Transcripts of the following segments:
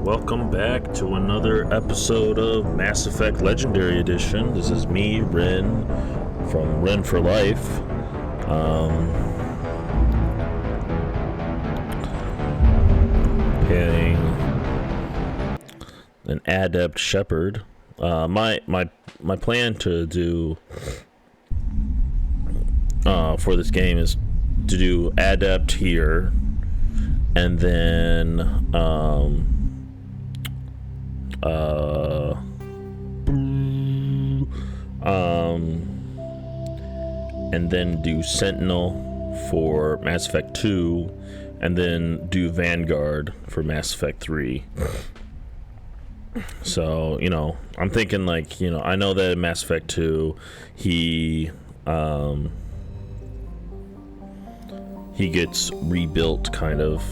welcome back to another episode of Mass Effect Legendary Edition. This is me, Ren, from Ren for Life. Playing an adept Shepard. My plan to do for this game is to do adept here, and then and then do Sentinel for Mass Effect 2, and then do Vanguard for Mass Effect 3. So, I'm thinking I know that in Mass Effect 2, he gets rebuilt, kind of.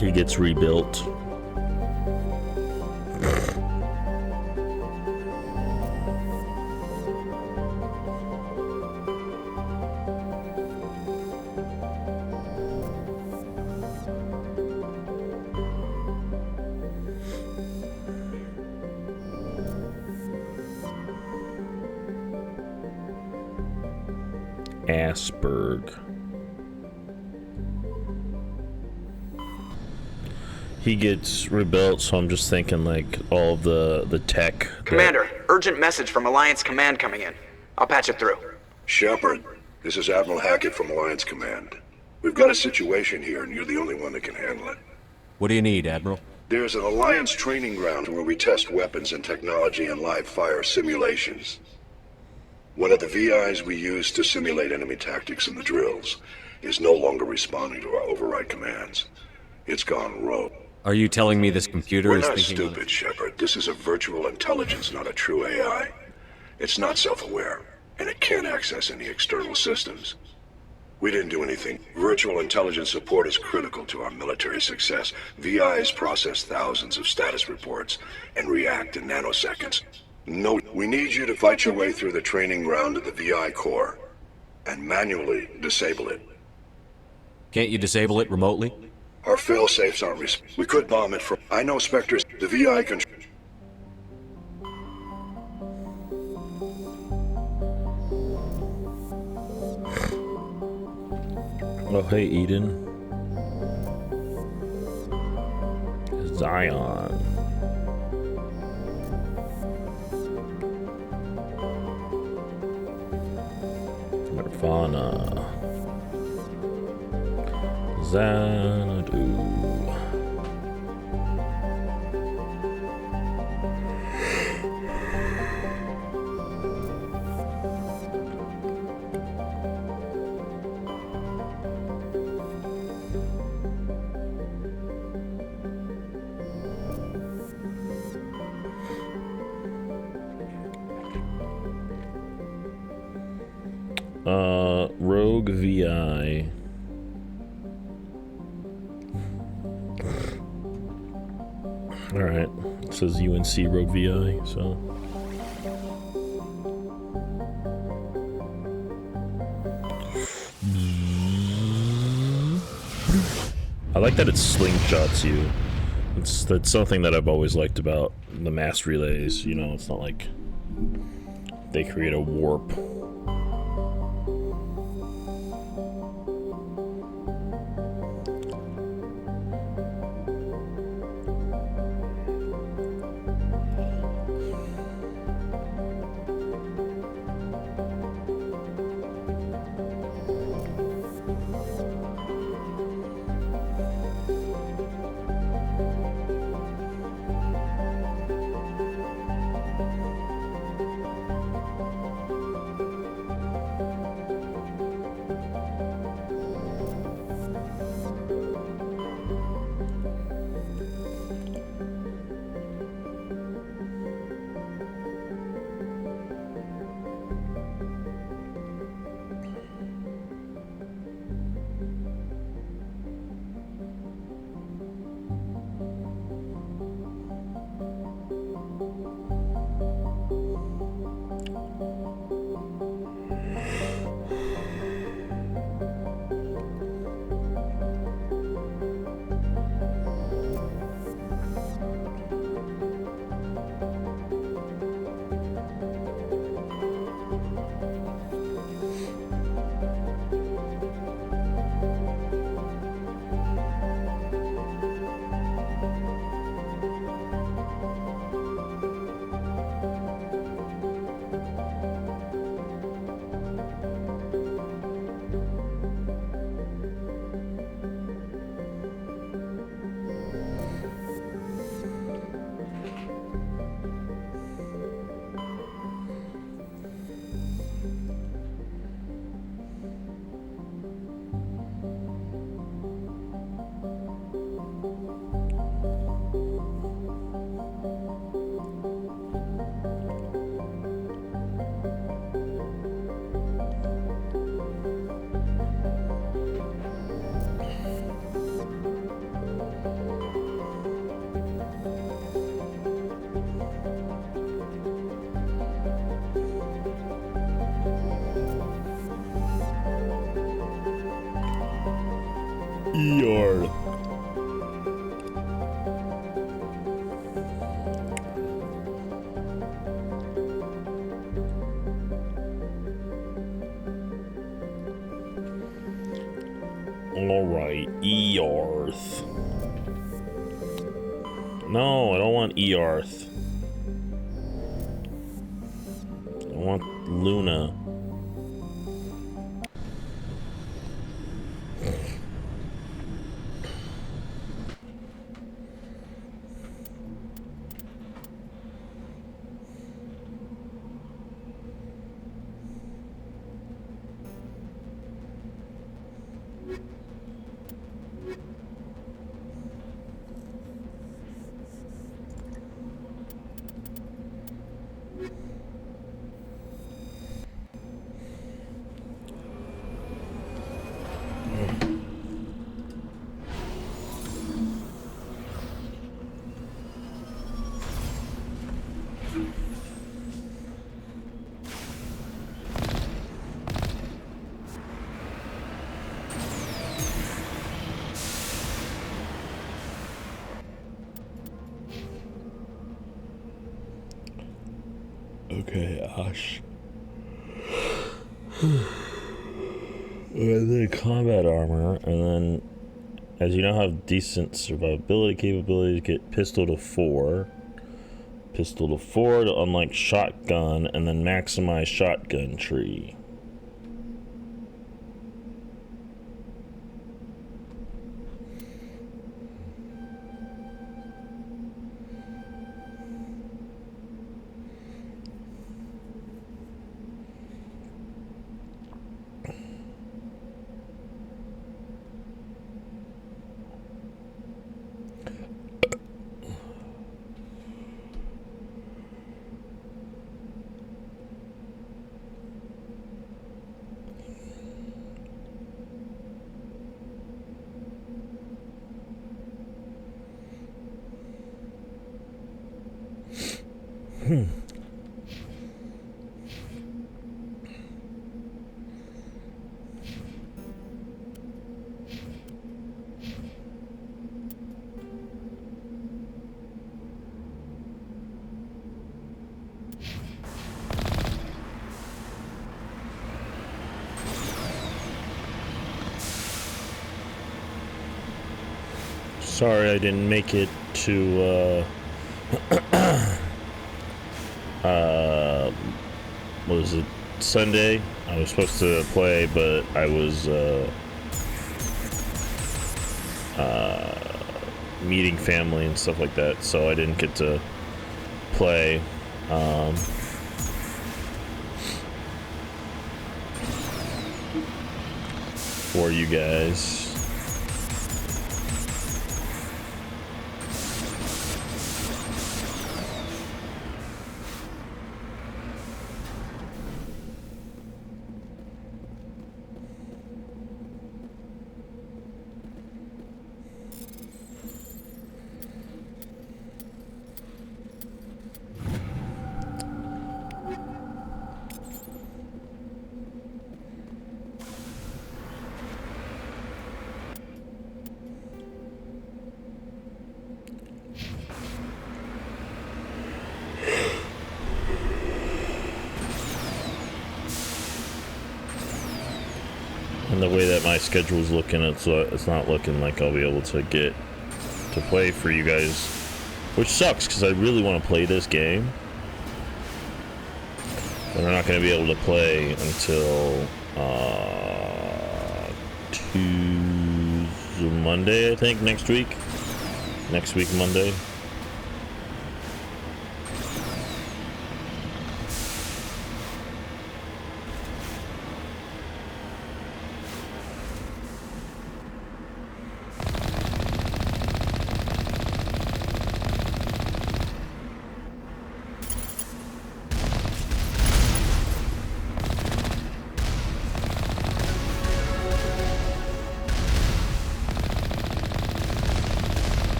He gets rebuilt. Asperg. He gets rebuilt, so I'm just thinking all of the tech. Commander, urgent message from Alliance Command coming in. I'll patch it through. Shepard, this is Admiral Hackett from Alliance Command. We've got a situation here, and you're the only one that can handle it. What do you need, Admiral? There's an Alliance training ground where we test weapons and technology in live fire simulations. One of the VIs we use to simulate enemy tactics in the drills is no longer responding to our override commands. It's gone rogue. Are you telling me this computer We're is not thinking stupid, Shepard. This is a virtual intelligence, not a true AI. It's not self-aware, and it can't access any external systems. We didn't do anything. Virtual intelligence support is critical to our military success. VIs process thousands of status reports and react in nanoseconds. No, we need you to fight your way through the training ground of the VI core and manually disable it. Can't you disable it remotely? Our fail-safes aren't we could bomb it from... I know Spectres. The VI can... Oh, hey, Eden. Zion. Nirvana. Xanadu. Rogue VI. Alright, it says UNC Rogue VI, so. I like that it slingshots you. That's something that I've always liked about the mass relays, it's not like they create a warp. Yard. Alright, Earth. No, I don't want Earth. I want Luna. Okay, Ash. And then combat armor, and then as you now have decent survivability capabilities, get pistol to 4. Pistol to 4 to unlock shotgun, and then maximize shotgun tree. Sorry I didn't make it to, what was it, Sunday? I was supposed to play, but I was, meeting family and stuff like that, so I didn't get to play, for you guys. And the way that my schedule's looking, it's not looking like I'll be able to get to play for you guys, which sucks because I really want to play this game, but I'm not going to be able to play until Tuesday, Monday, I think, next week Monday.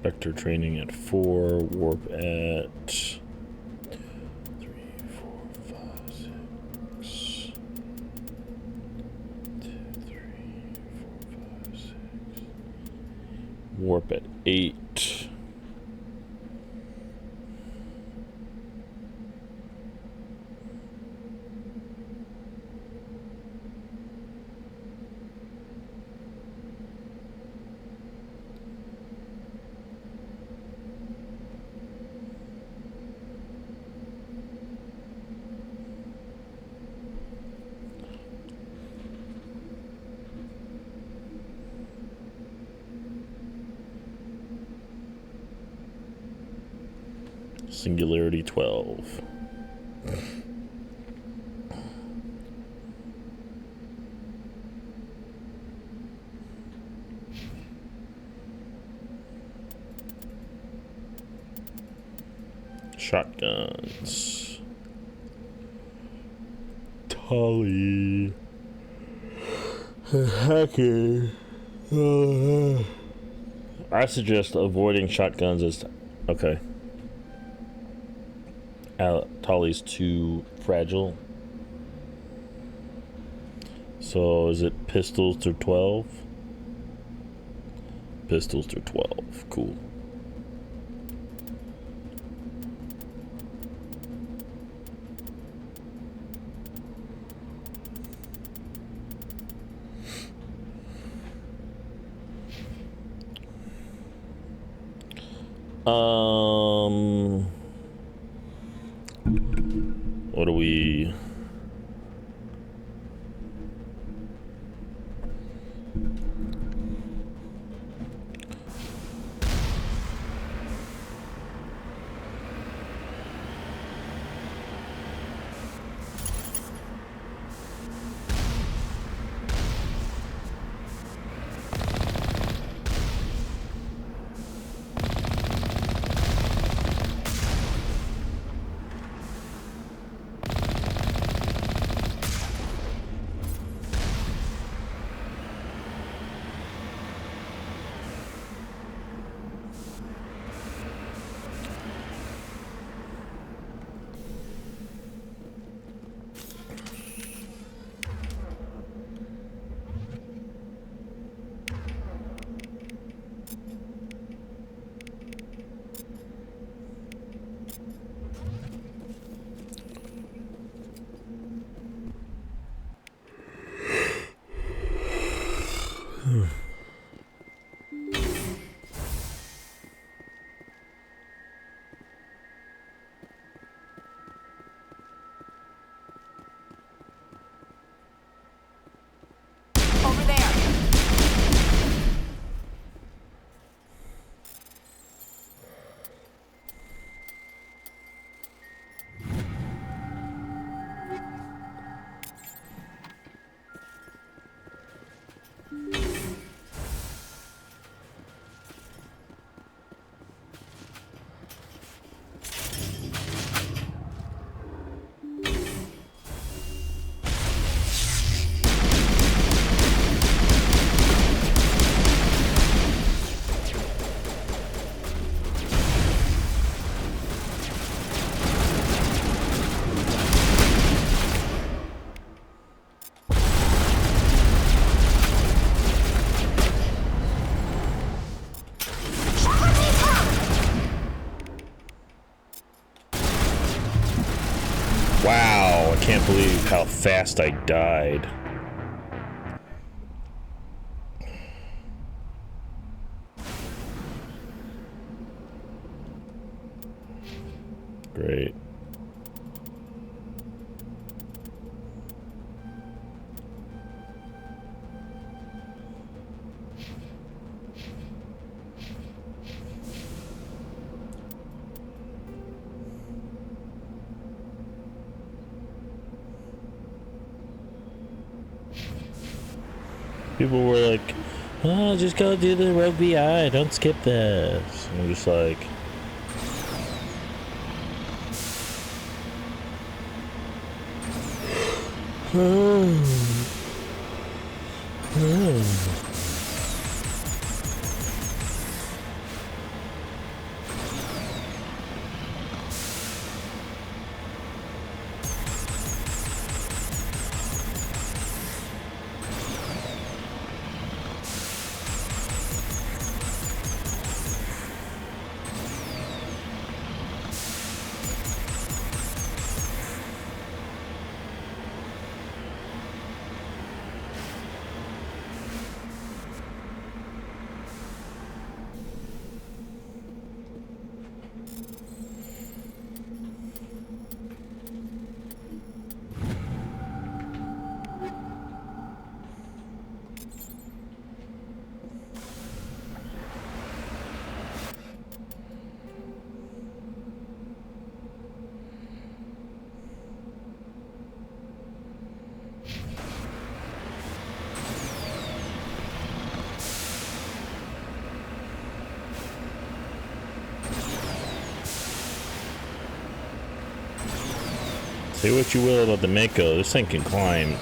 Vector training at 4. Warp at 3, 4, 5, 6. 2, 3, 4, 5, 6. Warp at 8. Singularity 12. Shotguns. Tully. Hacking. I suggest avoiding shotguns as... Okay. Tully's too fragile. So is it pistols through 12? Pistols through 12. Cool. What do we... Over there. Wow, I can't believe how fast I died. Great. People were like, oh, just go do the rogue BI, don't skip this. And I'm just like... Say what you will about the Mako, this thing can climb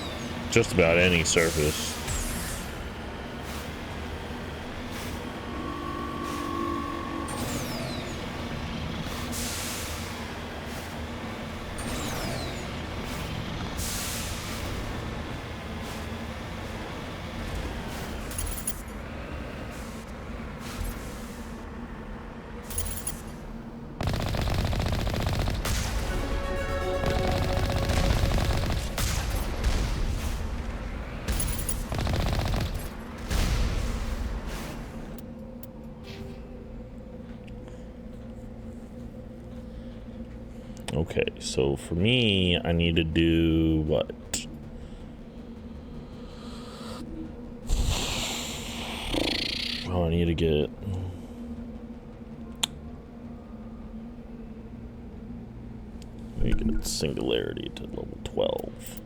just about any surface. Okay, so for me, I need to do what? Oh, I need to get... Let me get singularity to level 12.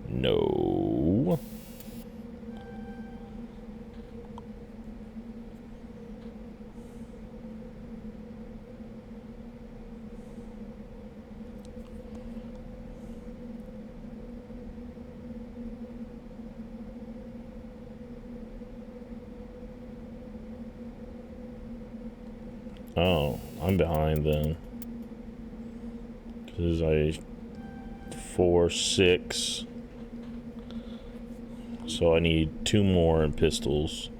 No. Oh, I'm behind then. Because I 4, 6. So I need 2 more in pistols.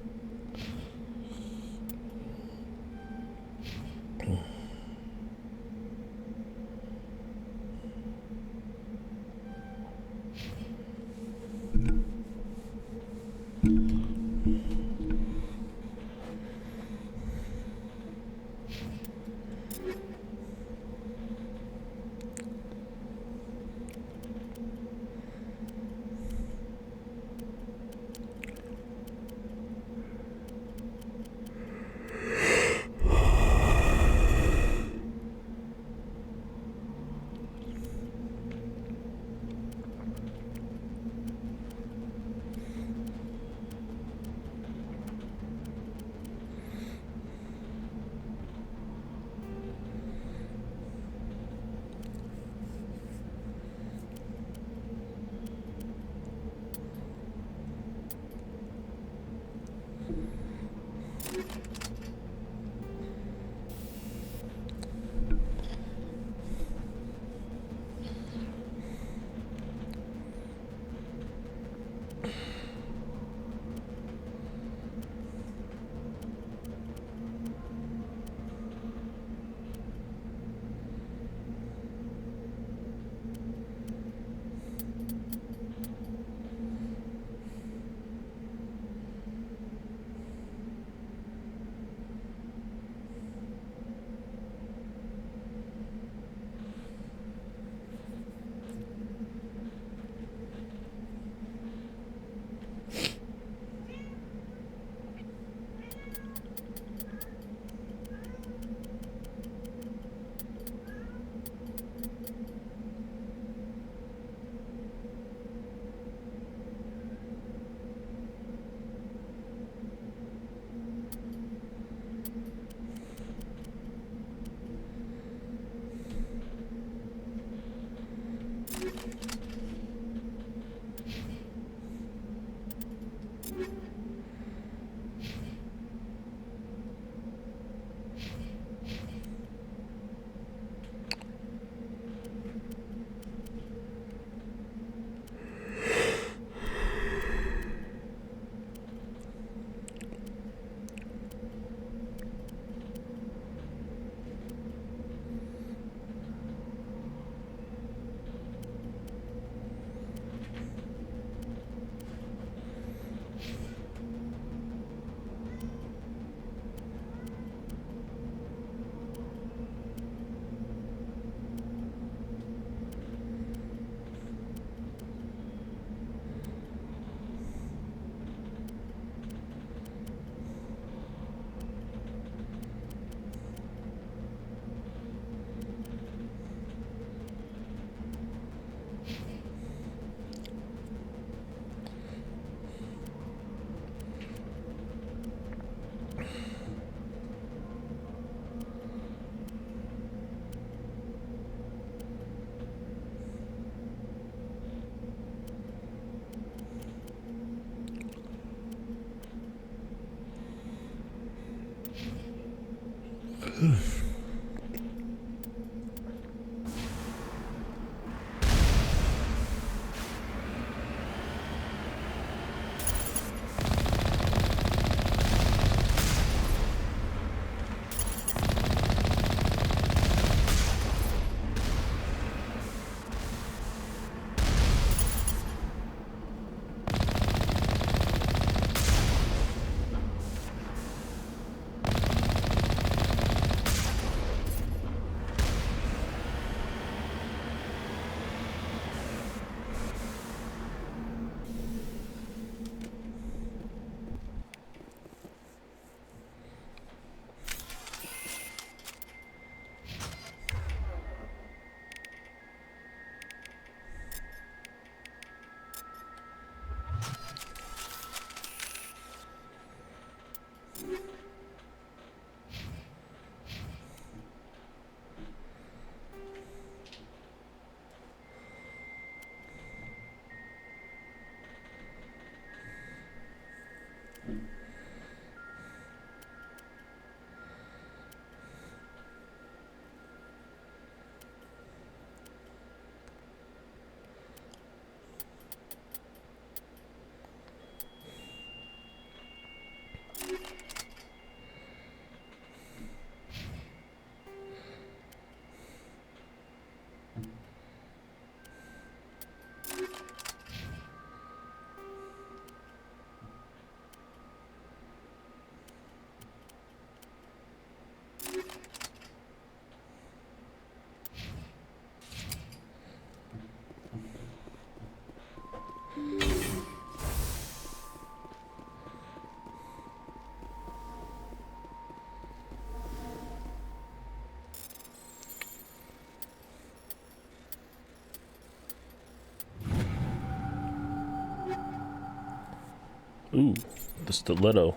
Ooh, the stiletto.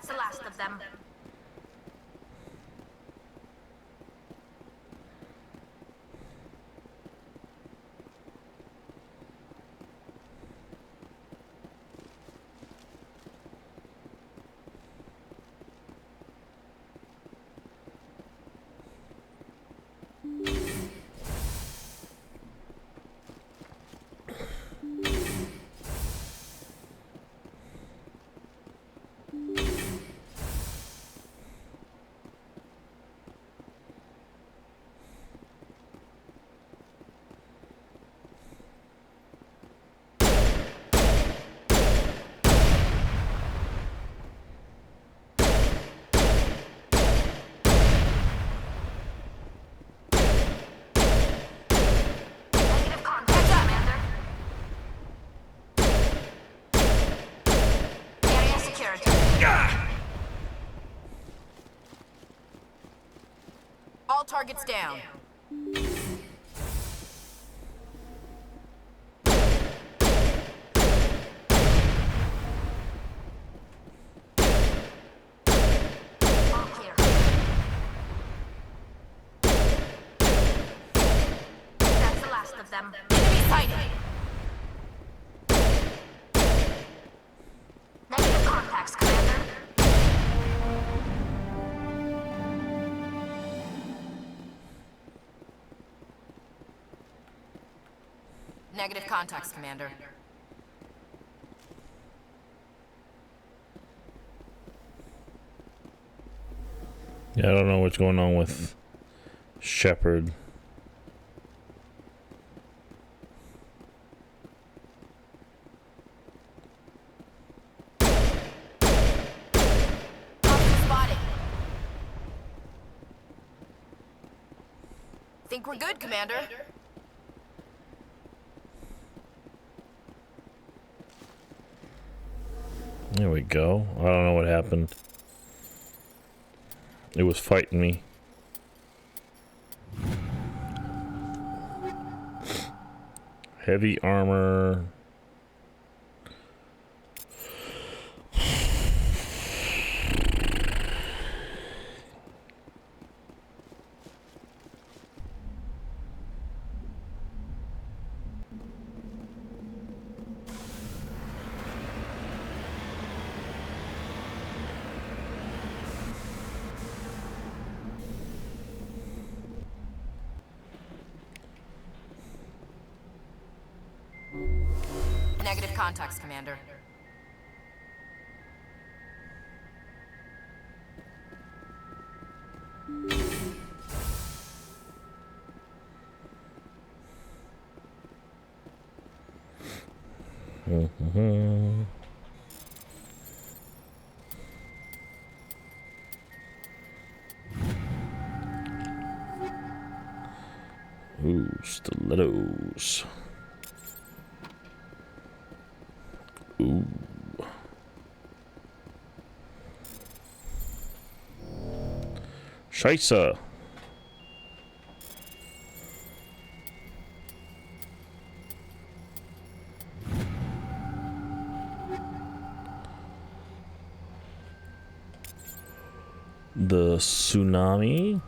That's the last of them. All targets down. All clear. That's the last of them. Enemy sighted. Negative contacts, Commander. Negative contacts, Commander. Yeah, I don't know what's going on with Shepard. Hostile spotted. Think we're good, Commander. There we go. I don't know what happened. It was fighting me. Heavy armor. Negative contacts, Commander. Ooh, stilettos. Ooh. Scheisse. The tsunami.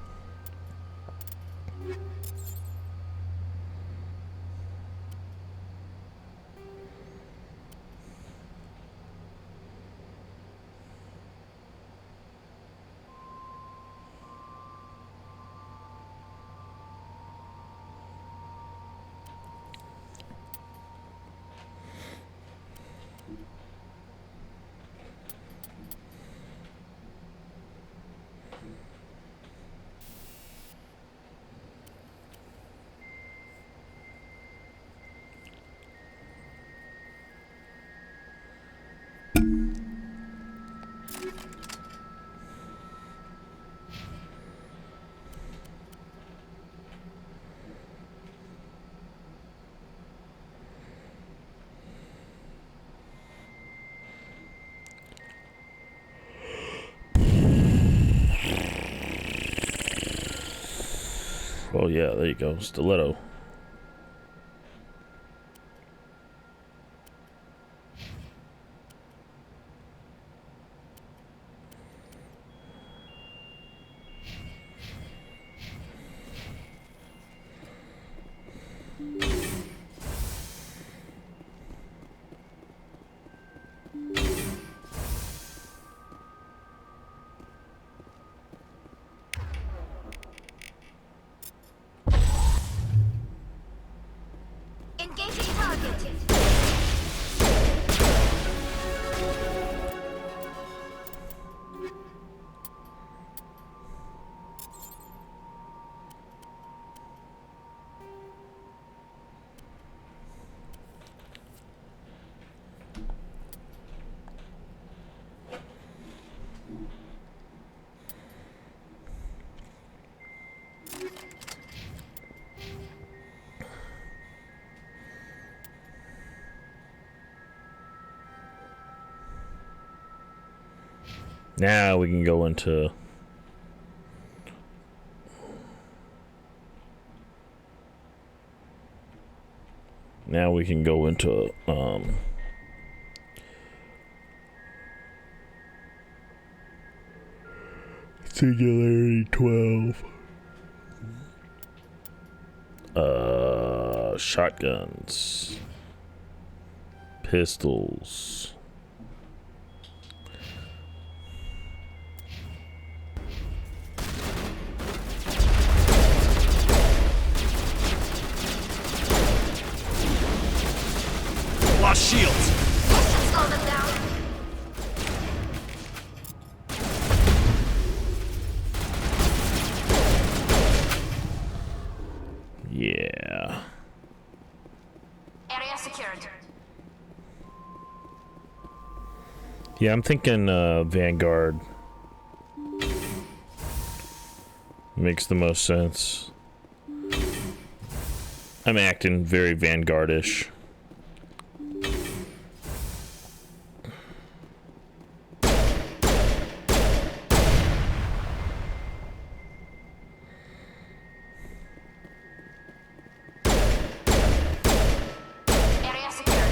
Oh yeah, there you go. Stiletto. Now we can go into... Now we can go into, Singularity 12. Shotguns. Pistols. Lost shields! Slow them down. Yeah. Area secured. Yeah, I'm thinking Vanguard makes the most sense. I'm acting very Vanguard-ish. Area secured.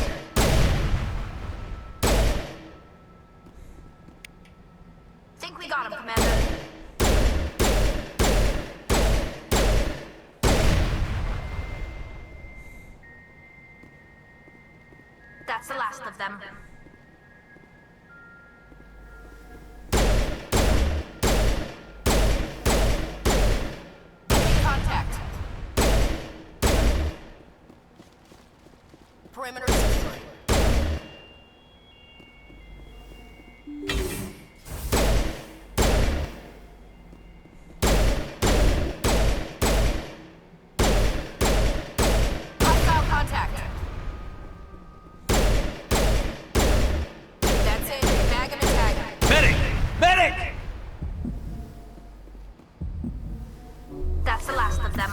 Think we got him, Commander. That's the last of them. Contact. Perimeter secured. Hostile contact. That's it. Bag him and tag him. Medic! Medic! That's the last of them.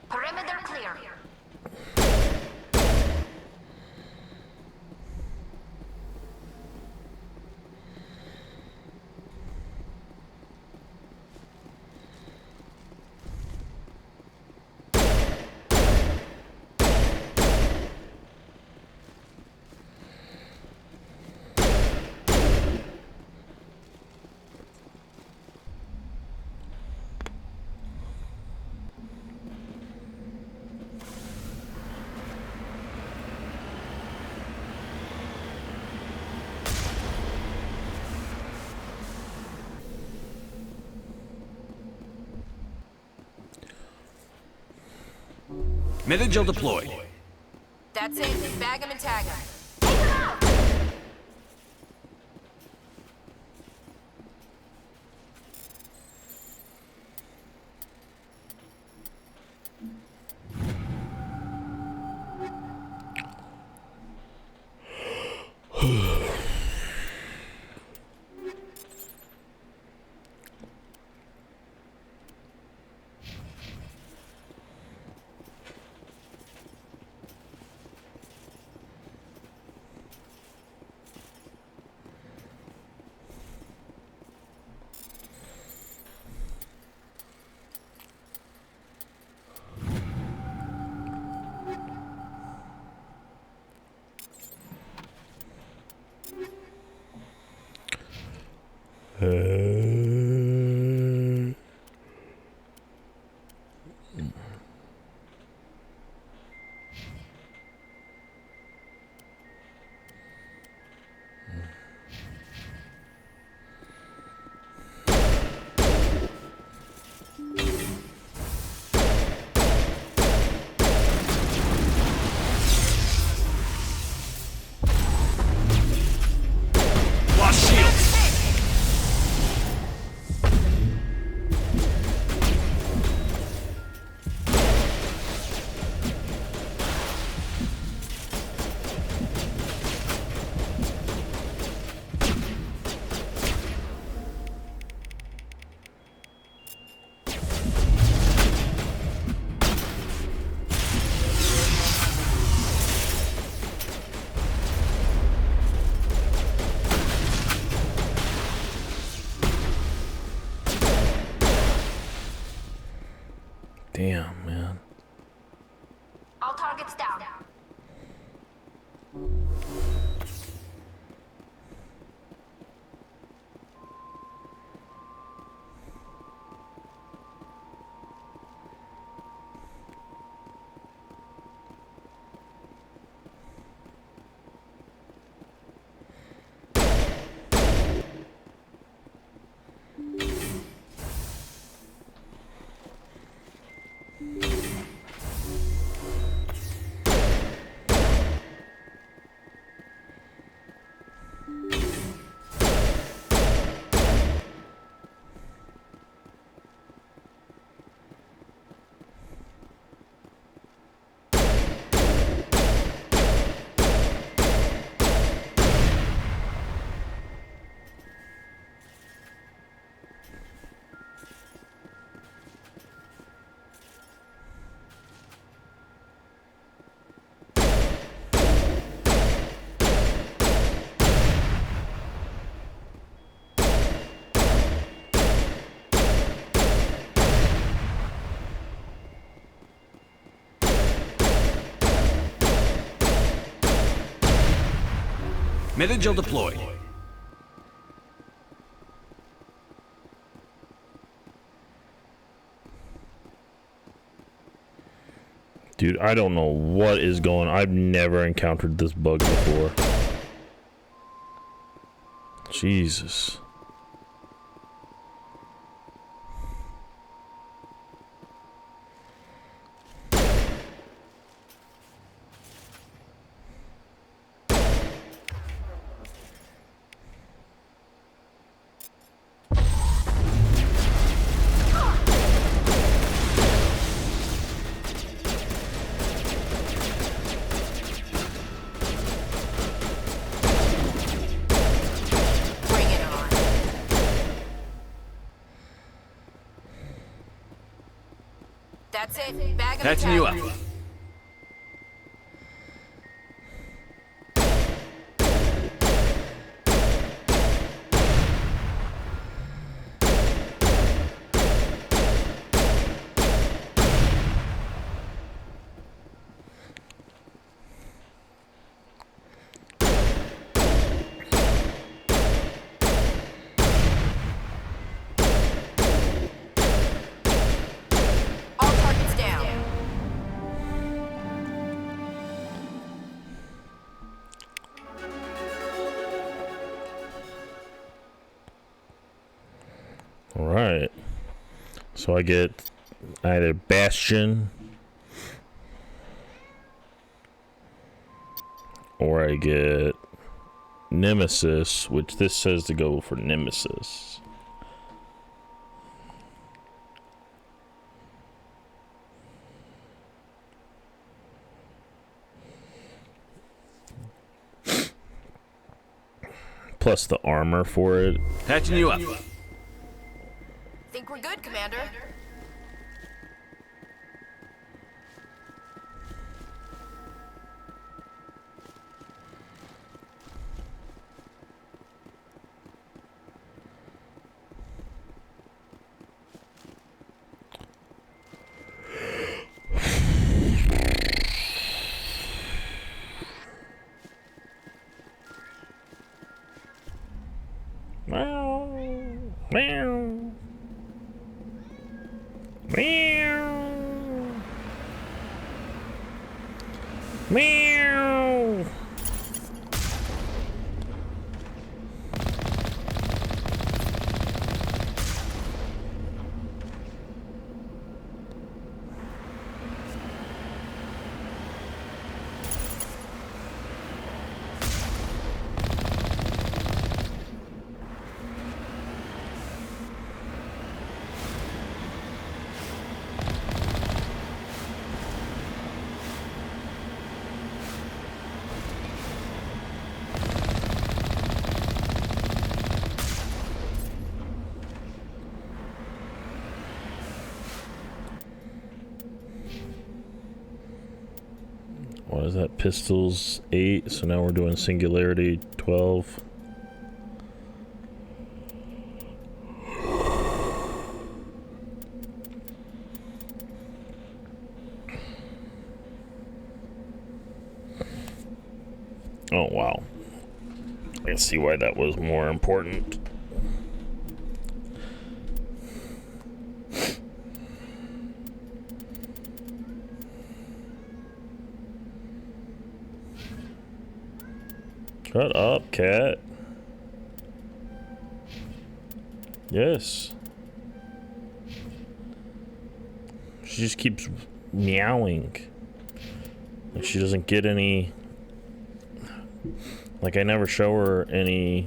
Perimeter clear. Mid-Vigil deployed. That's it. Bag him and tag him. Citadel deployed. Dude, I don't know what is going on. I've never encountered this bug before. Jesus. Bring it on. That's it. Bag 'em and Patching you up. tag 'em. All targets down. All right. So I get either Bastion or I get Nemesis, which this says to go for Nemesis. Plus the armor for it. Patching you up. Think we're good, Commander. Meow. Meow. Meow. Meow. What is that? Pistols 8. So now we're doing singularity 12. Oh wow. I can see why that was more important. Shut up, cat. Yes. She just keeps meowing. Like she doesn't get any... Like I never show her any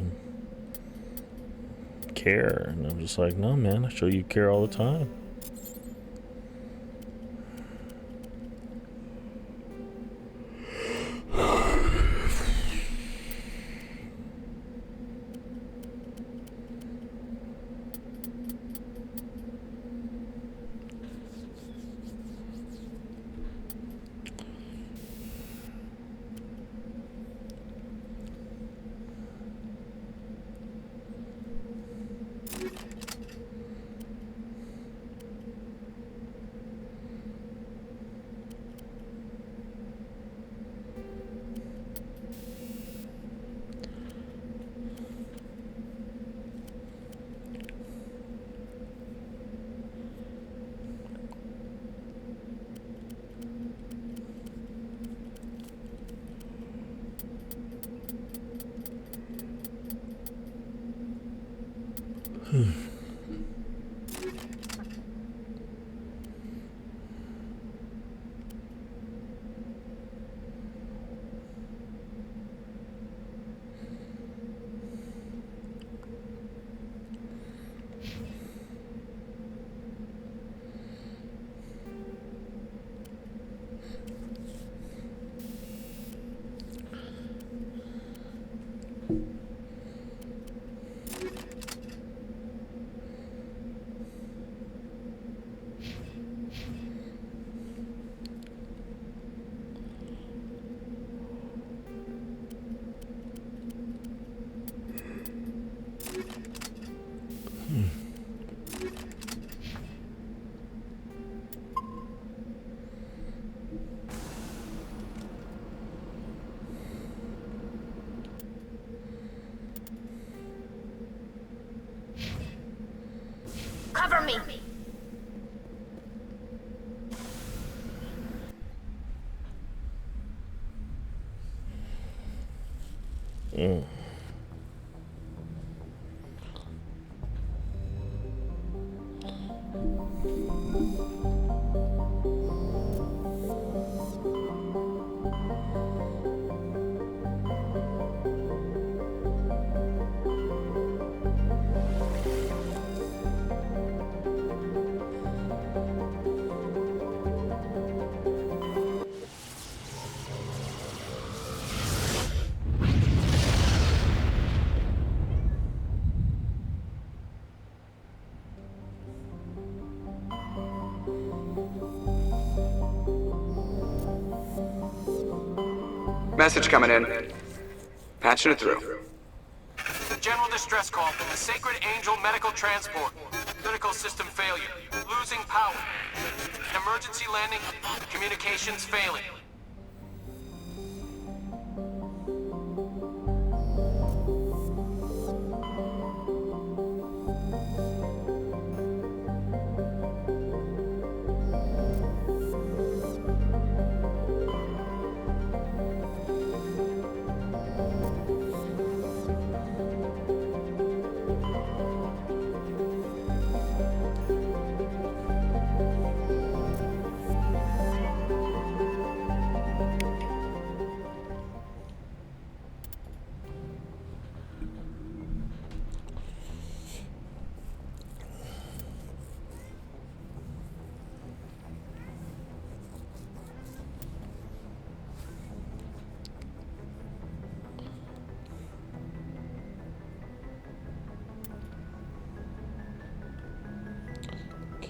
care. And I'm just like, no man, I show you care all the time. Cover me! Message coming in. Patching it through. General distress call from the Sacred Angel Medical Transport. Critical system failure. Losing power. Emergency landing. Communications failing.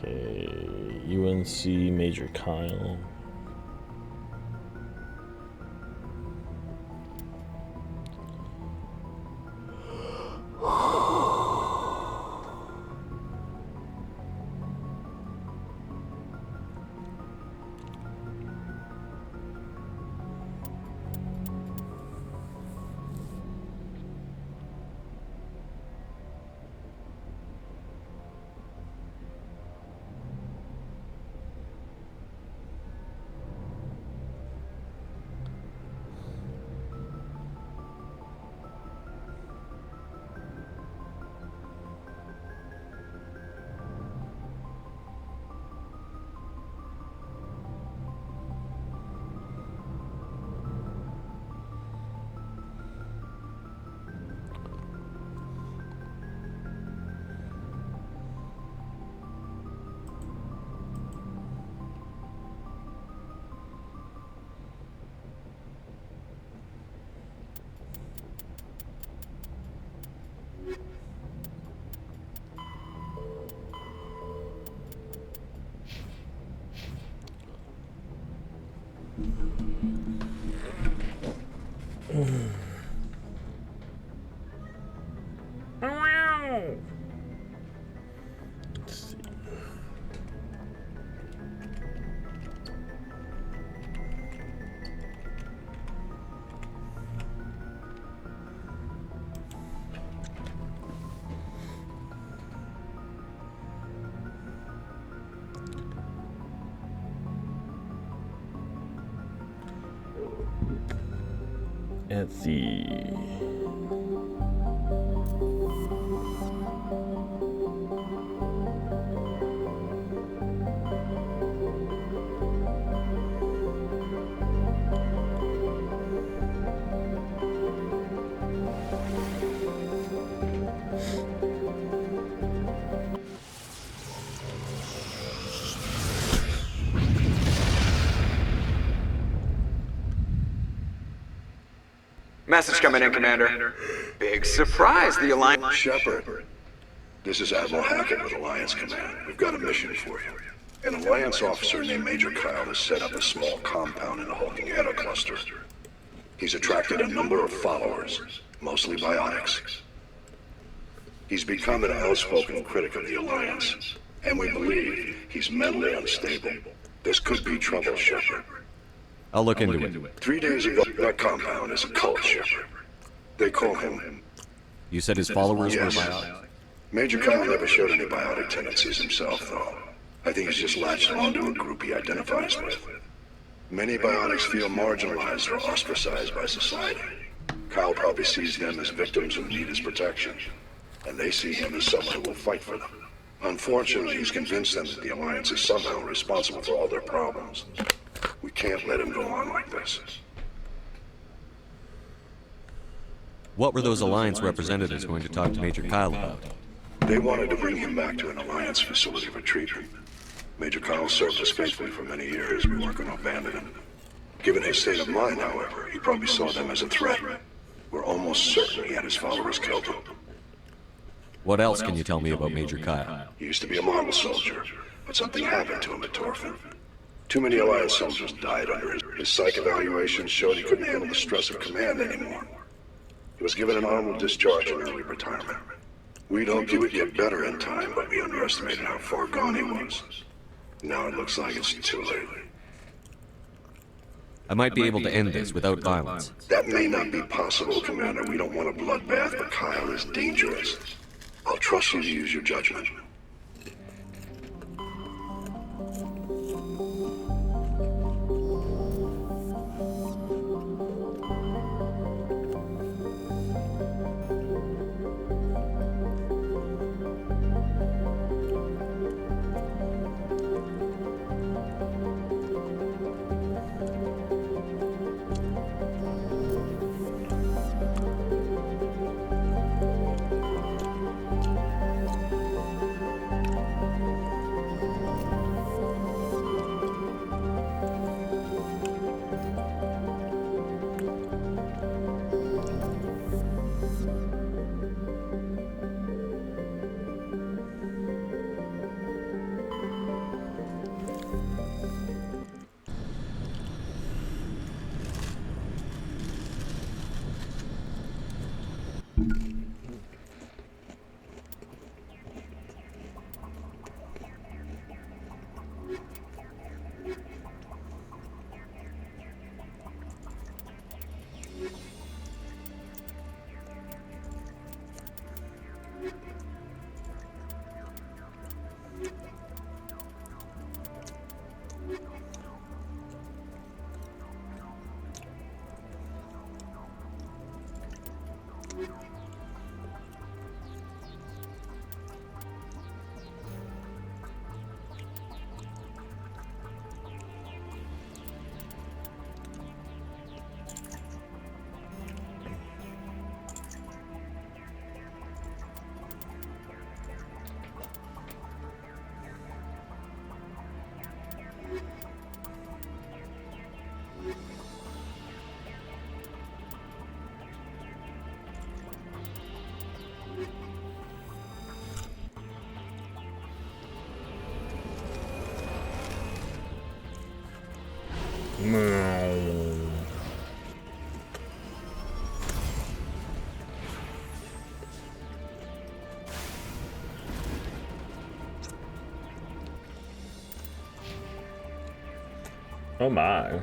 Okay, UNC Major Kyle. Let's see. Let's see. Message coming in, Commander. Big surprise, the Alliance... Shepard, this is Admiral Hackett with Alliance Command. We've got a mission for you. An Alliance officer named Major Kyle has set up a small compound in the Hulking Eta cluster. He's attracted a number of followers, mostly biotics. He's become an outspoken critic of the Alliance, and we believe he's mentally unstable. This could be trouble, Shepard. I'll look into it. 3 days ago, that compound is a cult, Shepard. They call him... You said his followers Yes. were biotic? Major Kyle never showed any biotic tendencies himself, though. I think he's just latched onto a group he identifies with. Many biotics feel marginalized or ostracized by society. Kyle probably sees them as victims who need his protection, and they see him as someone who will fight for them. Unfortunately, he's convinced them that the Alliance is somehow responsible for all their problems. We can't let him go on like this. What were those Alliance representatives going to talk to Major Kyle about? They wanted to bring him back to an Alliance facility for treatment. Major Kyle served us faithfully for many years. We weren't going to abandon him. Given his state of mind, however, he probably saw them as a threat. We're almost certain he had his followers killed. What else can you tell me about Major Kyle? He used to be a model soldier, but something happened to him at Torfin. Too many Alliance soldiers died under his psych evaluations showed he couldn't handle the stress of command anymore. He was given an honorable discharge and early retirement. We'd hoped he would get better in time, but we underestimated how far gone he was. Now it looks like it's too late. I might be able to end this without violence. That may not be possible, Commander. We don't want a bloodbath, but Kyle is dangerous. I'll trust you to use your judgment. No. Oh my.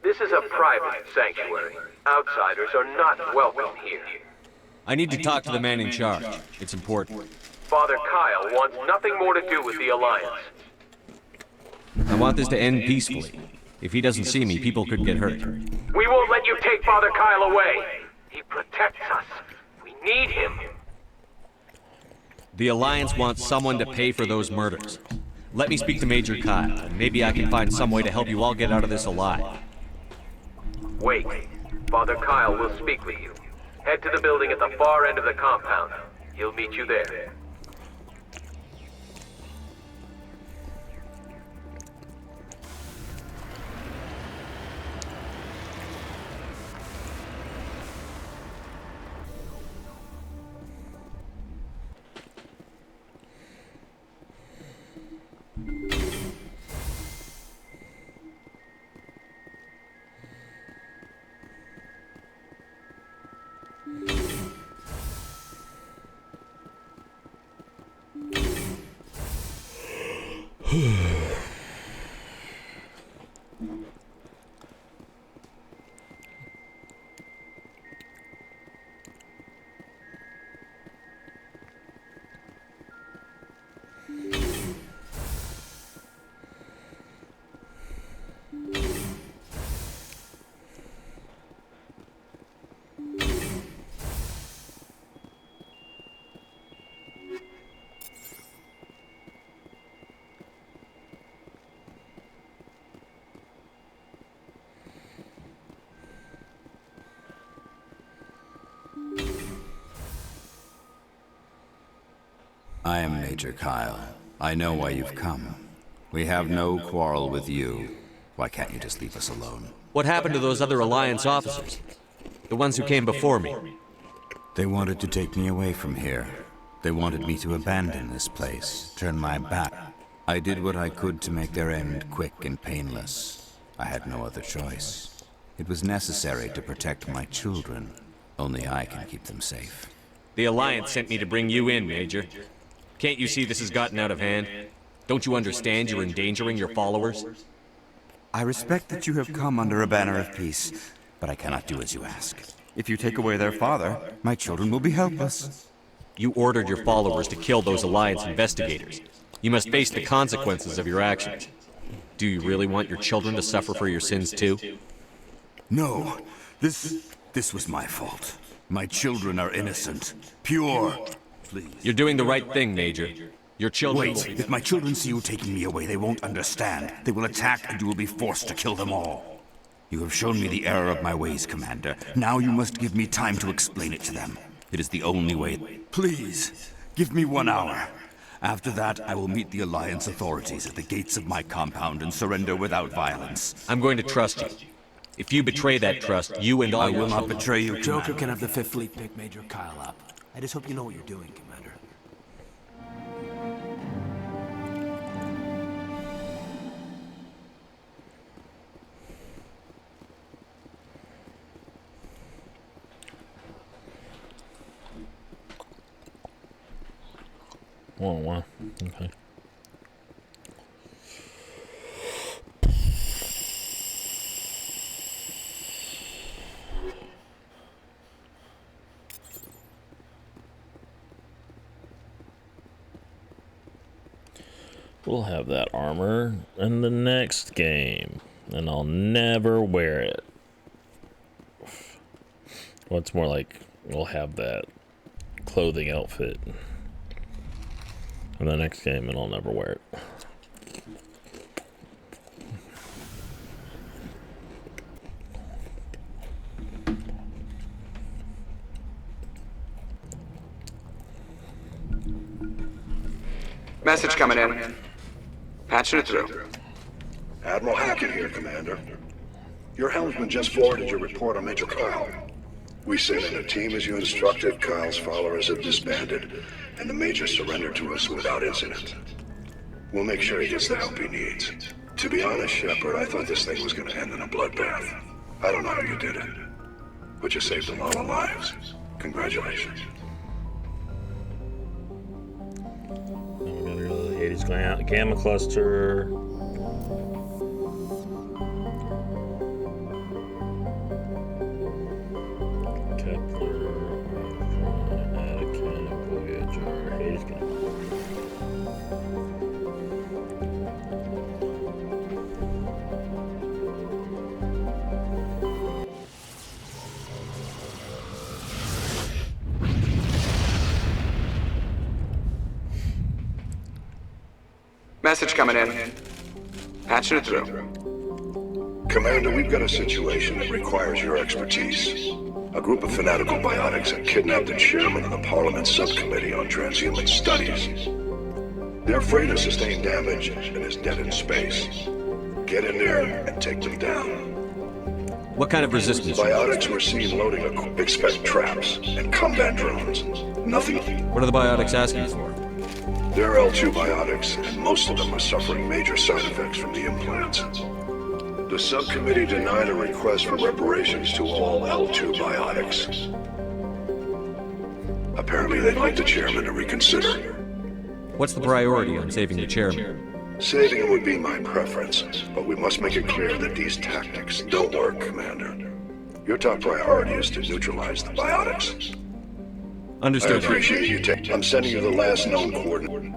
This is a private sanctuary. Outsiders are not welcome here. I need to talk to the man in charge. It's important. Father Kyle wants nothing more to do with the Alliance. I want this to end peacefully. If he doesn't see me, people could get hurt. We won't let you take Father Kyle away. He protects us. We need him. The Alliance wants someone to pay for those murders. Let me speak to Major Kyle, and maybe I can find some way to help you all get out of this alive. Wait. Father Kyle will speak with you. Head to the building at the far end of the compound. He'll meet you there. I am Major Kyle. I know why you've come. We have no quarrel with you. Why can't you just leave us alone? What happened to those other Alliance officers? The ones who came before me? They wanted to take me away from here. They wanted me to abandon this place, turn my back. I did what I could to make their end quick and painless. I had no other choice. It was necessary to protect my children. Only I can keep them safe. The Alliance sent me to bring you in, Major. Can't you see this has gotten out of hand? Don't you understand you're endangering your followers? I respect that you have come under a banner of peace, but I cannot do as you ask. If you take away their father, my children will be helpless. You ordered your followers to kill those Alliance investigators. You must face the consequences of your actions. Do you really want your children to suffer for your sins too? No, this was my fault. My children are innocent, pure. Please. You're doing the right thing, Major. Your children Wait, if my children see you taking me away, they won't understand. They will attack, and you will be forced to kill them all. You have shown me the error of my ways, Commander. Now you must give me time to explain it to them. It is the only way. Please, give me 1 hour. After that, I will meet the Alliance authorities at the gates of my compound and surrender without violence. I'm going to trust you. If you betray that trust, you and all I your will not children... betray you, Joker Commander. can have the 5th Fleet pick Major Kyle up. I just hope you know what you're doing, Commander. Oh, wow. Okay. We'll have that armor in the next game, and I'll never wear it. Well, it's more like we'll have that clothing outfit in the next game, and I'll never wear it. Message coming in. Patching it through. Admiral Hackett here, Commander. Your helmsman just forwarded your report on Major Kyle. We sent in a team as you instructed. Kyle's followers have disbanded, and the Major surrendered to us without incident. We'll make sure he gets the help he needs. To be honest, Shepard, I thought this thing was going to end in a bloodbath. I don't know how you did it, but you saved a lot of lives. Congratulations. Then we're gonna go to the Hades Gamma Cluster. Kepler, Attica, Voyager, Hades Gamma. Message coming in. Patching it through. Commander, we've got a situation that requires your expertise. A group of fanatical biotics have kidnapped the chairman of the Parliament Subcommittee on Transhuman Studies. Their freighter sustained damage and is dead in space. Get in there and take them down. What kind of resistance? Biotics were seen loading expect traps and combat drones. Nothing. What are the biotics asking for? They're L2 biotics, and most of them are suffering major side effects from the implants. The subcommittee denied a request for reparations to all L2 biotics. Apparently they'd like the chairman to reconsider. What's the priority on saving the chairman? Saving him would be my preference, but we must make it clear that these tactics don't work, Commander. Your top priority is to neutralize the biotics. I Understood. appreciate you taking. I'm sending you the last known coordinate.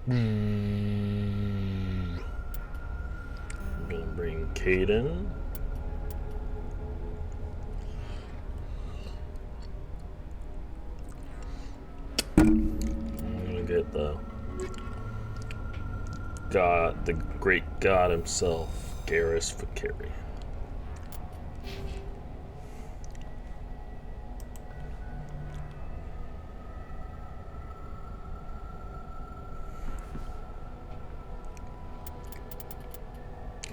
I'm gonna bring Caden. I'm gonna get the God, the great God himself, Garrus Fakari.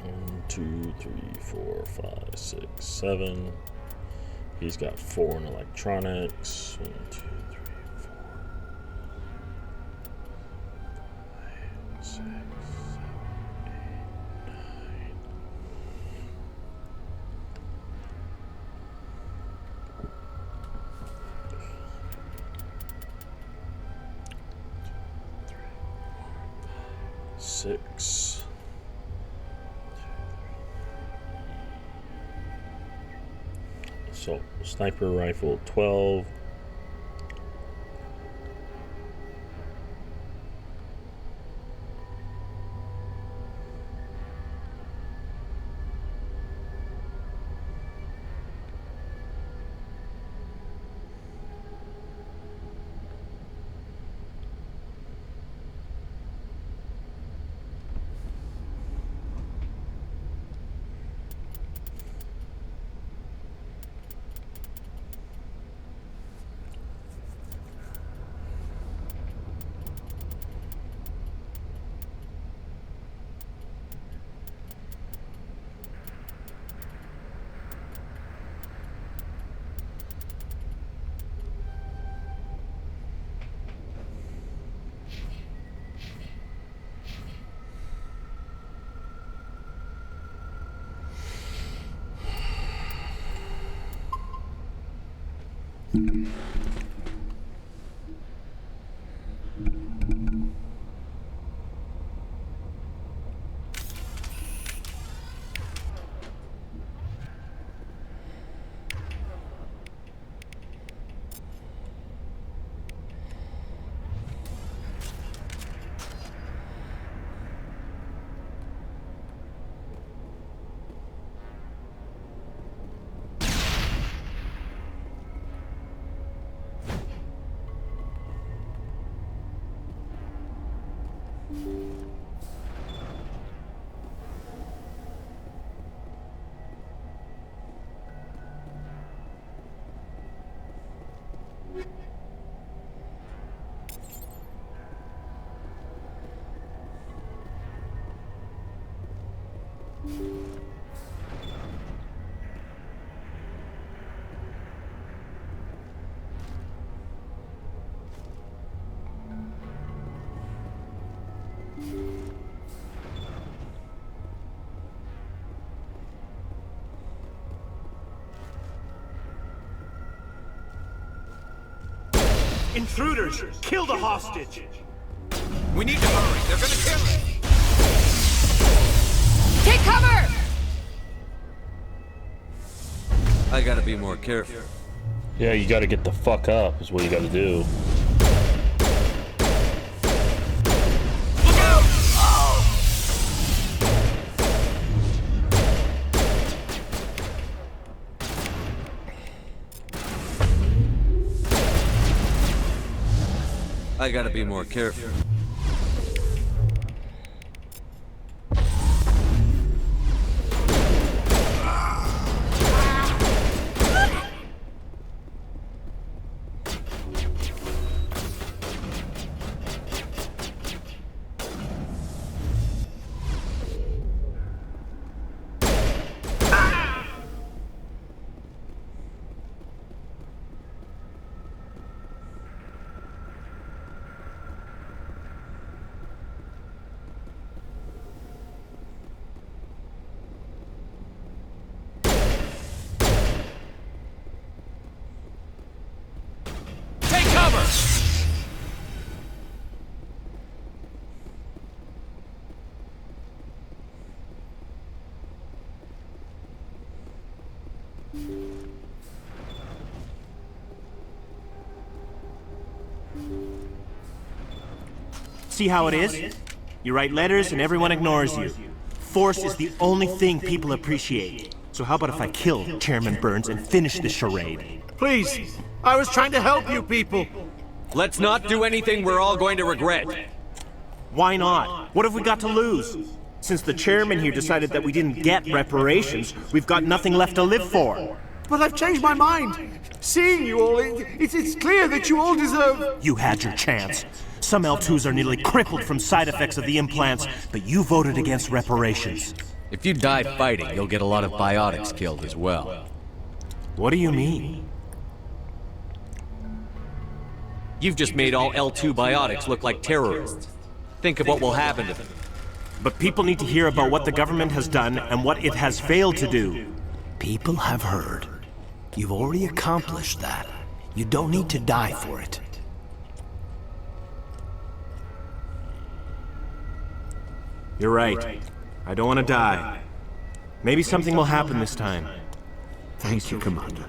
One, 2, 3, 4, 5, 6, 7. He's got 4 in electronics. 1, 2, 3, 4, 5, 6, 7, 8, 9. 6. So sniper rifle 12. Intruders! Kill the hostage! We need to hurry. They're gonna kill us. Take cover! I gotta be more careful. Yeah, you gotta get the fuck up is what you gotta do. Look out! I gotta be more careful. See how it is? You write letters and everyone ignores you. Force is the only thing people appreciate. So how about if I kill Chairman Burns and finish this charade? Please, I was trying to help you people. Let's not do anything we're all going to regret. Why not? What have we got to lose? Since the chairman here decided that we didn't get reparations, we've got nothing left to live for. But I've changed my mind. Seeing you all, it's clear that you all deserve... You had your chance. Some L2s are nearly crippled from side effects of the implants, but you voted against reparations. If you die fighting, you'll get a lot of biotics killed as well. What do you mean? You've just made all L2 biotics look like terrorists. Think of what will happen to them. But people need to hear about what the government has done and what it has failed to do. People have heard. You've already accomplished that. You don't need to die for it. You're right. I don't want to die. Maybe something will happen this time. Thank you, Commander.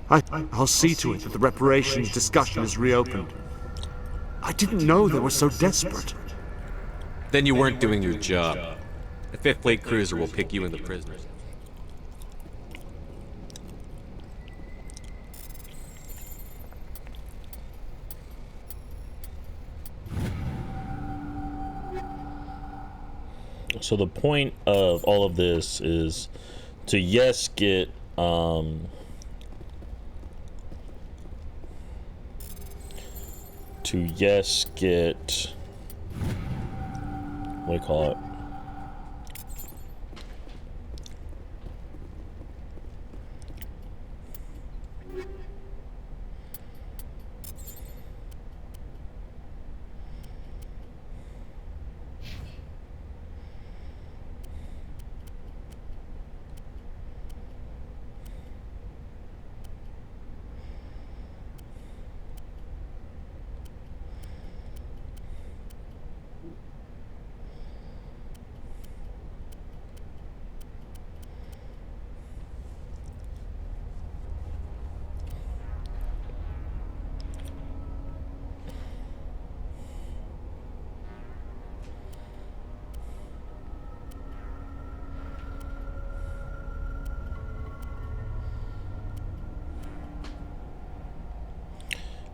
I'll see to it that the reparations discussion is reopened. I didn't know they were so desperate. Then you weren't doing your job. The 5th Fleet cruiser will pick you and the prisoners. So the point of all of this is to, yes, get what do you call it?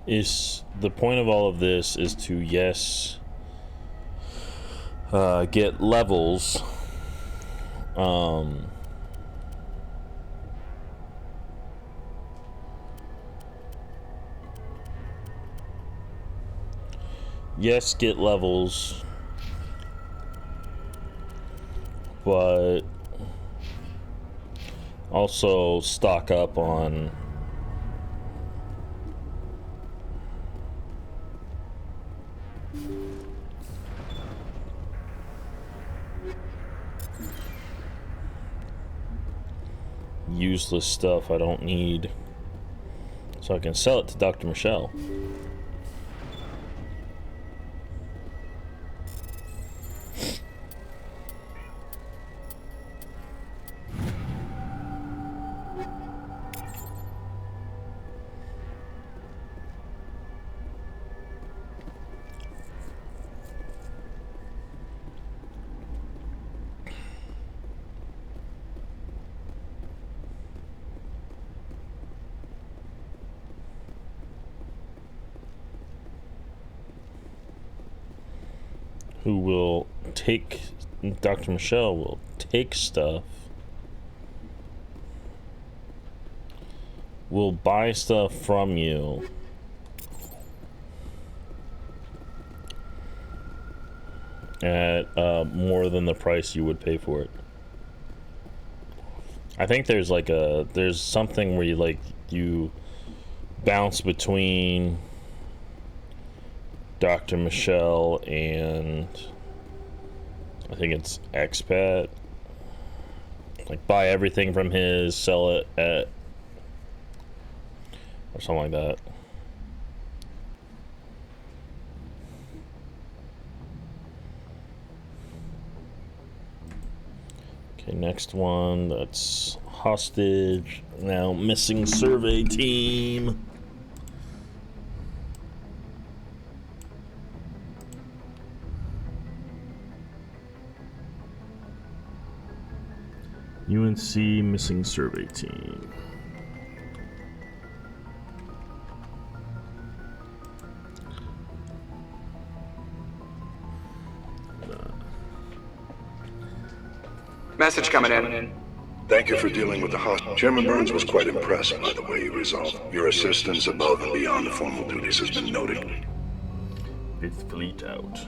Is the point of all of this is to, yes, get levels, yes, get levels, but also stock up on useless stuff I don't need, so I can sell it to Dr. Michelle. Who will take, Dr. Michelle will take stuff, will buy stuff from you, at more than the price you would pay for it. I think there's like there's something where you bounce between Dr. Michelle and I think it's Expat. Like, buy everything from his, sell it at, or something like that. Okay, next one, that's hostage. Now missing survey team. UNC missing survey team. Message coming in. Thank you for dealing with the hostage. Chairman Burns was quite impressed by the way you resolved. Your assistance above and beyond the formal duties has been noted. 5th Fleet out.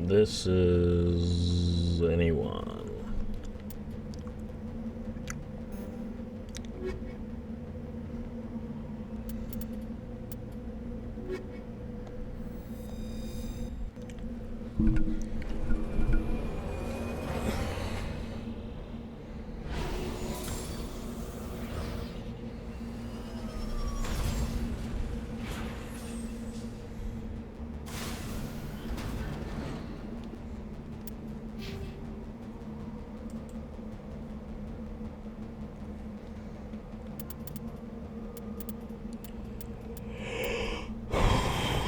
This is anyone.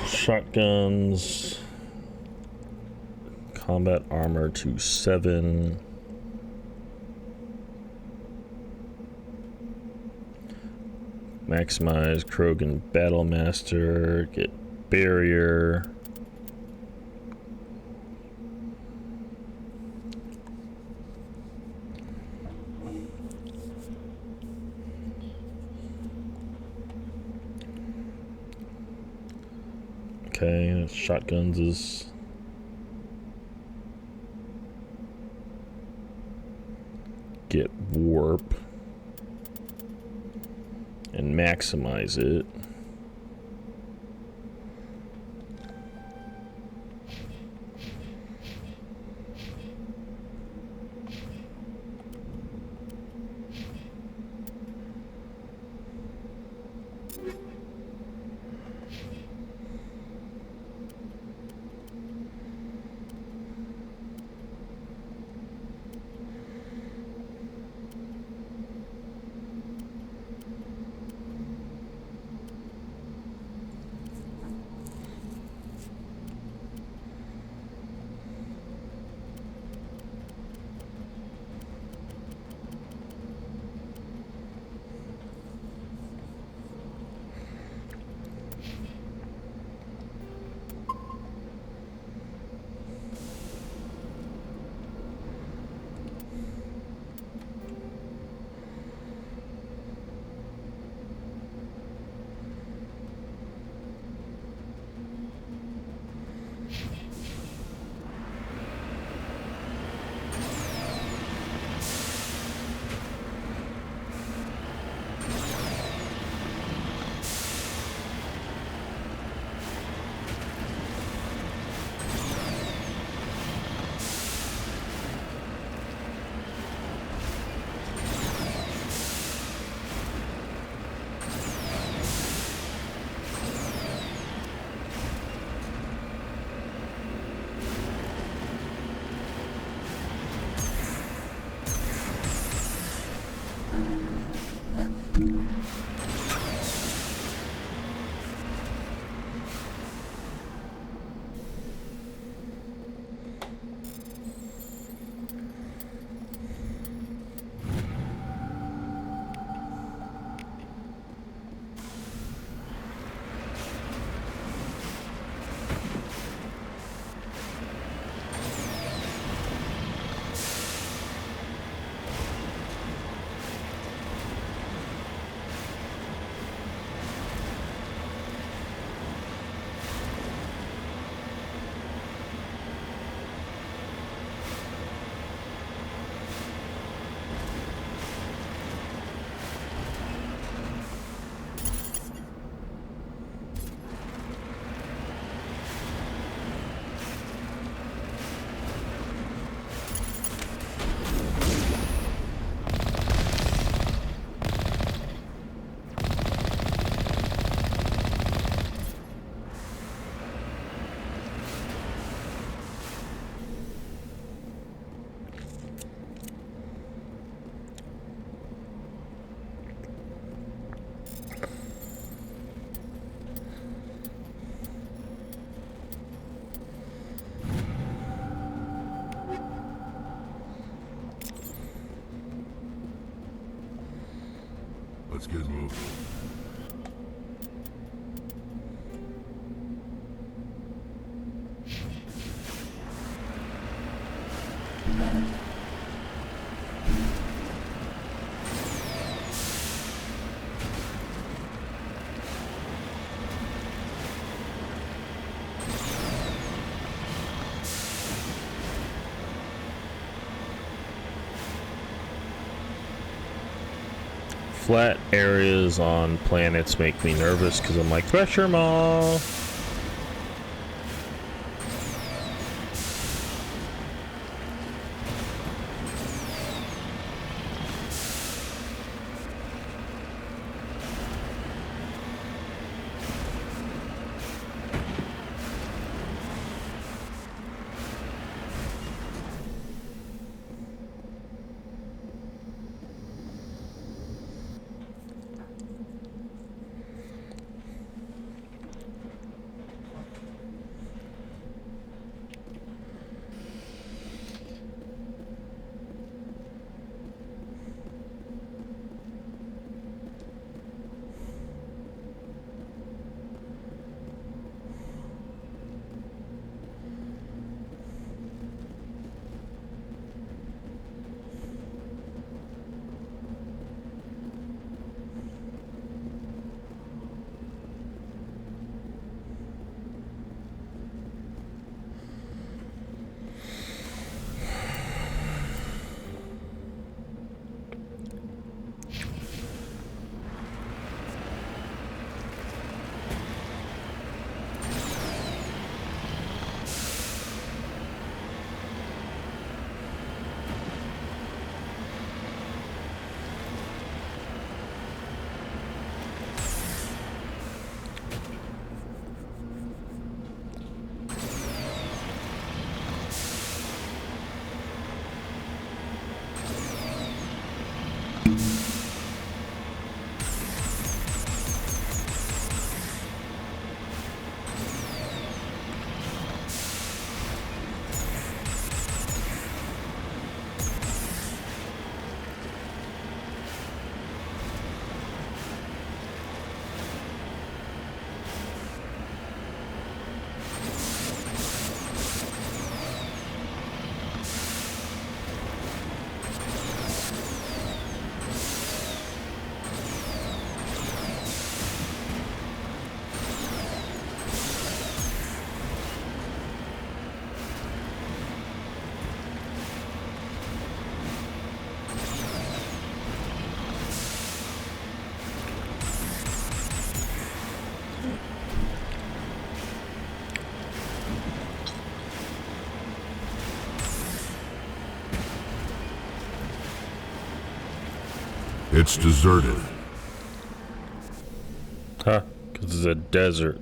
Shotguns, combat armor to 7, maximize Krogan Battlemaster, get barrier, okay, shotguns is get warp and maximize it. Let's get moving. flat areas on planets make me nervous because I'm like, pressure maw. It's deserted. Huh? Because it's a desert.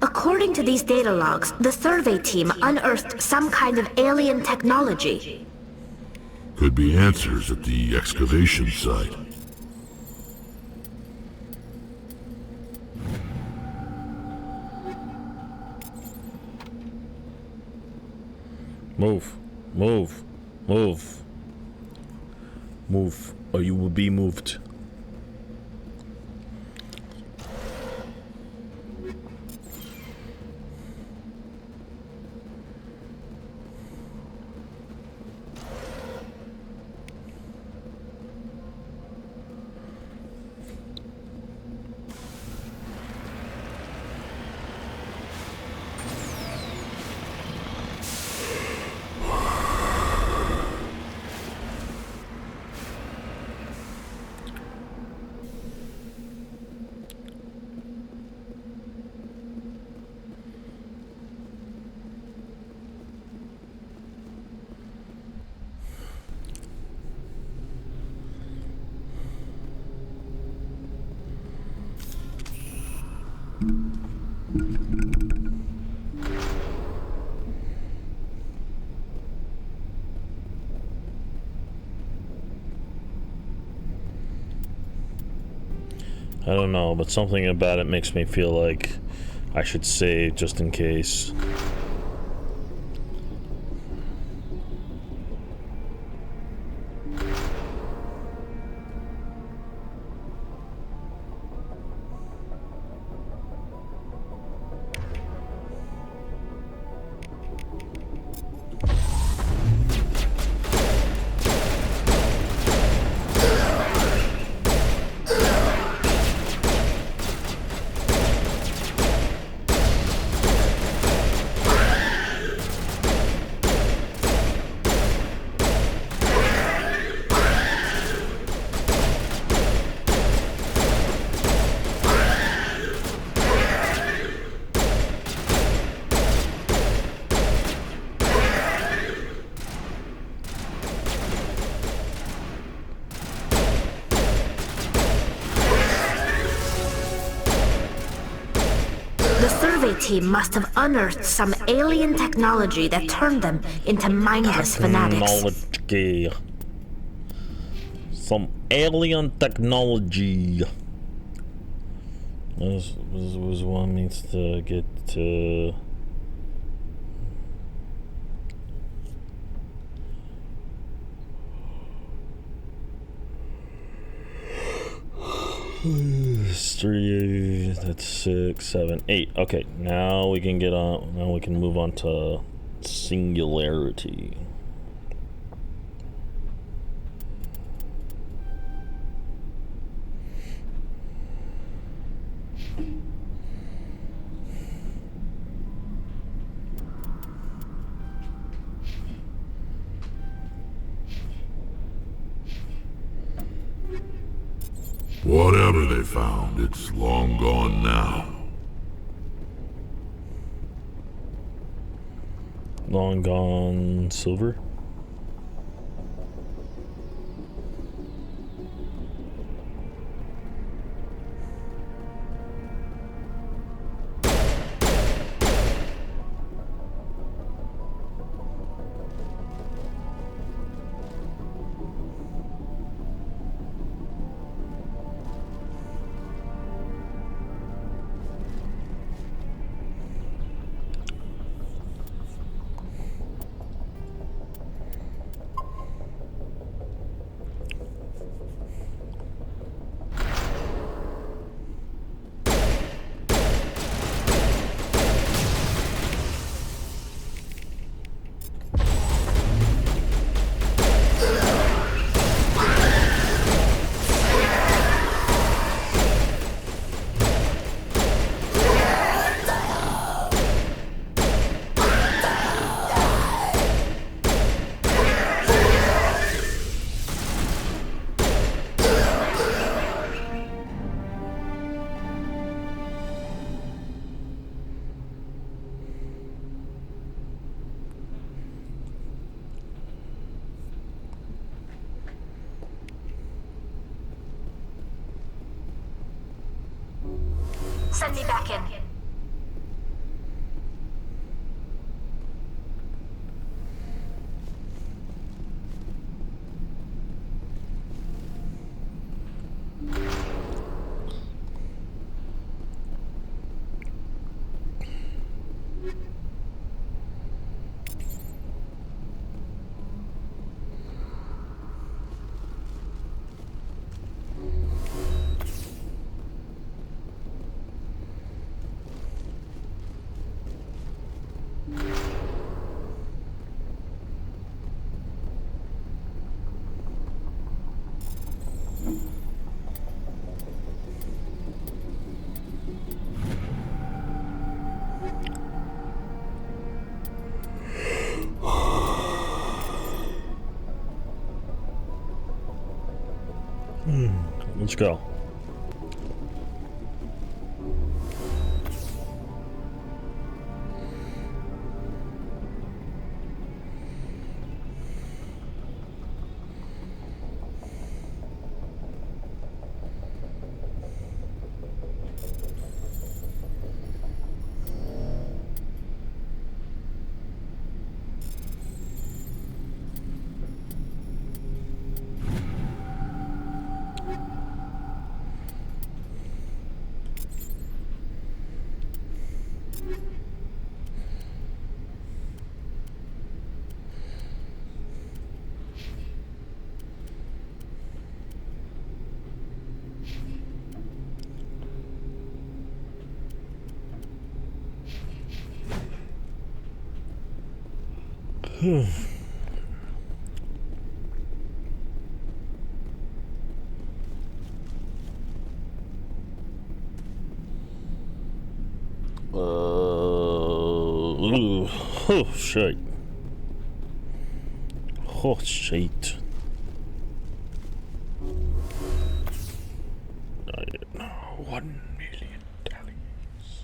According to these data logs, the survey team unearthed some kind of alien technology. Could be answers at the excavation site. Move. Move. Move. Move, or you will be moved. I don't know, but something about it makes me feel like I should save just in case. survey team must have unearthed some alien technology that turned them into mindless fanatics. Technology. Some alien technology. This was one needs to get to. Three, that's 6, 7, 8. Okay, now we can get on. Now we can move on to singularity. Whatever they found, it's long gone now. Long gone silver. Send me back in. Let's go. Oh shit. Oh shit. I didn't know. 1 million tallies.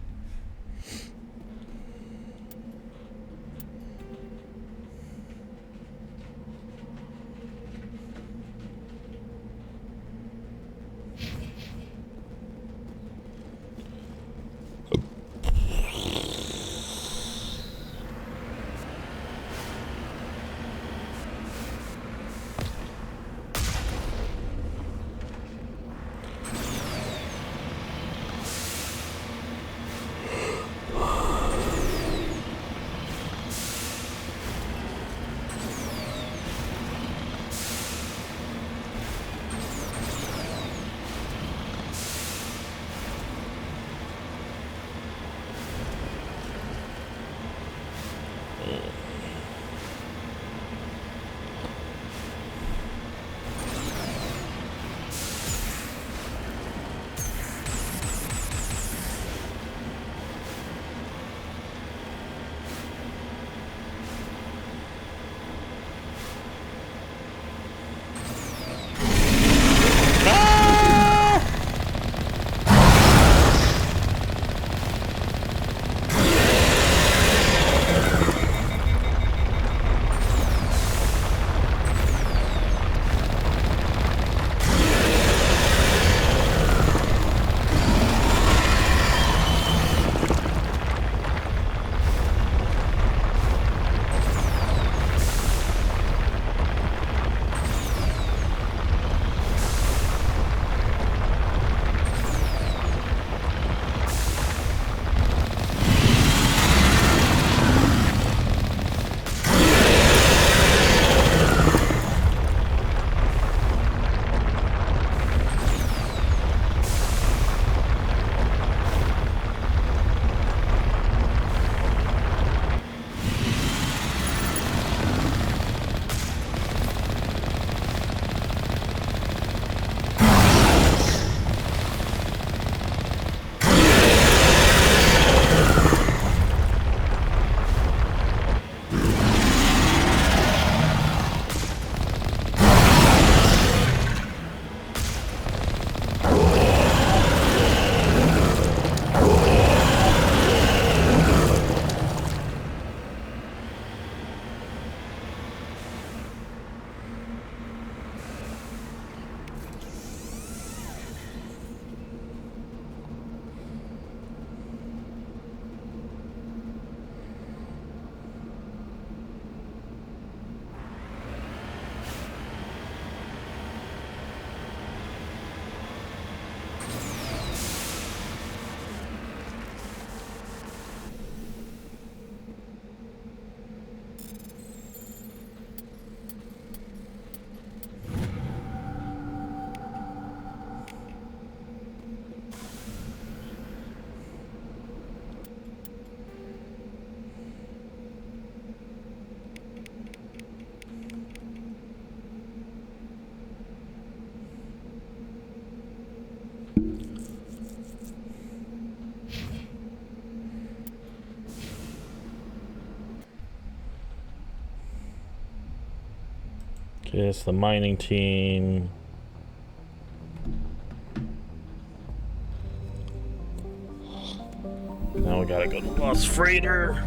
It's the mining team. Now we gotta go to Lost Freighter.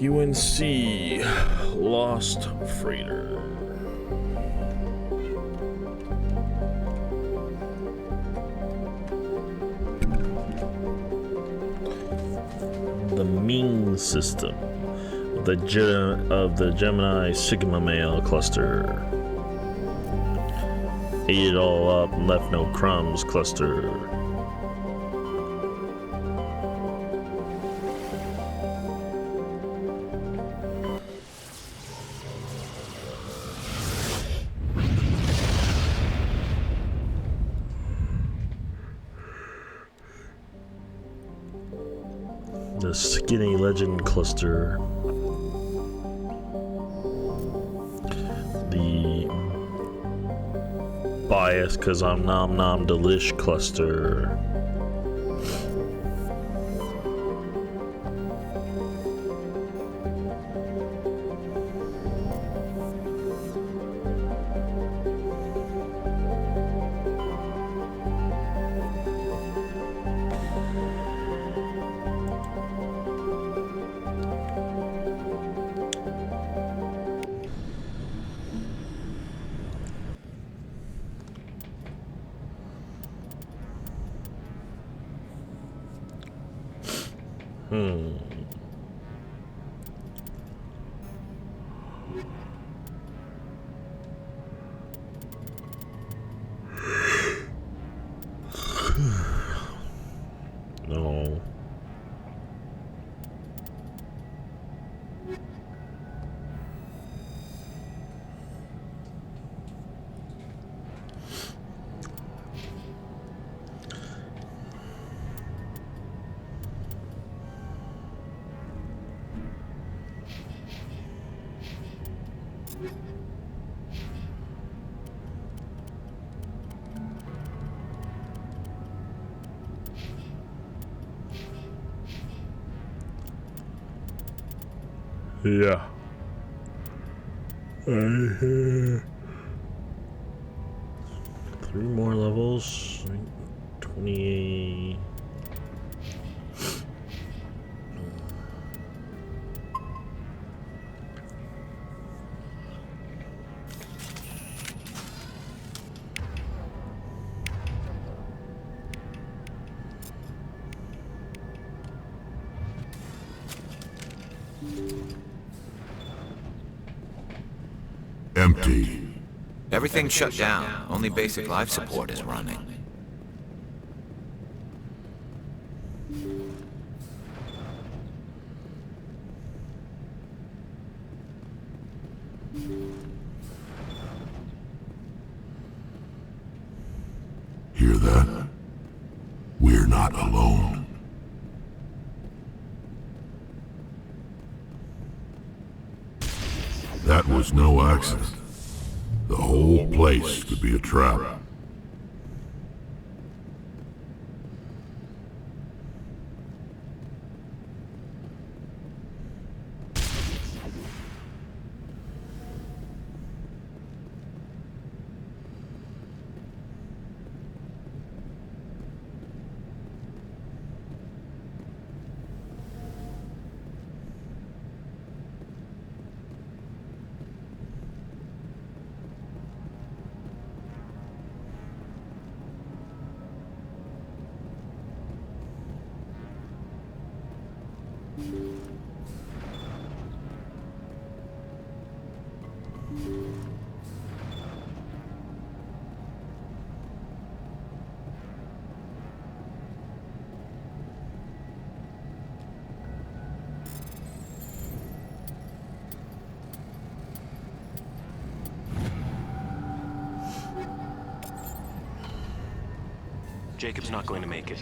UNC Lost Freighter. The Ming system of the Gemini Sigma male cluster. Ate it all up and left no crumbs cluster. The Skinny Legend cluster. The Bias cause I'm Nom Nom Delish cluster. No. Yeah. 3 more levels. 28. Empty. Everything's shut down. Only basic life support is running. Hear that? We're not alone. That was no accident. The whole place could be a trap. Jacob's not going to make it.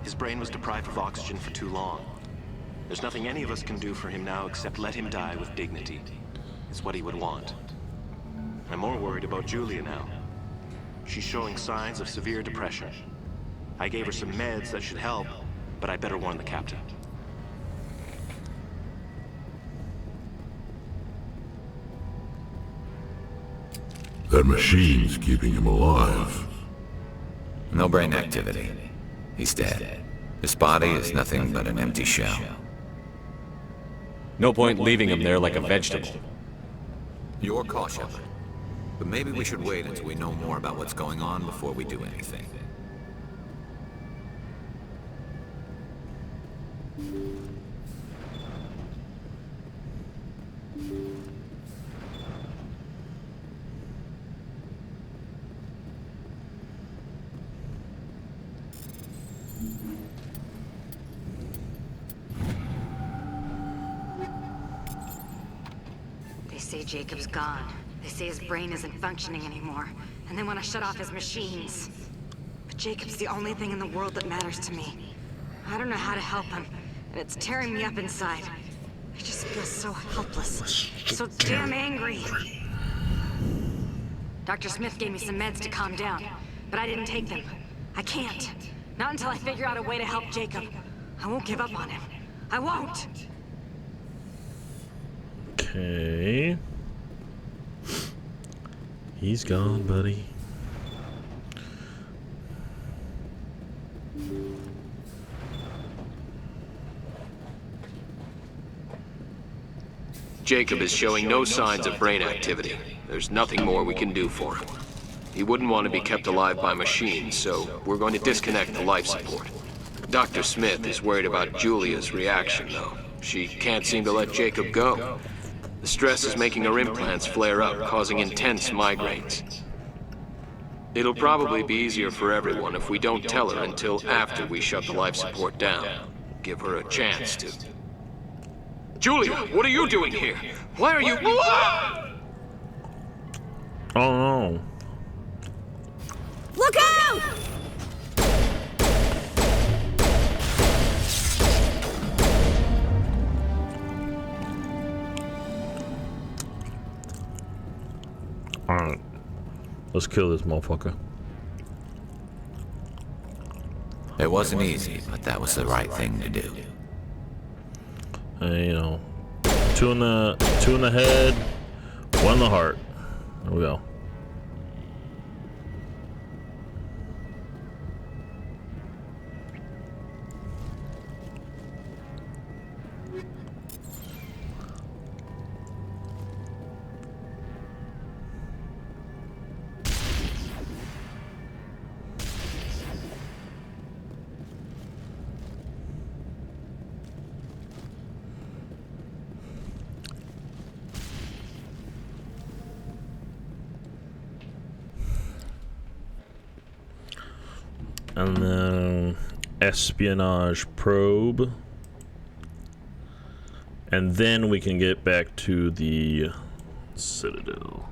His brain was deprived of oxygen for too long. There's nothing any of us can do for him now except let him die with dignity. It's what he would want. I'm more worried about Julia now. She's showing signs of severe depression. I gave her some meds that should help, but I better warn the captain. That machine's keeping him alive. No brain activity. He's dead. His body is nothing but an empty shell. No point leaving him there like a vegetable. Your call, Shepard. But maybe we should wait until we know more about what's going on before we do anything. They say Jacob's gone. They say his brain isn't functioning anymore, and they want to shut off his machines. But Jacob's the only thing in the world that matters to me. I don't know how to help him, and it's tearing me up inside. I just feel so helpless, so damn angry. Dr. Smith gave me some meds to calm down, but I didn't take them. I can't. Not until I figure out a way to help Jacob. I won't give up on him. I won't! Okay. He's gone, buddy. Jacob is showing no signs of brain activity. There's nothing more we can do for him. He wouldn't want to be kept alive by machines, so we're going to disconnect the life support. Dr. Smith is worried about Julia's reaction, though. She can't seem to let Jacob go. The stress is making her implants flare up, causing intense migraines. It'll probably be easier for everyone if we don't tell her until after we shut the life support down. Give her a chance to... Julia, what are you doing here? Why are you... Oh no. Look out! Alright. Let's kill this motherfucker. It wasn't easy, but that was the right thing to do. And, you know, two in the head, one in the heart. There we go. And then espionage probe. And then we can get back to the Citadel.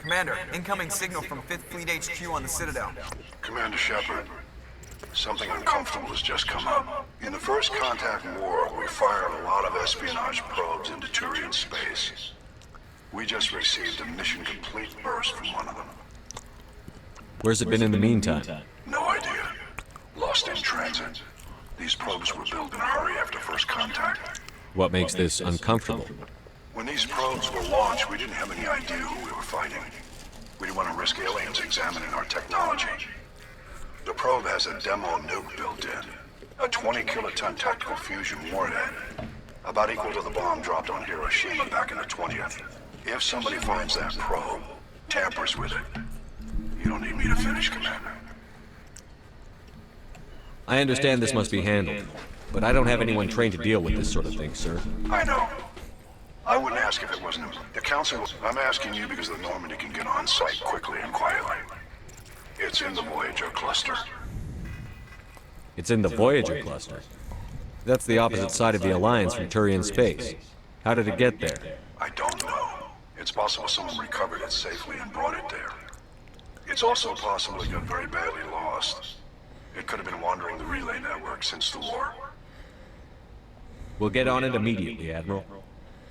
Commander, incoming signal from 5th Fleet HQ on the Citadel. Commander Shepard, something uncomfortable has just come up. In the first contact war, we fired a lot of espionage probes into Turian space. We just received a mission complete burst from one of them. Where's it been in the meantime? No idea. Lost in transit. These probes were built in a hurry after first contact. What makes this uncomfortable? When these probes were launched, we didn't have any idea who we were fighting. We didn't want to risk aliens examining our technology. The probe has a demo nuke built in. A 20-kiloton tactical fusion warhead. About equal to the bomb dropped on Hiroshima back in the 20th. If somebody finds that probe, tampers with it, you don't need me to finish, Commander. I understand this must be handled. but I don't have anyone trained to deal with this sort of thing, sir. I know. I wouldn't ask if it wasn't the Council. I'm asking you because the Normandy can get on site quickly and quietly. It's in the Voyager cluster. It's in the Voyager cluster. That's the opposite side of the Alliance from Turian space. How did it get there? I don't know. It's possible someone recovered it safely and brought it there. It's also possible it got very badly lost. It could have been wandering the relay network since the war. We'll get on it immediately, Admiral.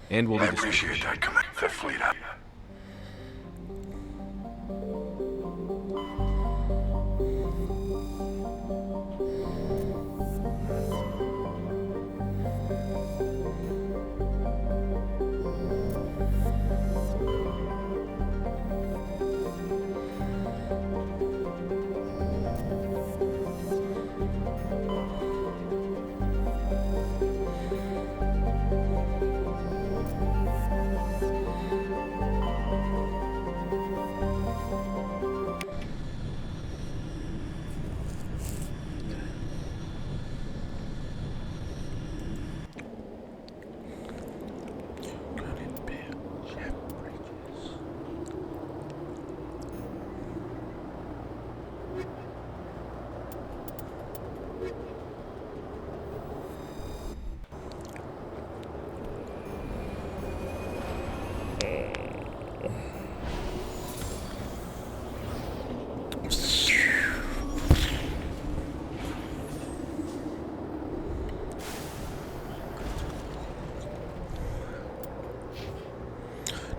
And we'll I be appreciate that, Commander. Fifth Fleet out.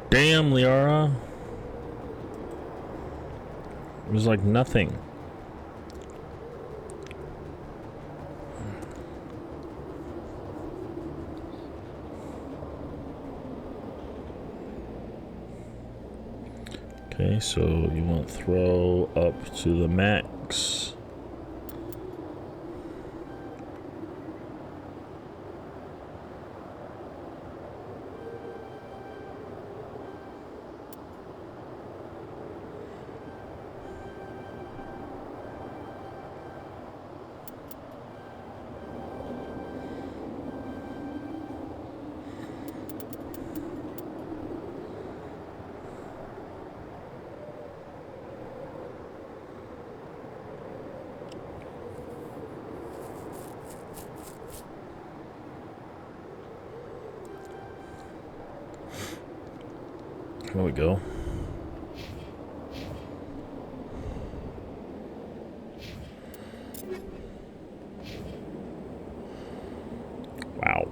Damn, Liara. It was like nothing. Okay, so you want throw up to the max. There we go. Wow.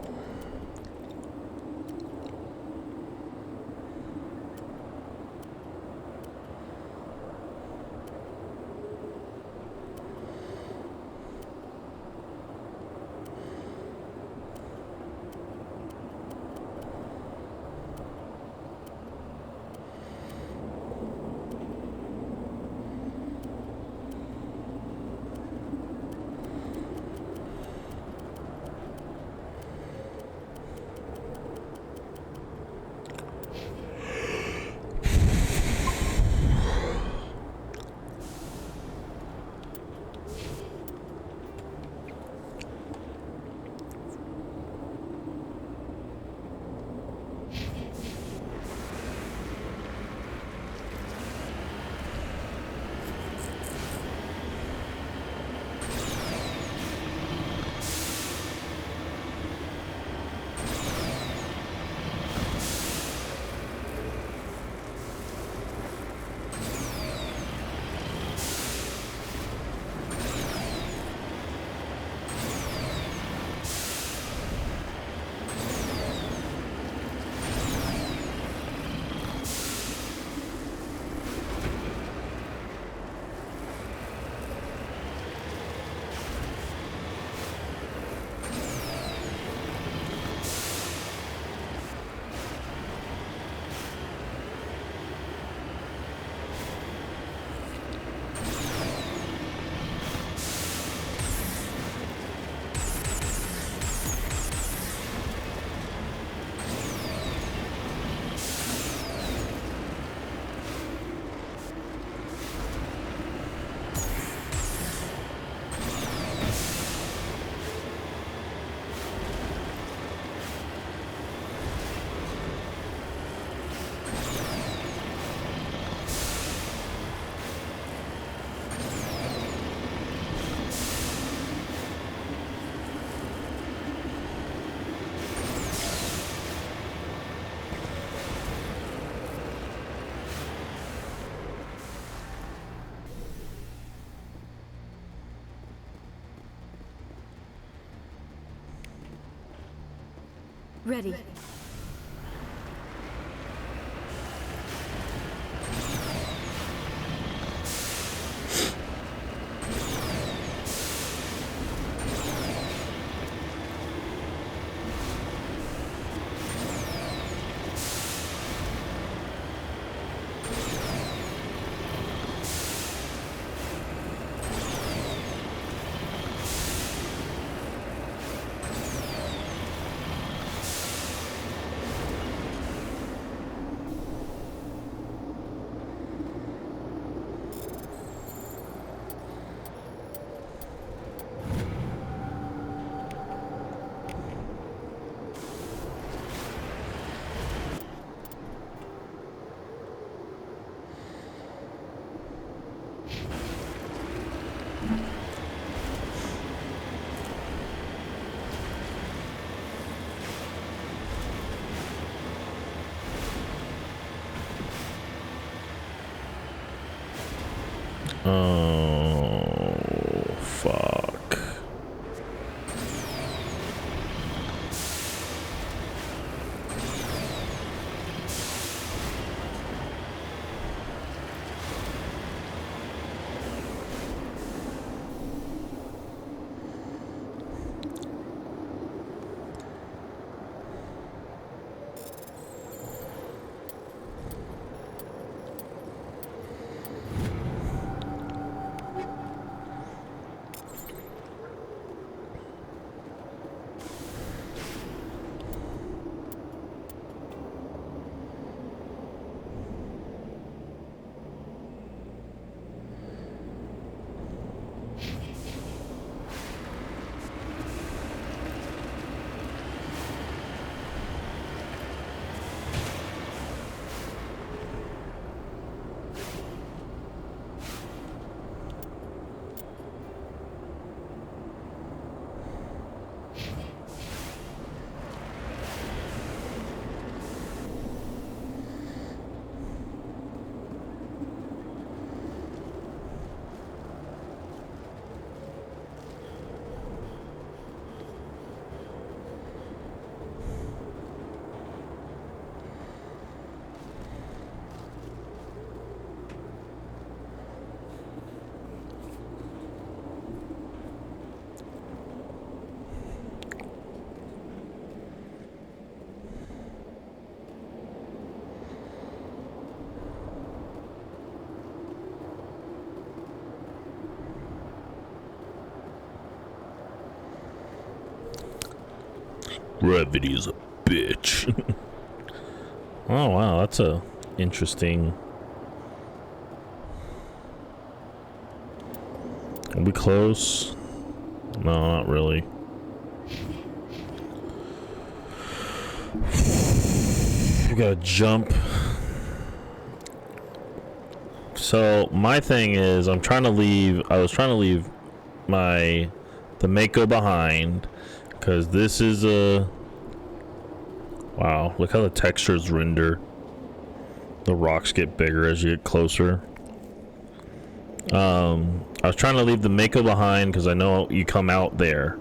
Ready. Oh, fuck. Gravity is a bitch. Oh wow, that's a interesting. Are we close? No, not really. We gotta jump. So my thing is, I was trying to leave the Mako behind, because this is a, wow, look how the textures render. The rocks get bigger as you get closer. I was trying to leave the Mako behind because I know you come out there.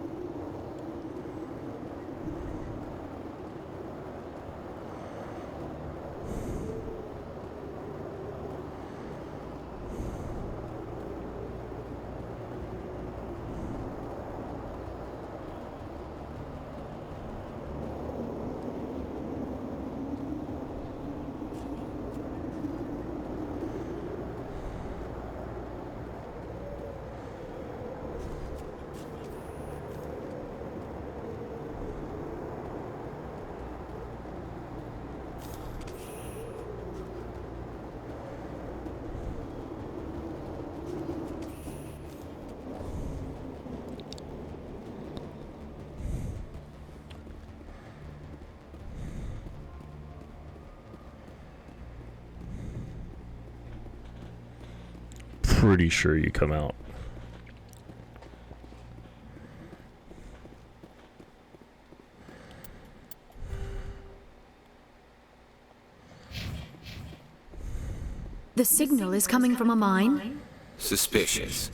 Pretty sure you come out. The signal is coming from a mine? Suspicious.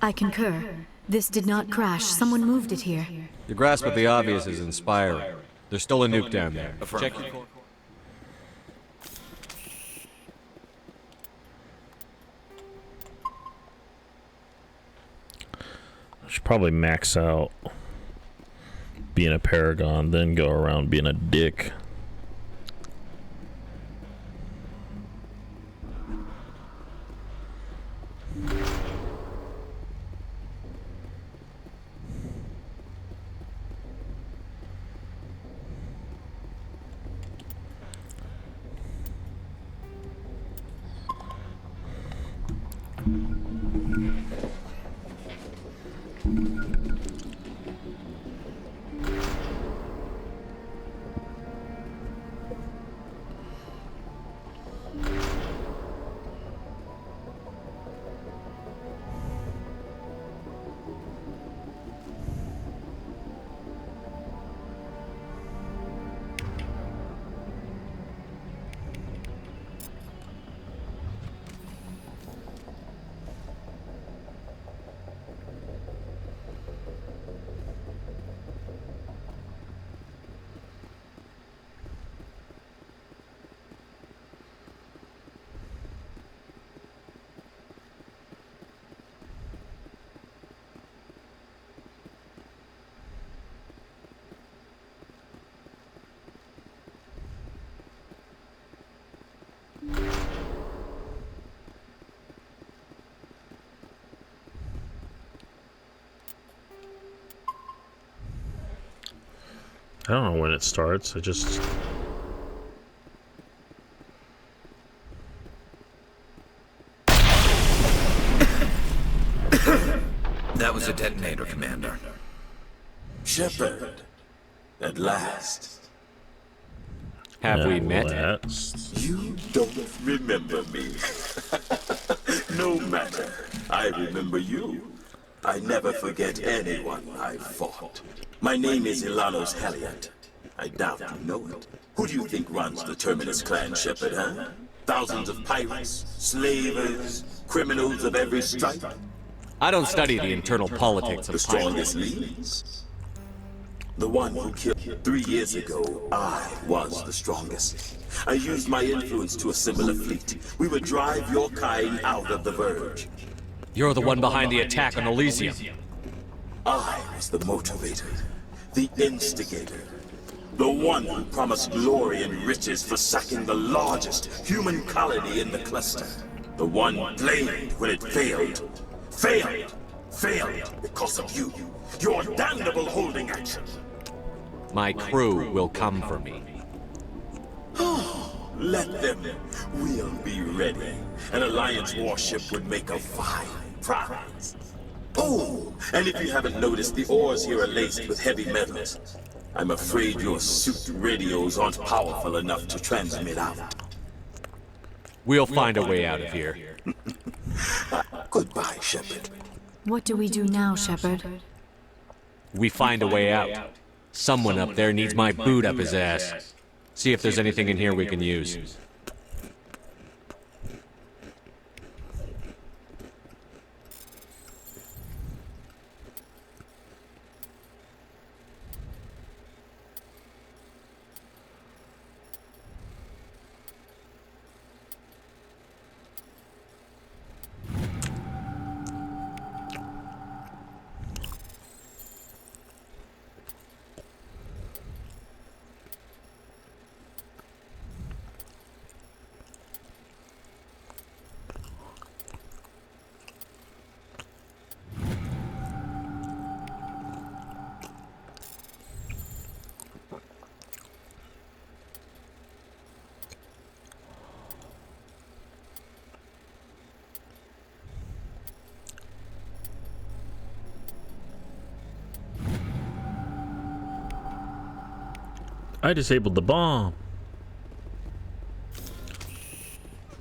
I concur. This did not crash. Someone moved it here. Your grasp of the obvious is inspiring. There's still a nuke down there. Check your core. I should probably max out being a paragon, then go around being a dick. I don't know when it starts. I just... That was a detonator, Commander. Shepard, at last. Have we met? You don't remember me. No matter. I remember you. I never forget anyone I've fought. My name is Ilanos Heliant. I doubt you know it. Who do you think runs the Terminus clan, Shepard, huh? Thousands of pirates, slavers, criminals of every stripe? I don't study the internal politics of the strongest leads. The one who killed 3 years ago, I was the strongest. I used my influence to assemble a fleet. We would drive your kind out of the Verge. You're the one behind the attack on Elysium. I was the motivator, the instigator, the one who promised glory and riches for sacking the largest human colony in the cluster. The one blamed when it failed. Failed because of you. Your damnable holding action. My crew will come for me. Let them. We'll be ready. An Alliance warship would make a fine prize. Oh, and if you haven't noticed, the ores here are laced with heavy metals. I'm afraid your suit radios aren't powerful enough to transmit out. We'll find a way out of here. Goodbye, Shepard. What do we do now, Shepard? We find a way out. Someone up there needs my boot up his ass. See if there's anything in here we can use. I disabled the bomb.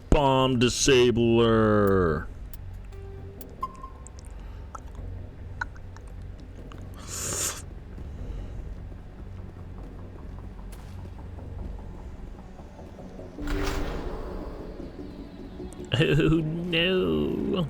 Bomb disabler. Oh no.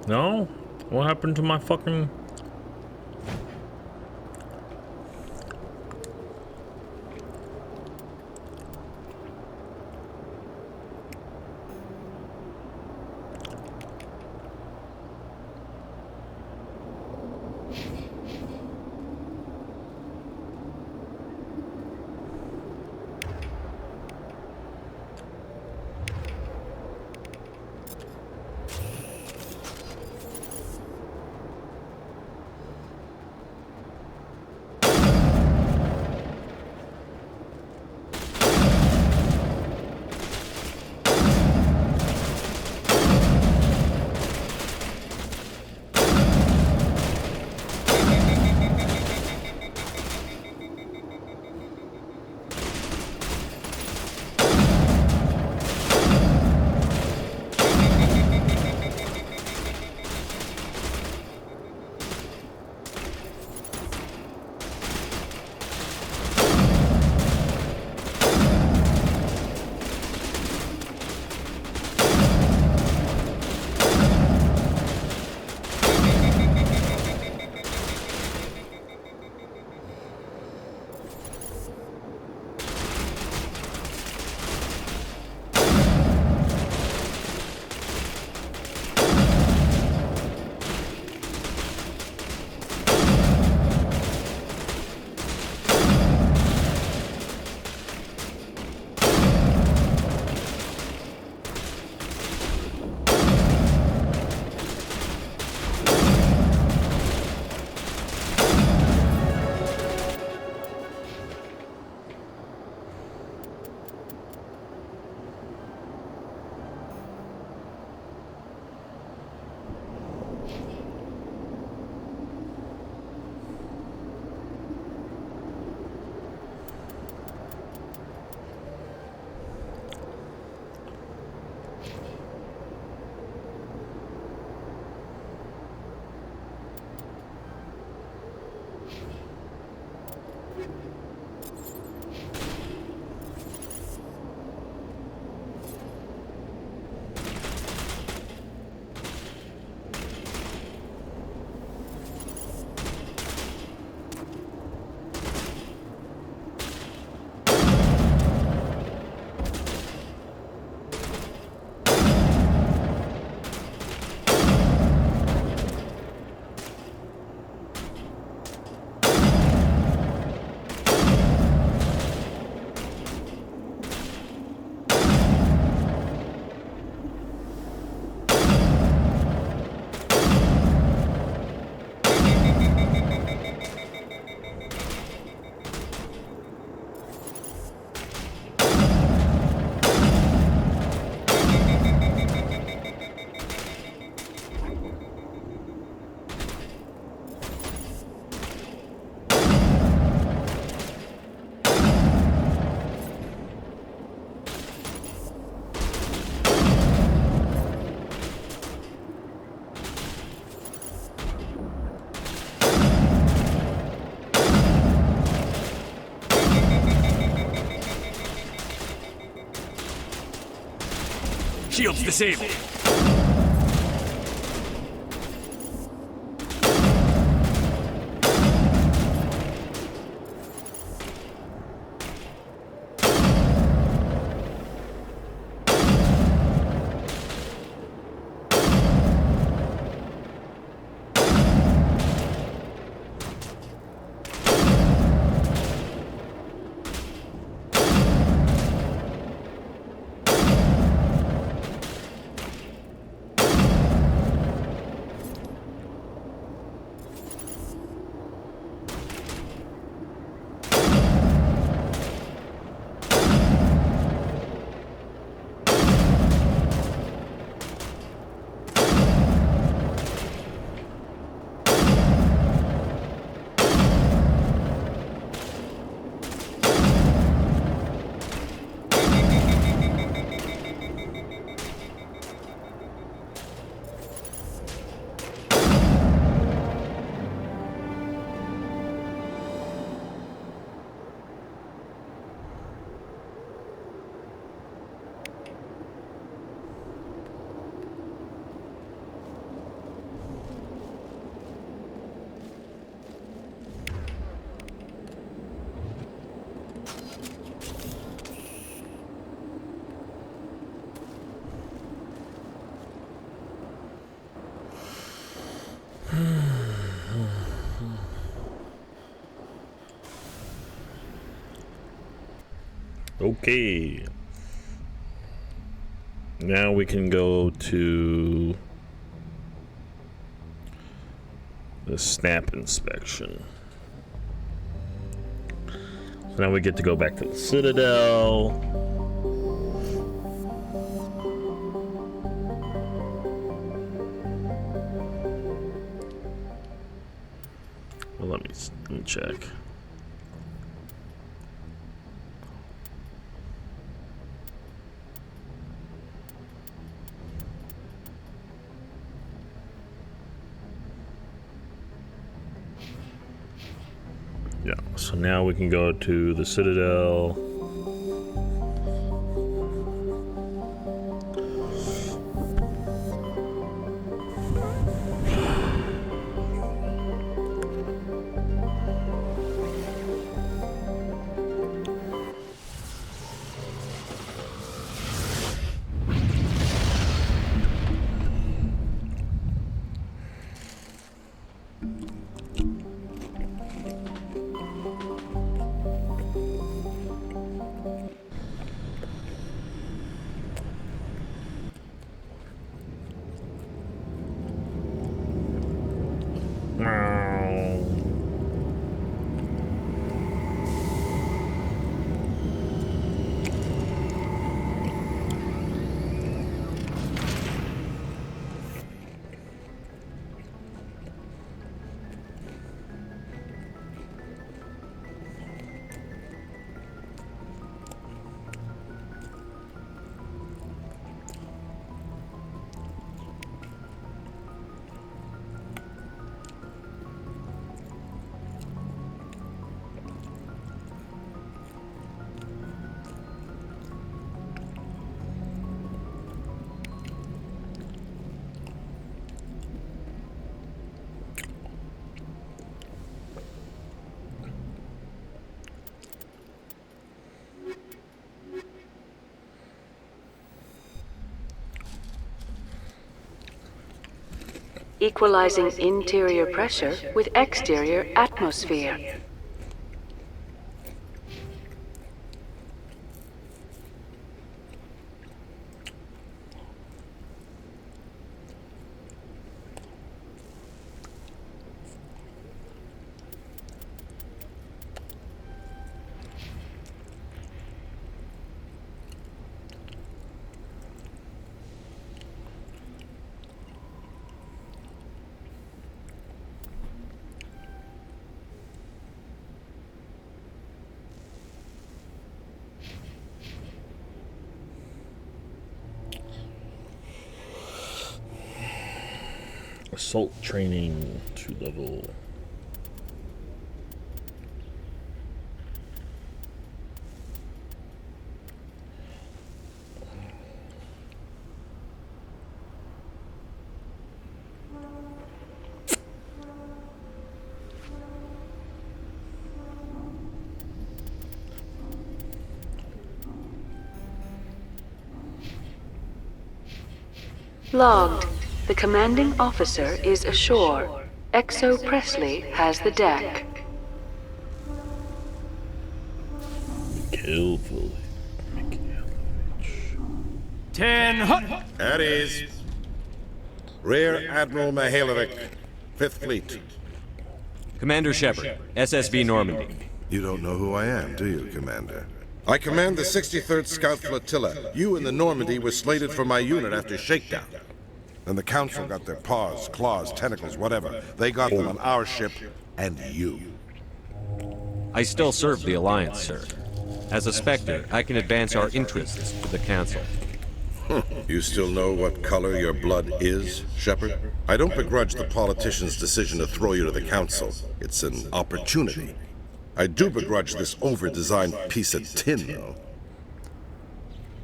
No? What happened to my fucking... Shields disabled. Okay. Now we can go to the snap inspection. So now we get to go back to the Citadel. Well, let me check. Yeah, so now we can go to the Citadel. Equalizing interior pressure with exterior atmosphere. Assault training 2 level. Logged. The commanding officer is ashore. Exo Presley has the deck. Carefully. 10 hut. At ease. Rear Admiral Mihailovic, 5th Fleet. Commander Shepard, SSV Normandy. You don't know who I am, do you, Commander? I command the 63rd Scout Flotilla. You and the Normandy were slated for my unit after shakedown. Then the Council got their paws, claws, tentacles, whatever. They got them on our ship, and you. I still serve the Alliance, sir. As a Spectre, I can advance our interests with the Council. You still know what color your blood is, Shepard? I don't begrudge the politician's decision to throw you to the Council. It's an opportunity. I do begrudge this over-designed piece of tin, though.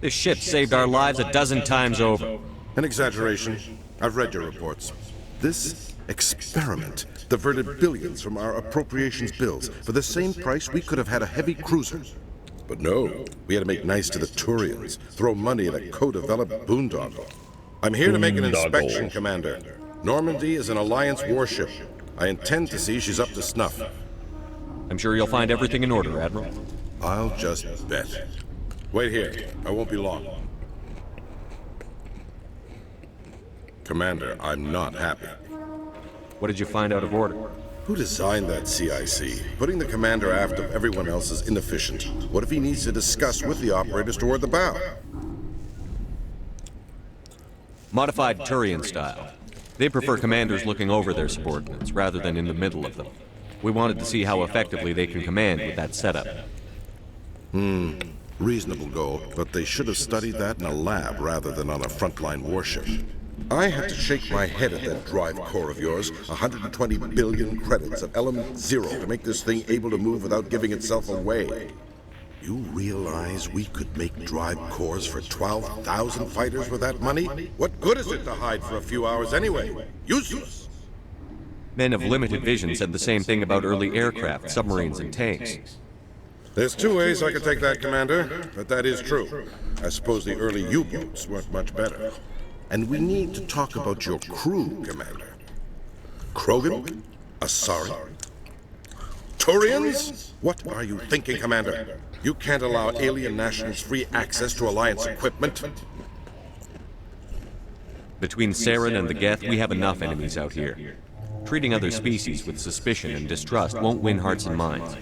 This ship saved our lives a dozen times over. An exaggeration. I've read your reports. This experiment diverted billions from our appropriations bills. For the same price, we could have had a heavy cruiser. But no, we had to make nice to the Turians, throw money at a co-developed boondoggle. I'm here to make an inspection, Commander. Normandy is an Alliance warship. I intend to see she's up to snuff. I'm sure you'll find everything in order, Admiral. I'll just bet. Wait here. I won't be long. Commander, I'm not happy. What did you find out of order? Who designed that CIC? Putting the commander aft of everyone else is inefficient. What if he needs to discuss with the operators toward the bow? Modified Turian style. They prefer commanders looking over their subordinates rather than in the middle of them. We wanted to see how effectively they can command with that setup. Reasonable goal, but they should have studied that in a lab rather than on a frontline warship. I had to shake my head at that drive core of yours. 120 billion credits at element 0 to make this thing able to move without giving itself away. You realize we could make drive cores for 12,000 fighters with that money? What good is it to hide for a few hours anyway? Useless! Men of limited vision said the same thing about early aircraft, submarines, and tanks. There's two ways I could take that, Commander, but that is true. I suppose the early U-boats weren't much better. And we need to talk about your crew, Commander. Krogan? Asari? Turians? What are you thinking, Commander? You can't allow alien nationals free access to Alliance equipment. Between Saren and the Geth, we have enough enemies out here. Treating other species with suspicion and distrust won't win hearts and minds.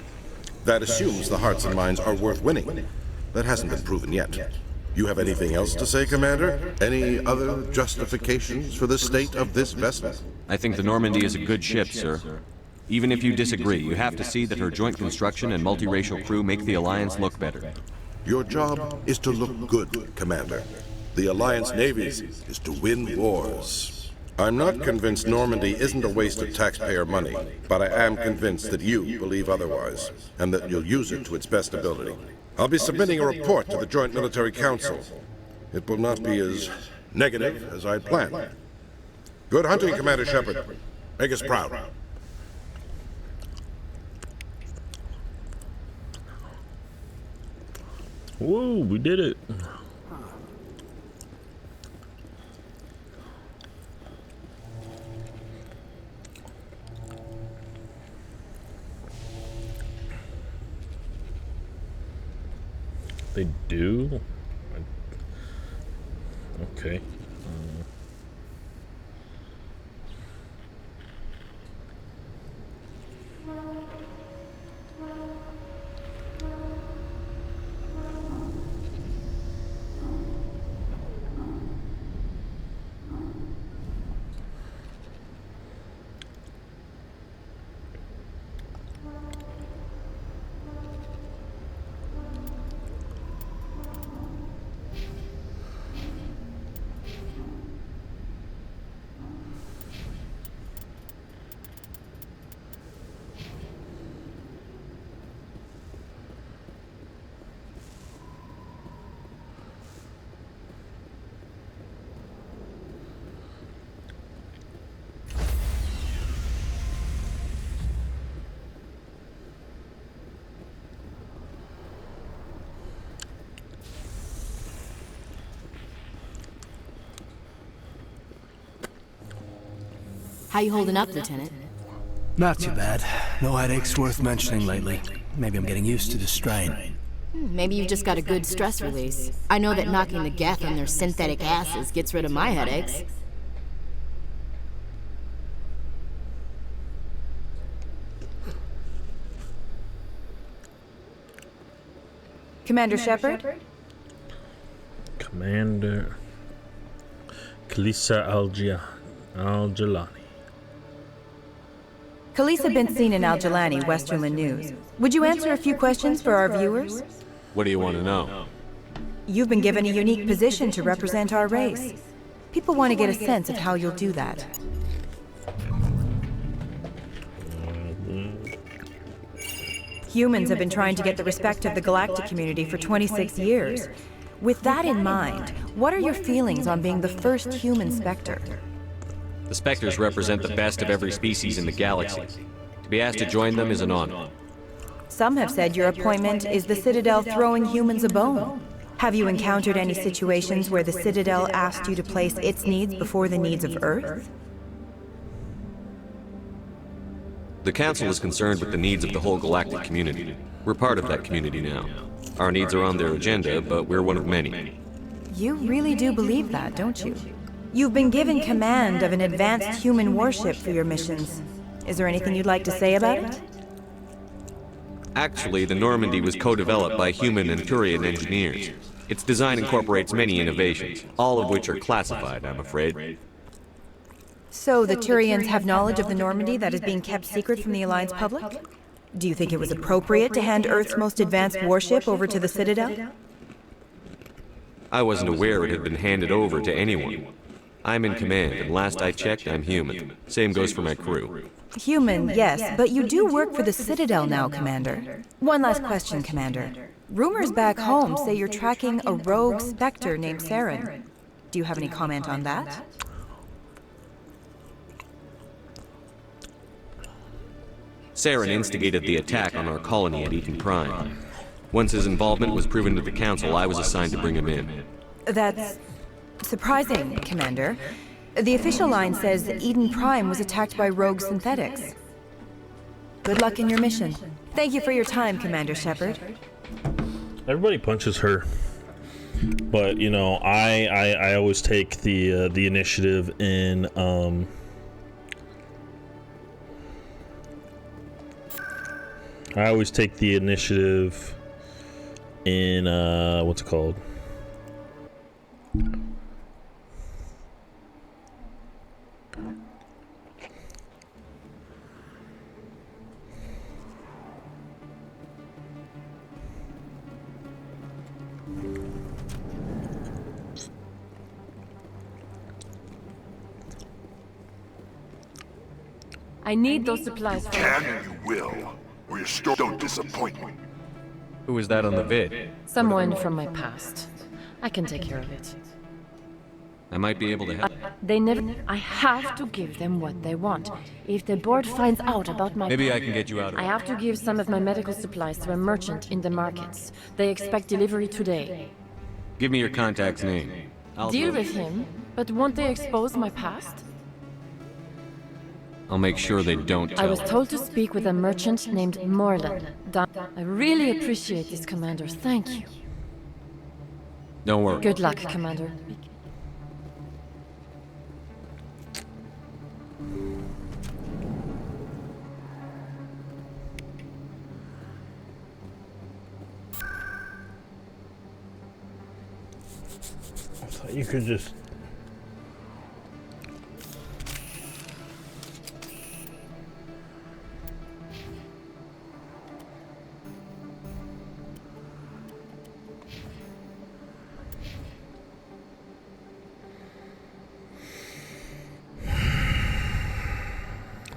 That assumes the hearts and minds are worth winning. That hasn't been proven yet. You have anything else to say, Commander? Any other justifications for the state of this vessel? I think the Normandy is a good ship, sir. Even if you disagree, you have to see that her joint construction and multiracial crew make the Alliance look better. Your job is to look good, Commander. The Alliance navies is to win wars. I'm not convinced Normandy isn't a waste of taxpayer money, but I am convinced that you believe otherwise, and that you'll use it to its best ability. I'll be submitting a report to the Joint Military Council. It will not be as negative as I'd planned. Good hunting, Commander Shepard. Make us proud. Whoa, we did it. They do? Okay. How you holding up, Lieutenant? Not too bad. No headaches worth mentioning lately. Maybe I'm getting used to the strain. Maybe you've just got a good stress release. I know that knocking the Geth on their synthetic asses gets rid of my headaches. Commander Shepard? Commander Kalisa Al-Jalani. Kalisa been seen in Al-Jalani, Westerland News. Would you answer a few questions for our viewers? What do you want to know? You've been given a unique position to represent our race. People want to get a sense of how you'll do that. Humans have been trying to get the respect of the galactic community for 26 years. With that in mind, what are your feelings on being the first human Spectre? The Spectres represent the best of every species in the galaxy. To be asked to join them is an honor. Some have said your appointment is the Citadel throwing humans a bone. Have you encountered any situations where the Citadel asked you to place its needs before the needs of Earth? The Council is concerned with the needs of the whole galactic community. We're part of that community now. Our needs are on their agenda, but we're one of many. You really do believe that, don't you? You've been given command of an advanced human warship for your missions. Is there anything you'd like to say about it? Actually, the Normandy was co-developed by human and Turian engineers. Its design incorporates many innovations, all of which are classified, I'm afraid. So the Turians have knowledge of the Normandy that is being kept secret from the Alliance public? Do you think it was appropriate to hand Earth's most advanced warship over to the Citadel? I wasn't aware it had been handed over to anyone. I'm in command, and last I checked, I'm human. Same goes for my crew. Human, yes, but you do work for the Citadel now, Commander. One last question, Commander. Rumors back home say you're tracking a rogue Spectre named Saren. Do you have any comment on that? Saren instigated the attack on our colony at Eden Prime. Once his involvement was proven to the Council, I was assigned to bring him in. That's surprising, Commander. The official line says Eden Prime was attacked by rogue synthetics. Good luck in your mission. Thank you for your time, Commander Shepard. Everybody punches her, but you know, I always take the initiative in I always take the initiative in what's it called? I need those supplies for Can and you will, or your story don't disappoint me. Who was that on the vid? someone from my past. I can take care of it. I might be able to help. They never... I have to give them what they want. If the board finds out about my... Maybe I can get you out of I have to give some of my medical supplies to a merchant in the markets. They expect delivery today. Give me your contact's name. I'll Deal with him, but won't they expose my past? I'll make sure they don't tell. I was told to speak with a merchant named Morlan. I really appreciate this, Commander. Thank you. Don't worry. Good luck, Commander. I thought you could just...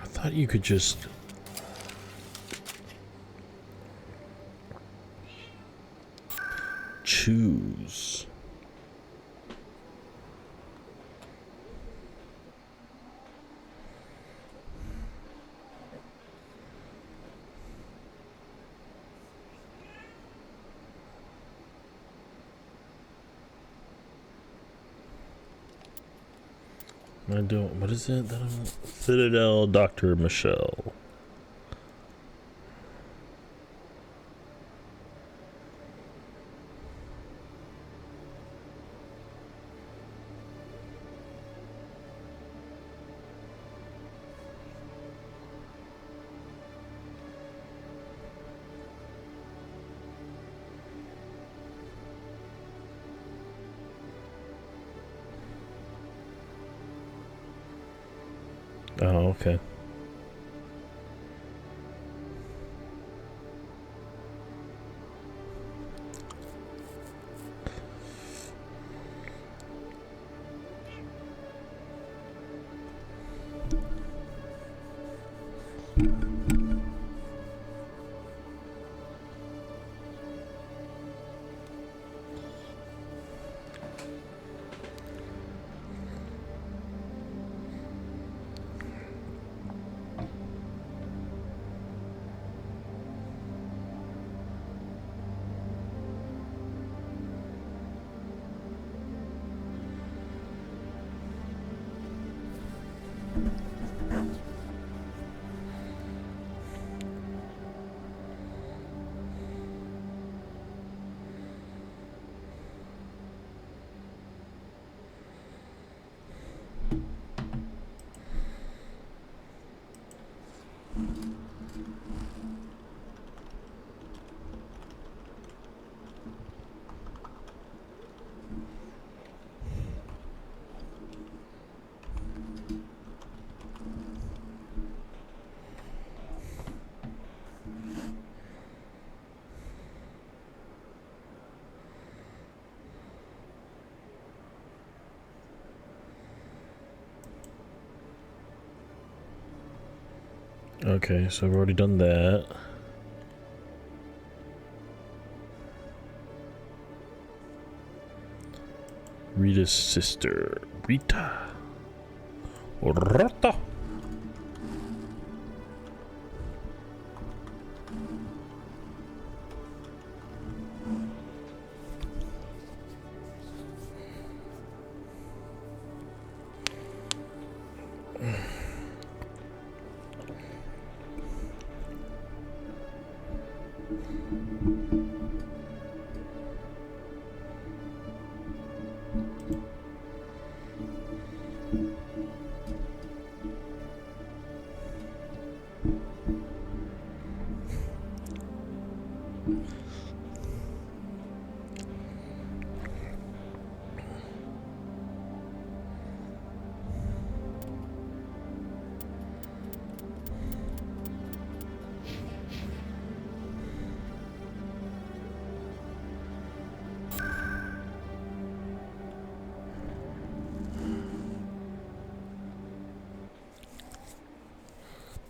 I thought you could just... choose. I don't. What is it that I'm... Citadel, Dr. Michelle. Oh, okay. Okay, so I've already done that. Rita's sister. Rita. Rita.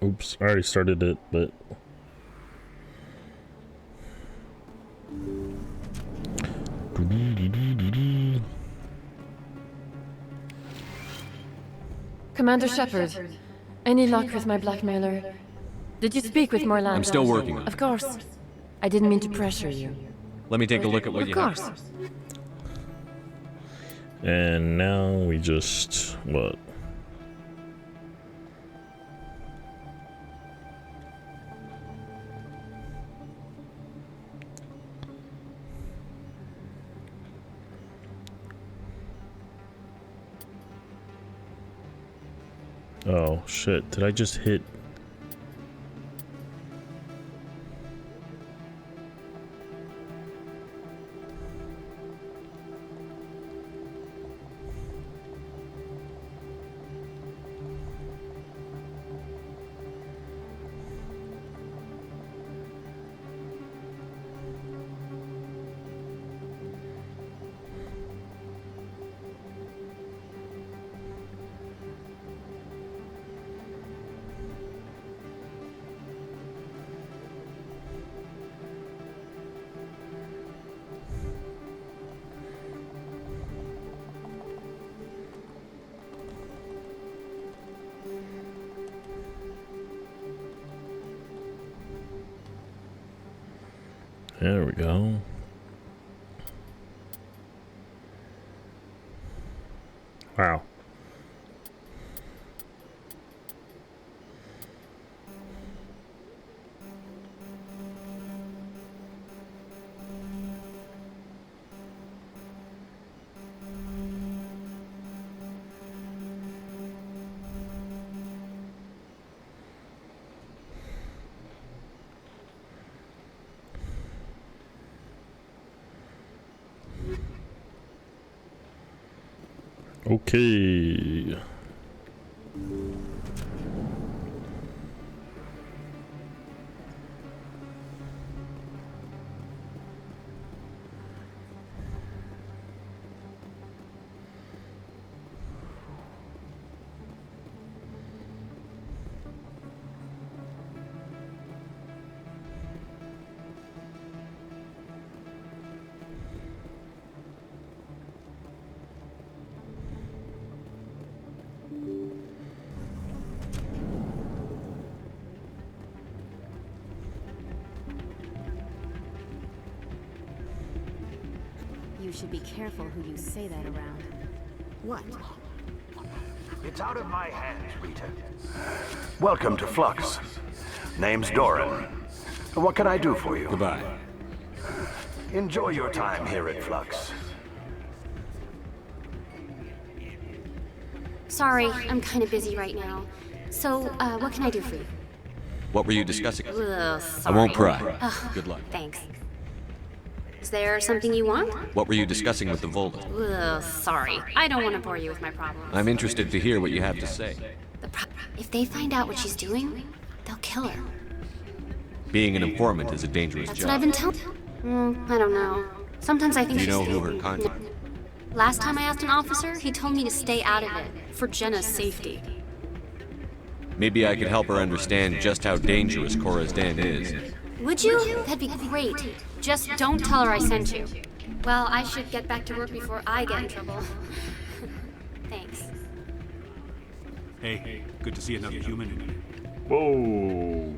Oops, I already started it, but... Commander Shepard, any luck with my blackmailer? Did you speak with Morlando? I'm still working on it. Of course. I didn't mean to pressure you. Let me take a look at what you have. Of course. And now we just... what? Oh shit, did I just hit? There we go. Wow. Okay. You should be careful who you say that around. What? It's out of my hands, Rita. Welcome to Flux. Name's Doran. What can I do for you? Goodbye. Enjoy your time here at Flux. Sorry, I'm kind of busy right now. So, what can I do for you? What were you discussing? Ugh, I won't sorry. pry. Ugh, Good luck. Thanks. Is there something you want? What were you discussing with the Volta? Ugh, sorry. I don't want to bore you with my problems. I'm interested to hear what you have to say. If they find out what she's doing, they'll kill her. Being an informant is a dangerous That's job. what I've been telling. I don't know. Sometimes I think Do you she's... know who her contact? Last time I asked an officer, he told me to stay out of it, for Jenna's safety. Maybe I could help her understand just how dangerous Cora's Den is. Would you? That'd be great. Just don't tell her I sent you. Well, I should get back to work before I get in trouble. Thanks. Hey, good to see another human in here. Whoa.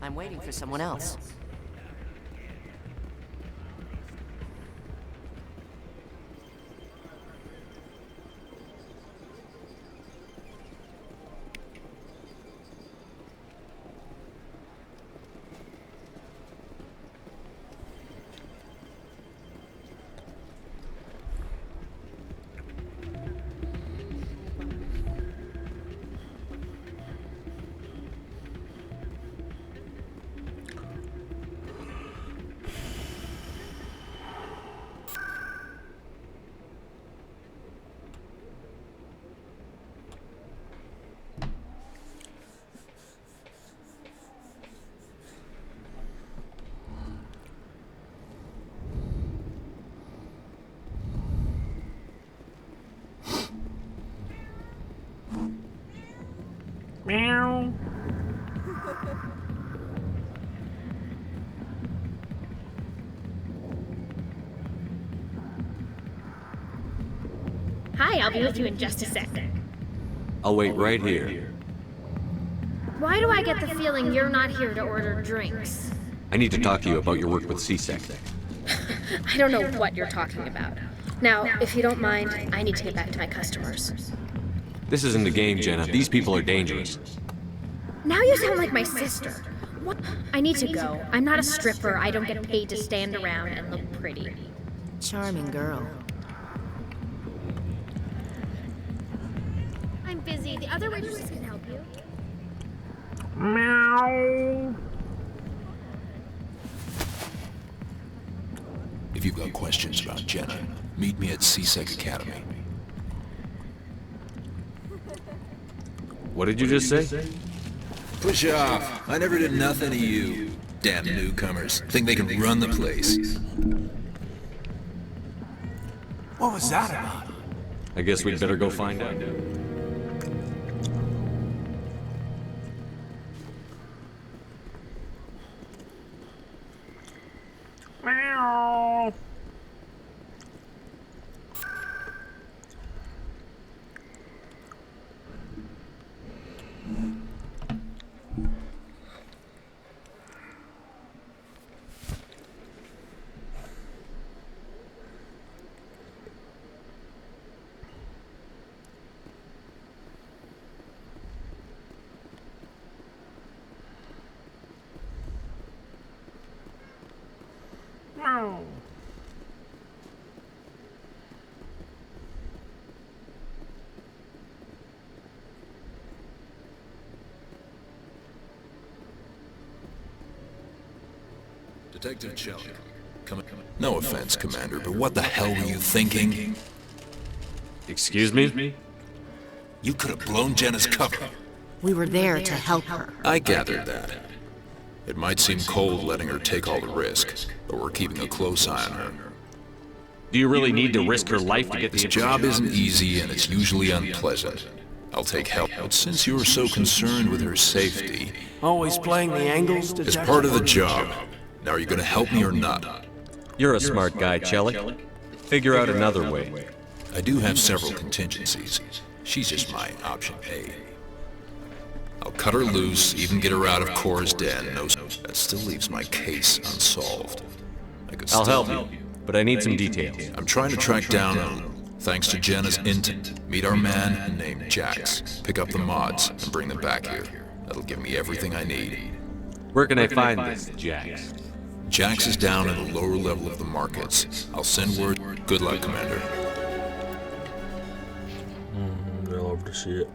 I'm waiting for someone else. Meow. Hi, I'll be with you in just a sec. I'll wait right here. Why do I get the feeling you're not here to order drinks? I need to talk to you about your work with C-Sec. I don't know what you're talking about. Now, if you don't mind, I need to get back to my customers. This isn't a game, Jenna. These people are dangerous. Now you sound like my sister. What? I need to go. I'm not a stripper. I don't get paid to stand around and look pretty. Charming girl. I'm busy. The other waitresses can help you. Meow. If you've got questions about Jenna, meet me at C-Sec Academy. What did you just say? Push off. I never did nothing to you. Damn newcomers. Think they can run the place. What was that about? I guess we'd better go find out. Meow. Meow. Detective Shepard. No offense, Commander, but what the hell were you thinking? Excuse me? You could have blown Jenna's cover. We were there to help her. I gathered that. It might seem cold letting her take all the risk, but we're keeping a close eye on her. Do you really need to risk her life to get This the job information? isn't easy and it's usually unpleasant. I'll take help, but since you're so concerned with her safety... Always playing the angles, It's Detective? part of the job. Now are you gonna help me or not? You're a smart guy, Chelik. Figure out another way. I do have several contingencies. She's just my option A. I'll cut her loose, even get her out of Cora's den. No, that still leaves my case unsolved. I could I'll still help you, but I need some details. I'm trying to track down, thanks to Jenna's intent, meet our man named Jax, pick up the mods, and bring them back here. That'll give me everything I need. Where can I find this, Jax? Jax is down at the lower level of the markets. I'll send word. Good luck, Commander. I love to see it.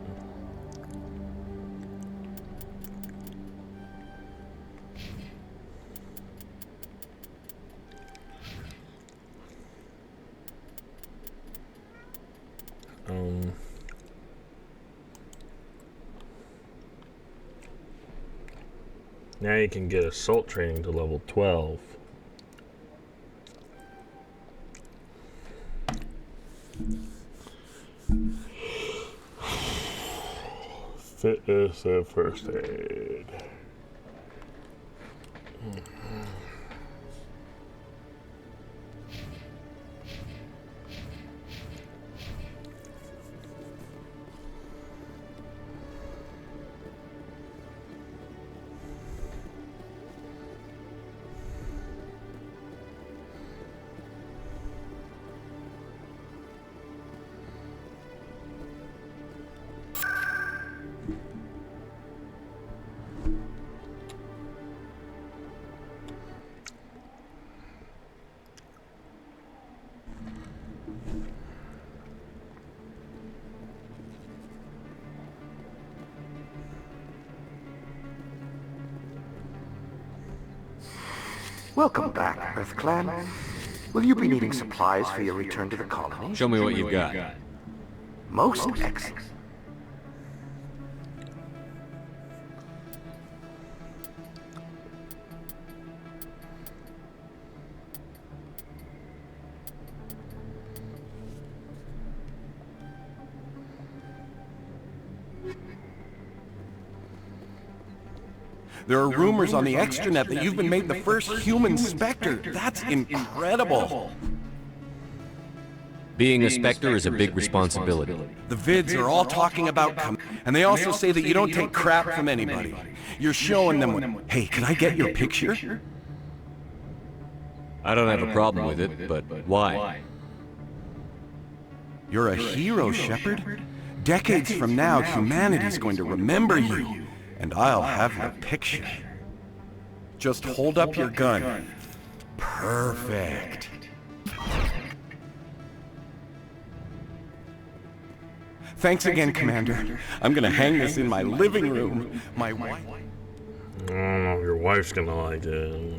Now you can get assault training to level 12. Fitness and first aid. Welcome back, Earth Clan. Will you be needing supplies for your return to the colony? Show me what you've got. Most excellent. There are rumors on the extranet that you've been made the first human Spectre. That's incredible. Being a Spectre is a big responsibility. The vids are all talking about and they also say that you don't take crap from anybody. You're showing them what... Hey, can I get your picture? I don't have a problem with it, but why? You're a hero, Shepard. Decades from now, humanity's going to remember you. And I'll have your picture. Just hold up your gun. Perfect. Thanks again, Commander. I'm gonna hang this in my living room. My wife... I don't know if your wife's gonna like it.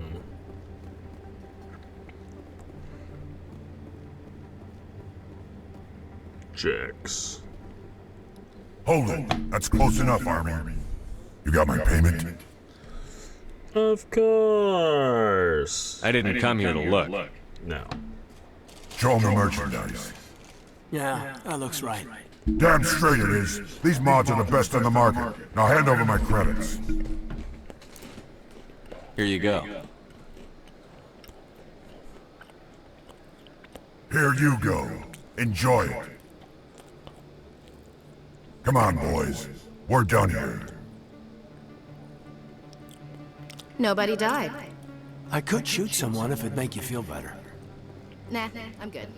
Checks. Hold it. That's close enough, Army. You got my payment? Of course. I didn't come here to look. No. Show them the merchandise. Yeah, that looks right. Damn straight it is. These mods are the best on the market. Now hand over my credits. Here you go. Here you go. Enjoy it. Come on, boys. We're done here. Nobody died. I could shoot someone if it'd make you feel better. Nah, I'm good.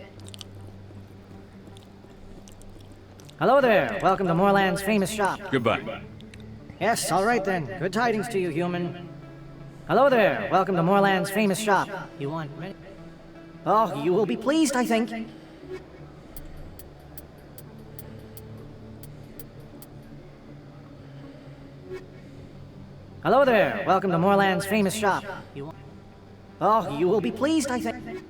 Hello there. Welcome to Moorland's famous shop. Goodbye. Yes, all right then. Good tidings to you, human. Hello there. Welcome to Moorland's famous shop. You want many? Oh, you will be pleased, I think. Hello there. Welcome to Moorland's famous shop. You want... Oh, you will be pleased, I think.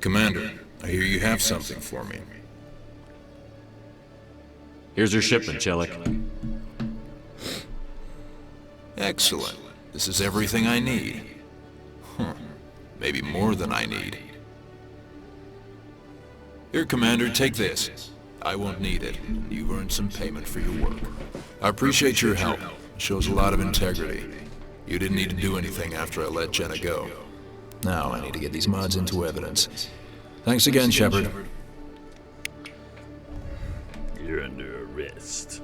Commander, I hear you have something for me. Here's your shipment, Chelik. Excellent. This is everything I need. Maybe more than I need. Here, Commander, take this. I won't need it. You've earned some payment for your work. I appreciate your help. It shows a lot of integrity. You didn't need to do anything after I let Jenna go. Now I need to get these mods into evidence. Thanks again, Shepard. You're under arrest.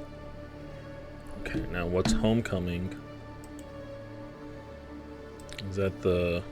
Okay, now what's homecoming? Is that the...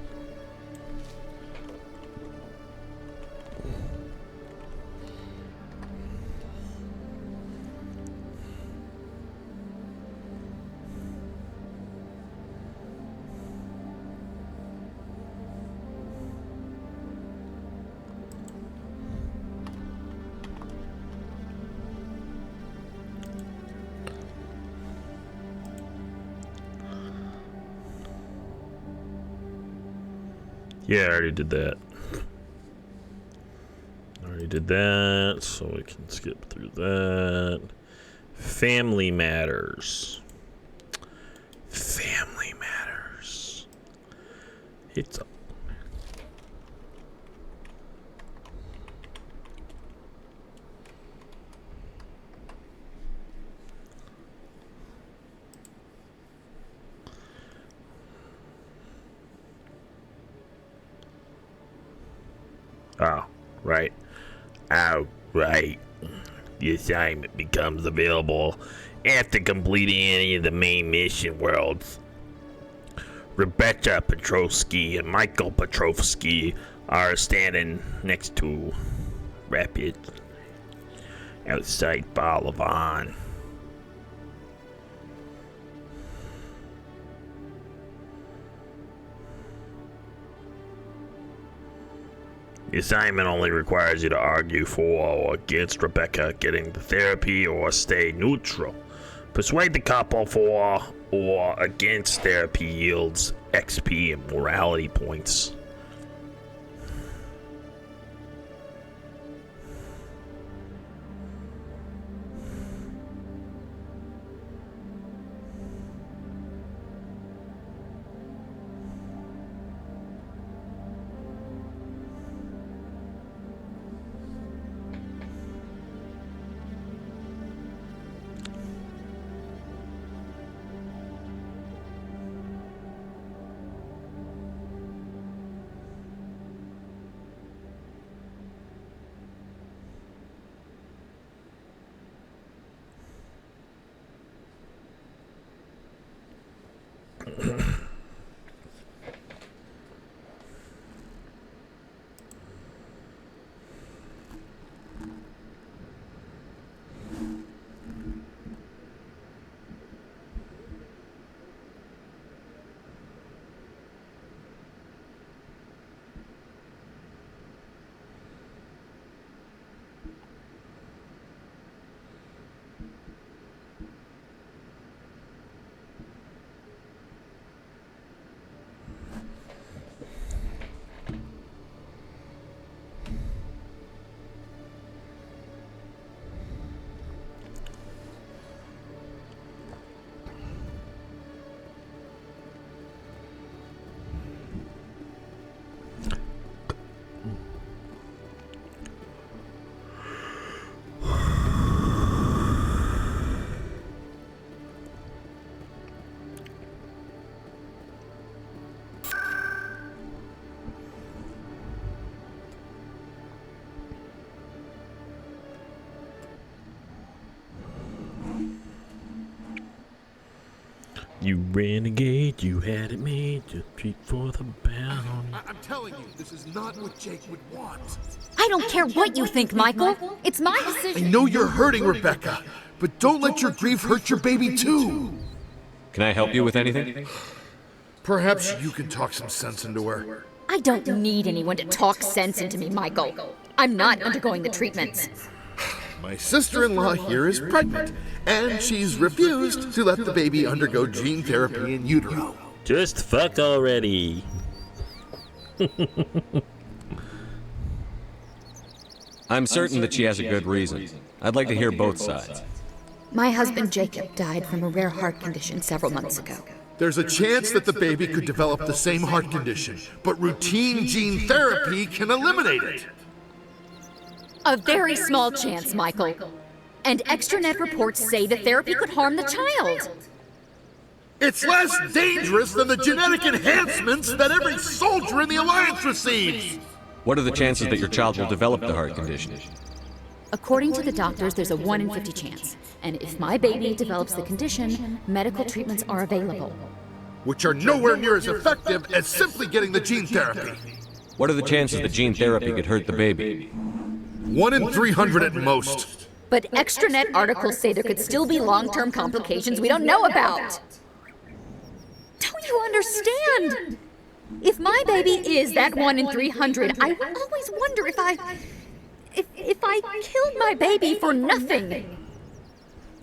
Yeah, I already did that. So we can skip through that. Family matters. Family matters. It's a... Oh, right. Oh, right. The assignment becomes available after completing any of the main mission worlds. Rebecca Petrovsky and Michael Petrovsky are standing next to Rapid outside Balavan. The assignment only requires you to argue for or against Rebecca getting the therapy or stay neutral. Persuade the couple for or against therapy yields XP and morality points. You renegade, you had it made, just treat for the bound. I'm telling you, this is not what Jake would want. I don't care what you think, Michael. It's my decision. I know you're hurting, Rebecca, but don't let your grief hurt your baby too. Can I help you with anything? Perhaps you can talk some sense into her. I don't need anyone to talk sense into me, Michael. I'm not undergoing the treatments. My sister-in-law here is pregnant, and she's refused to let the baby undergo gene therapy in utero. Just fuck already. I'm certain that she has a good reason. I'd like to hear both sides. My husband Jacob died from a rare heart condition several months ago. There's a chance that the baby could develop the same heart condition, but routine gene therapy can eliminate it. A very small chance, Michael. And extranet reports say the therapy could harm the child. It's less dangerous than the genetic enhancements that every soldier in the Alliance receives! What are the chances that your child will develop the heart condition? According to the doctors, there's a 1 in 50 chance. And if my baby develops the condition, medical treatments are available. Which are nowhere near as effective as simply getting the gene therapy. What are the chances that gene therapy could hurt the baby? 1 in 300 at most. But extranet articles say there could still be long-term complications we don't know about. Don't you understand? If my baby is that 1 in 300, I always wonder if I killed my baby for nothing.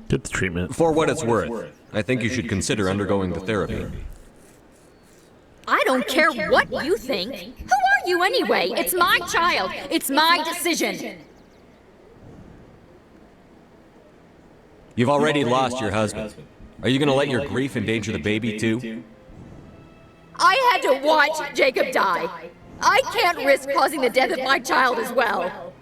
Get the treatment. For what it's worth, I think you should consider undergoing the therapy. I don't care what you think. Who are you anyway? It's my child. It's my decision. You've already lost your husband. Are you going to let your grief endanger the baby too? I had to watch Jacob die. I can't risk causing the death of my child as well.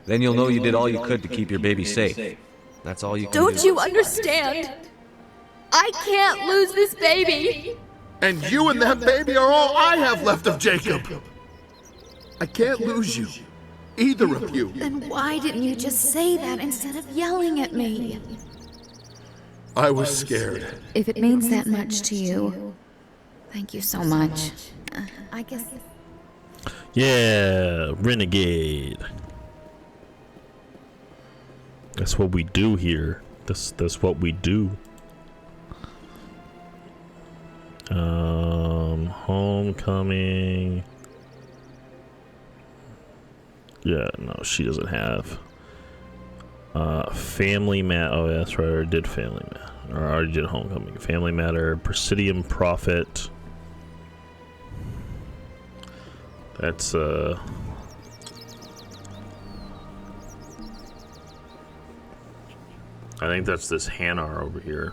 Then you'll know you did all you could to keep your baby safe. That's all you can do. Don't you understand? I can't lose this baby. And you and that baby are all I have left of Jacob. I can't lose you. Either of you. Then why didn't you just say that instead of yelling at me? I was scared. If it means that much to you, thank you so much. I guess... Yeah, renegade. That's what we do here. That's what we do. Homecoming. Yeah, no, she doesn't have. Family Matter. Oh, yeah, that's right. I already did Family Matter. Or I already did Homecoming. Family Matter. Presidium Prophet. That's I think that's this Hanar over here.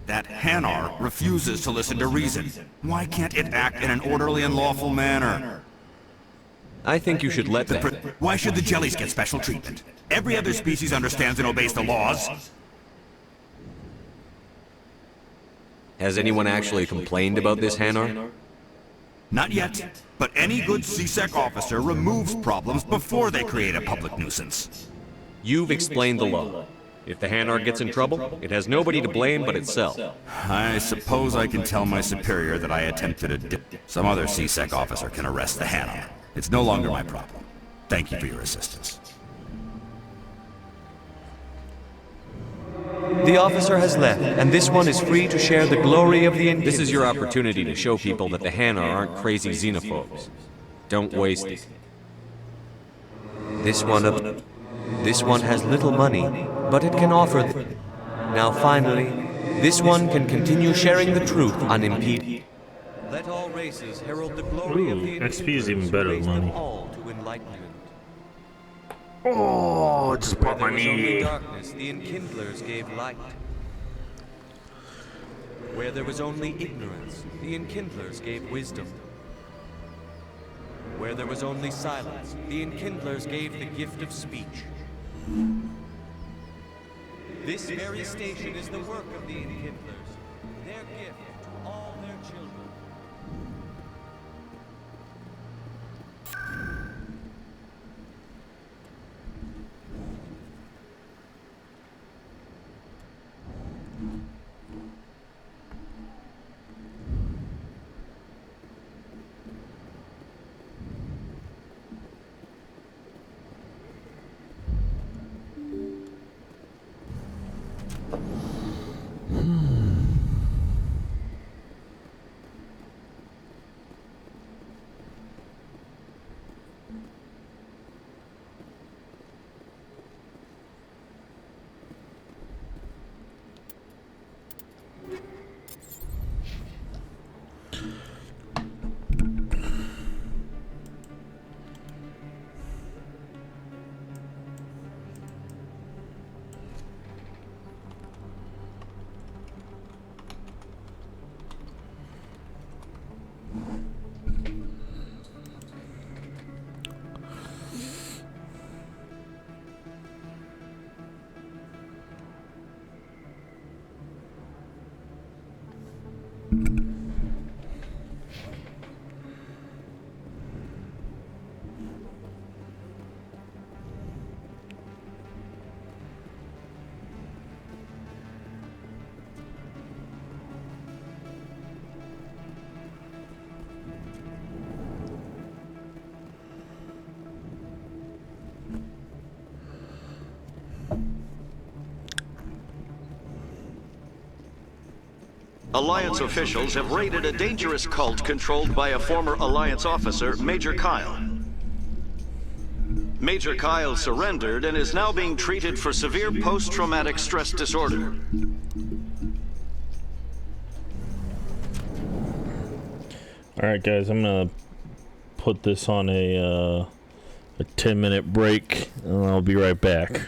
That Hanar refuses to listen to reason. Why can't it act in an orderly and lawful manner? I think you should let them. Why should the jellies get special treatment? Every other species understands and obeys the laws. Has anyone actually complained about this Hanar? Not yet, but any good CSEC officer removes problems before they create a public nuisance. You've explained the law. If the Hanar gets in trouble, it has nobody to blame but itself. I suppose I can tell my superior that I attempted a some other CSEC officer can arrest the Hanar. It's no longer my problem. Thank you for your assistance. The officer has left, and this one is free to share the glory of the... This is your opportunity to show people that the Hanar aren't crazy xenophobes. Don't waste it. This one has little money, but it can offer... Now finally, this one can continue sharing the truth unimpeded. Let all races herald the glory of the... XP is even better than money. All to enlightenment. Oh, it just brought my Where there was only knee. darkness, the enkindlers gave light. Where there was only ignorance, the enkindlers gave wisdom. Where there was only silence, the enkindlers gave the gift of speech. This very station is the work of the enkindlers, their gift to all their children. Alliance officials have raided a dangerous cult controlled by a former Alliance officer, Major Kyle. Major Kyle surrendered and is now being treated for severe post-traumatic stress disorder. Alright guys, I'm gonna put this on a 10-minute break and I'll be right back.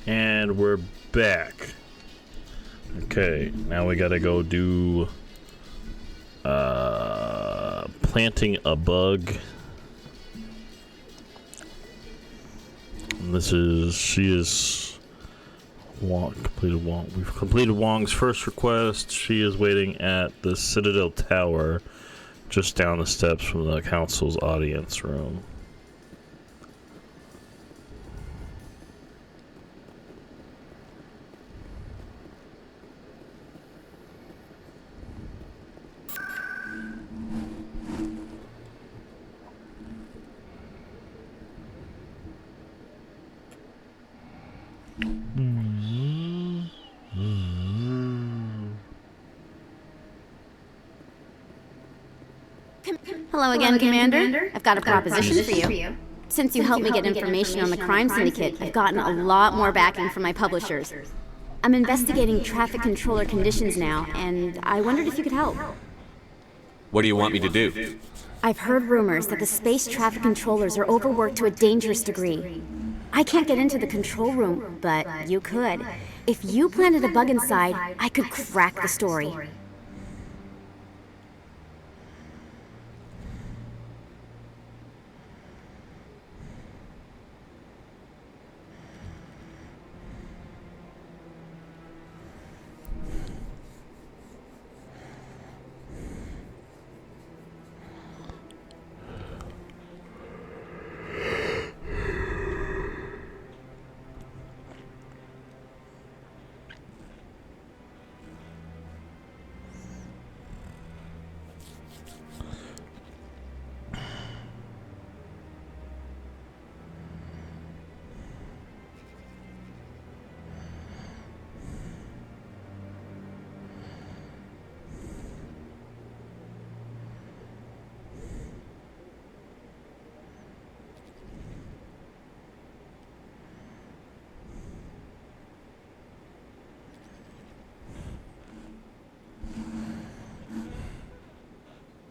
And we're back. Okay, now we gotta go do planting a bug. And we've completed Wong's first request. She is waiting at the Citadel Tower, just down the steps from the council's audience room. Hello again, Commander. I've got a proposition for you. Since you helped me get information on the crime syndicate, I've gotten a lot more backing from my publishers. I'm investigating traffic controller conditions now, and I wondered if you could help. What do you want me to do? I've heard rumors that the space traffic controllers are overworked to a dangerous degree. I can't get into the control room, but you could. If you planted a bug inside, I could crack the story.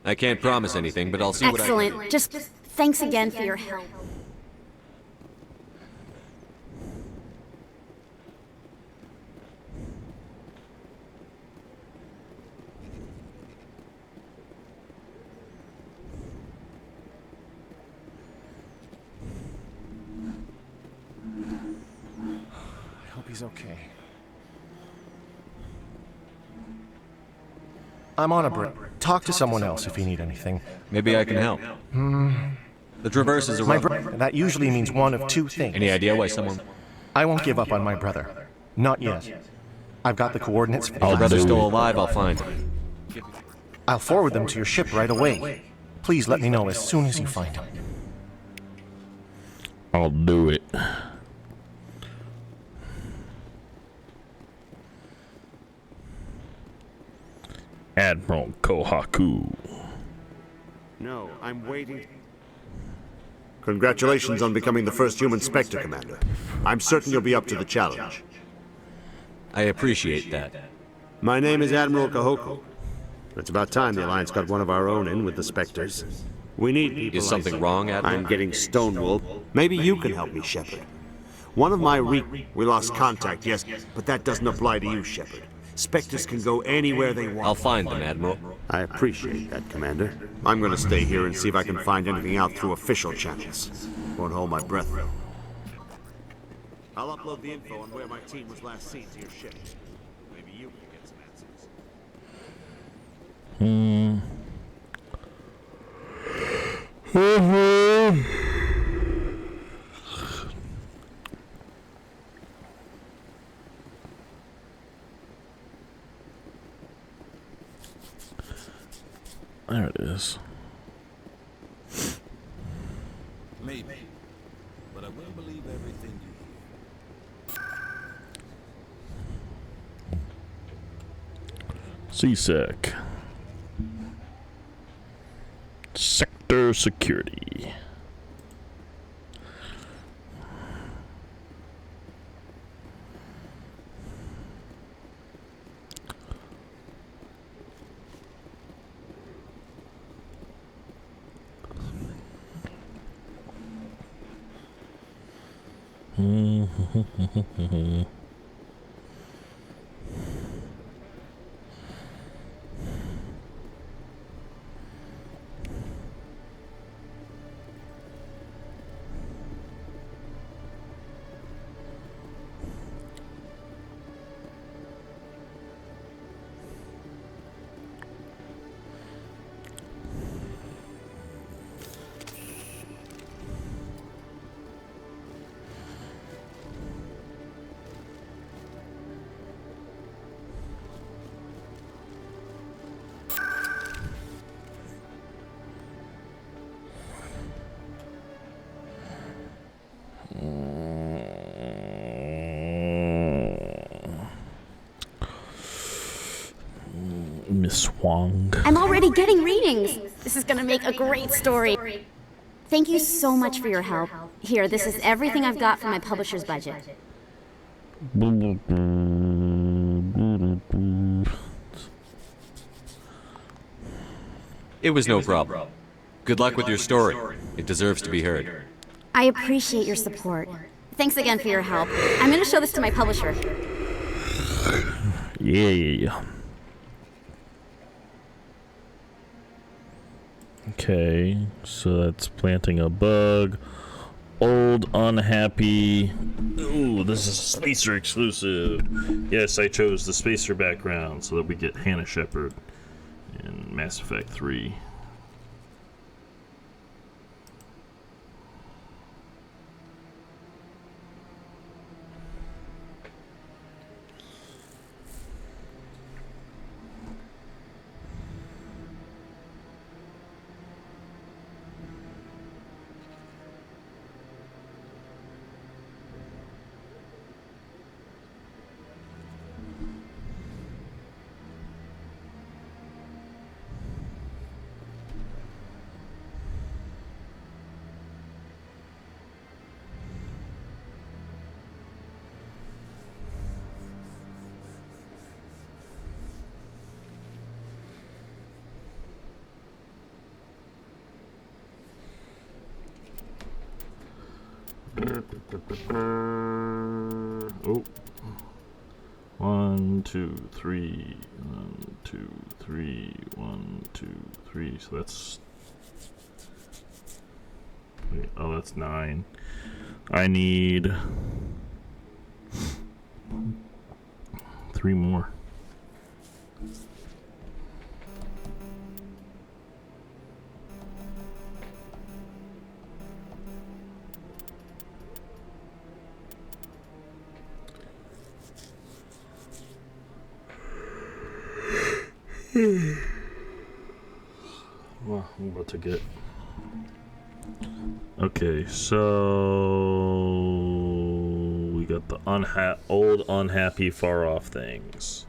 I can't promise anything, but I'll see what I can do. Excellent. Just thanks again for your help. I hope he's okay. I'm on a break. Talk to someone else if you need anything. Maybe I can help. The Traverse is around. That usually means one of two things. Any idea why someone... I won't give up on my brother. Not yet. I've got the coordinates. If your brother's still alive, I'll find him. I'll forward them to your ship right away. Please let me know as soon as you find him. I'll do it. Admiral Kohaku. No, I'm waiting. Congratulations on becoming the first human Spectre, Commander. I'm certain you'll be up to the challenge. I appreciate that. My name is Admiral Kahoku. It's about time the Alliance got one of our own in with the Spectres. We need people. Is something wrong, Admiral? I'm getting stonewalled. Maybe you can help me, Shepard. One of my we lost contact, yes, but that doesn't apply to you, Shepard. Spectres can go anywhere they want. I'll find them, Admiral. I appreciate that, Commander. I'm gonna stay here and see if I can find anything out through official channels. Won't hold my breath, though. I'll upload the info on where my team was last seen to your ship. Maybe you can get some answers. There it is. Maybe. But I will believe everything you CSEC. Sector security. Miss Huang. I'm already getting readings. This is gonna make a great story. Thank you so much for your help. Here, this is everything I've got for my publisher's budget. It was no problem. Good luck with your story. It deserves to be heard. I appreciate your support. Thanks again for your help. I'm gonna show this to my publisher. Yeah. Okay, so that's planting a bug. Old, unhappy. Ooh, this is a Spacer exclusive. Yes, I chose the Spacer background so that we get Hannah Shepard in Mass Effect 3. Oh. 1, 2, 3. 1, 2, 3. 1, 2, 3. So that's. Wait, oh, that's 9. I need 3 more. Well, I'm about to get. Okay, so we got the old, unhappy, far off things.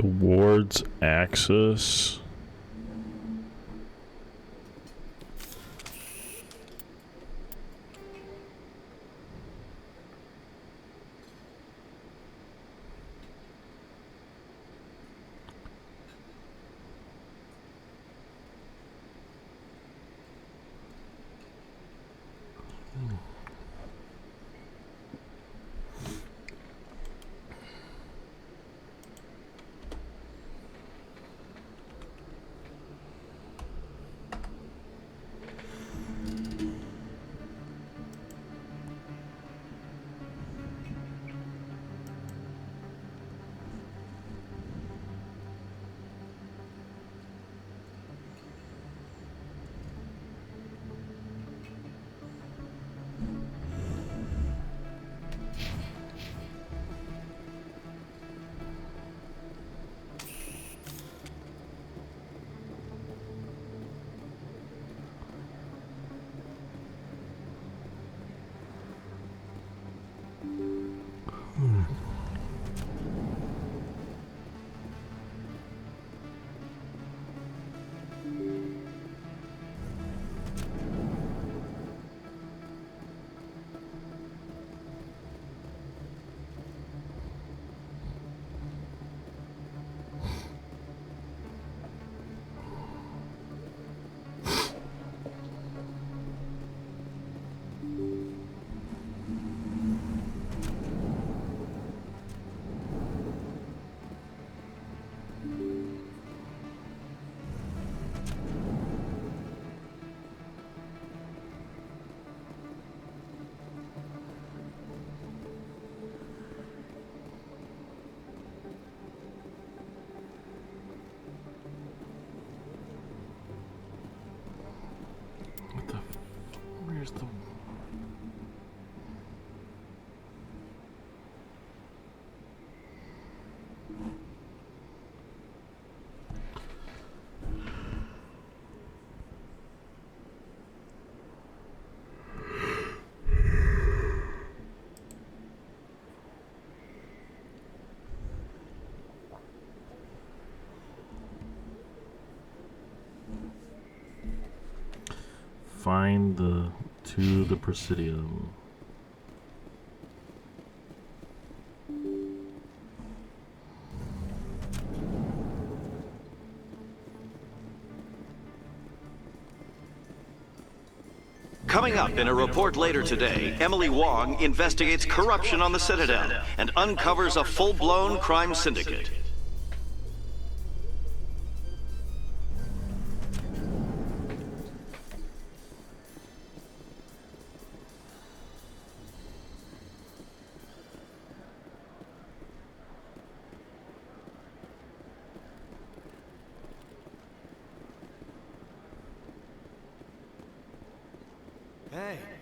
Towards axis. Where's the... Find the Presidium. Coming up in a report later today, Emily Wong investigates corruption on the Citadel and uncovers a full-blown crime syndicate.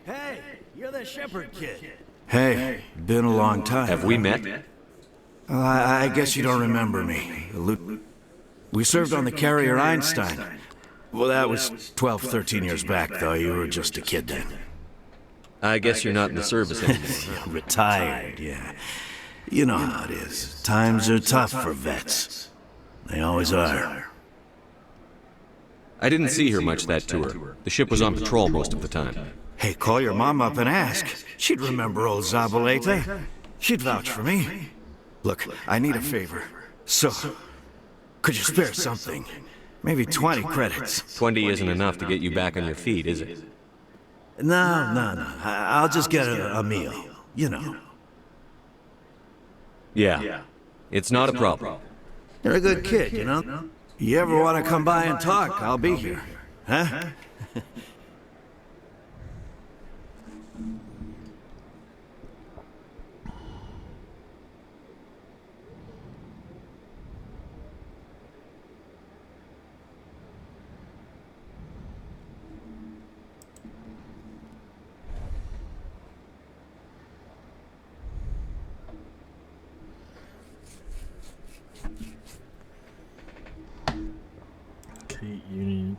Hey, you're the Shepard kid. Hey, been a long time. Have we met? I guess you don't remember me. We served on the carrier Einstein. Well, that was 12, 13 years back, though. You were just a kid then. I guess you're not in the service anymore. Retired, yeah. You know how it is. Times are tough for vets. They always are. I didn't see her much that tour. The ship was on patrol most of the time. Hey, call your mom up and ask. She'd remember old Zabaleta. She'd vouch for me. Look, I need a favor. So, could you spare something? Maybe 20 credits. 20 isn't enough to get you back on your feet, is it? No. I'll just get a meal. You know. Yeah. It's not a problem. You're a good kid, you know? You ever want to come by and talk, I'll be here. Huh? Union.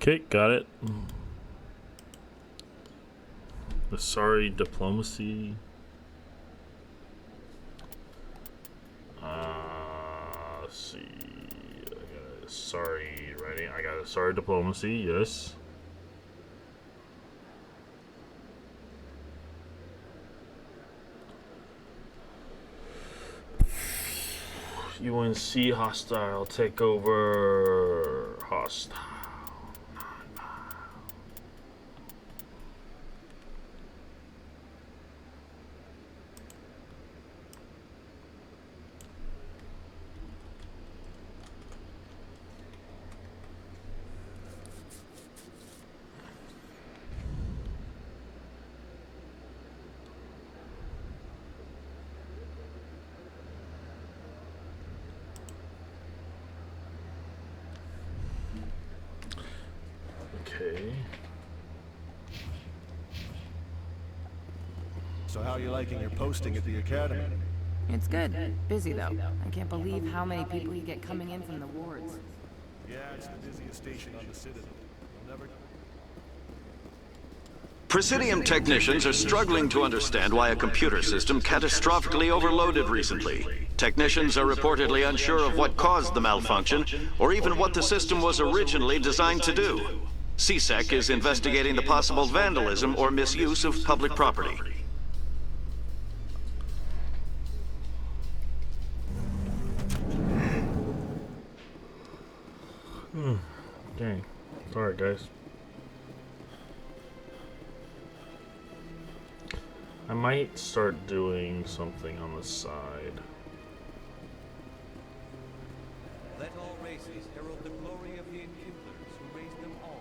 Okay, got it. The sorry diplomacy. Let's see. I got a sorry writing. I got a sorry diplomacy. Yes. UNC hostile takeover. Hostile. Okay. So how are you liking your posting at the academy? It's good. Busy, though. I can't believe how many people you get coming in from the wards. Yeah, it's the busiest station on the Citadel. You'll never... Presidium technicians are struggling to understand why a computer system catastrophically overloaded recently. Technicians are reportedly unsure of what caused the malfunction, or even what the system was originally designed to do. CSEC is investigating the possible vandalism or misuse of public property. Dang. Sorry, guys. I might start doing something on the side. Let all races herald the glory of the enkindlers who raised them all.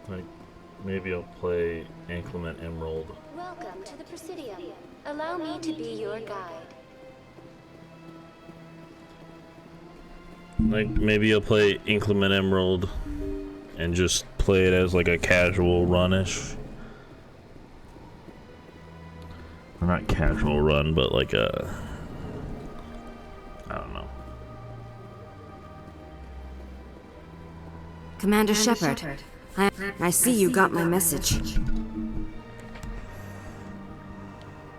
Like, maybe I'll play Inclement Emerald. Welcome to the Presidium. Allow me to be your guide. Like, maybe I'll play Inclement Emerald and just play it as like a casual run-ish. Or not casual run, but like a... I don't know. Commander Shepard, I see you got my message.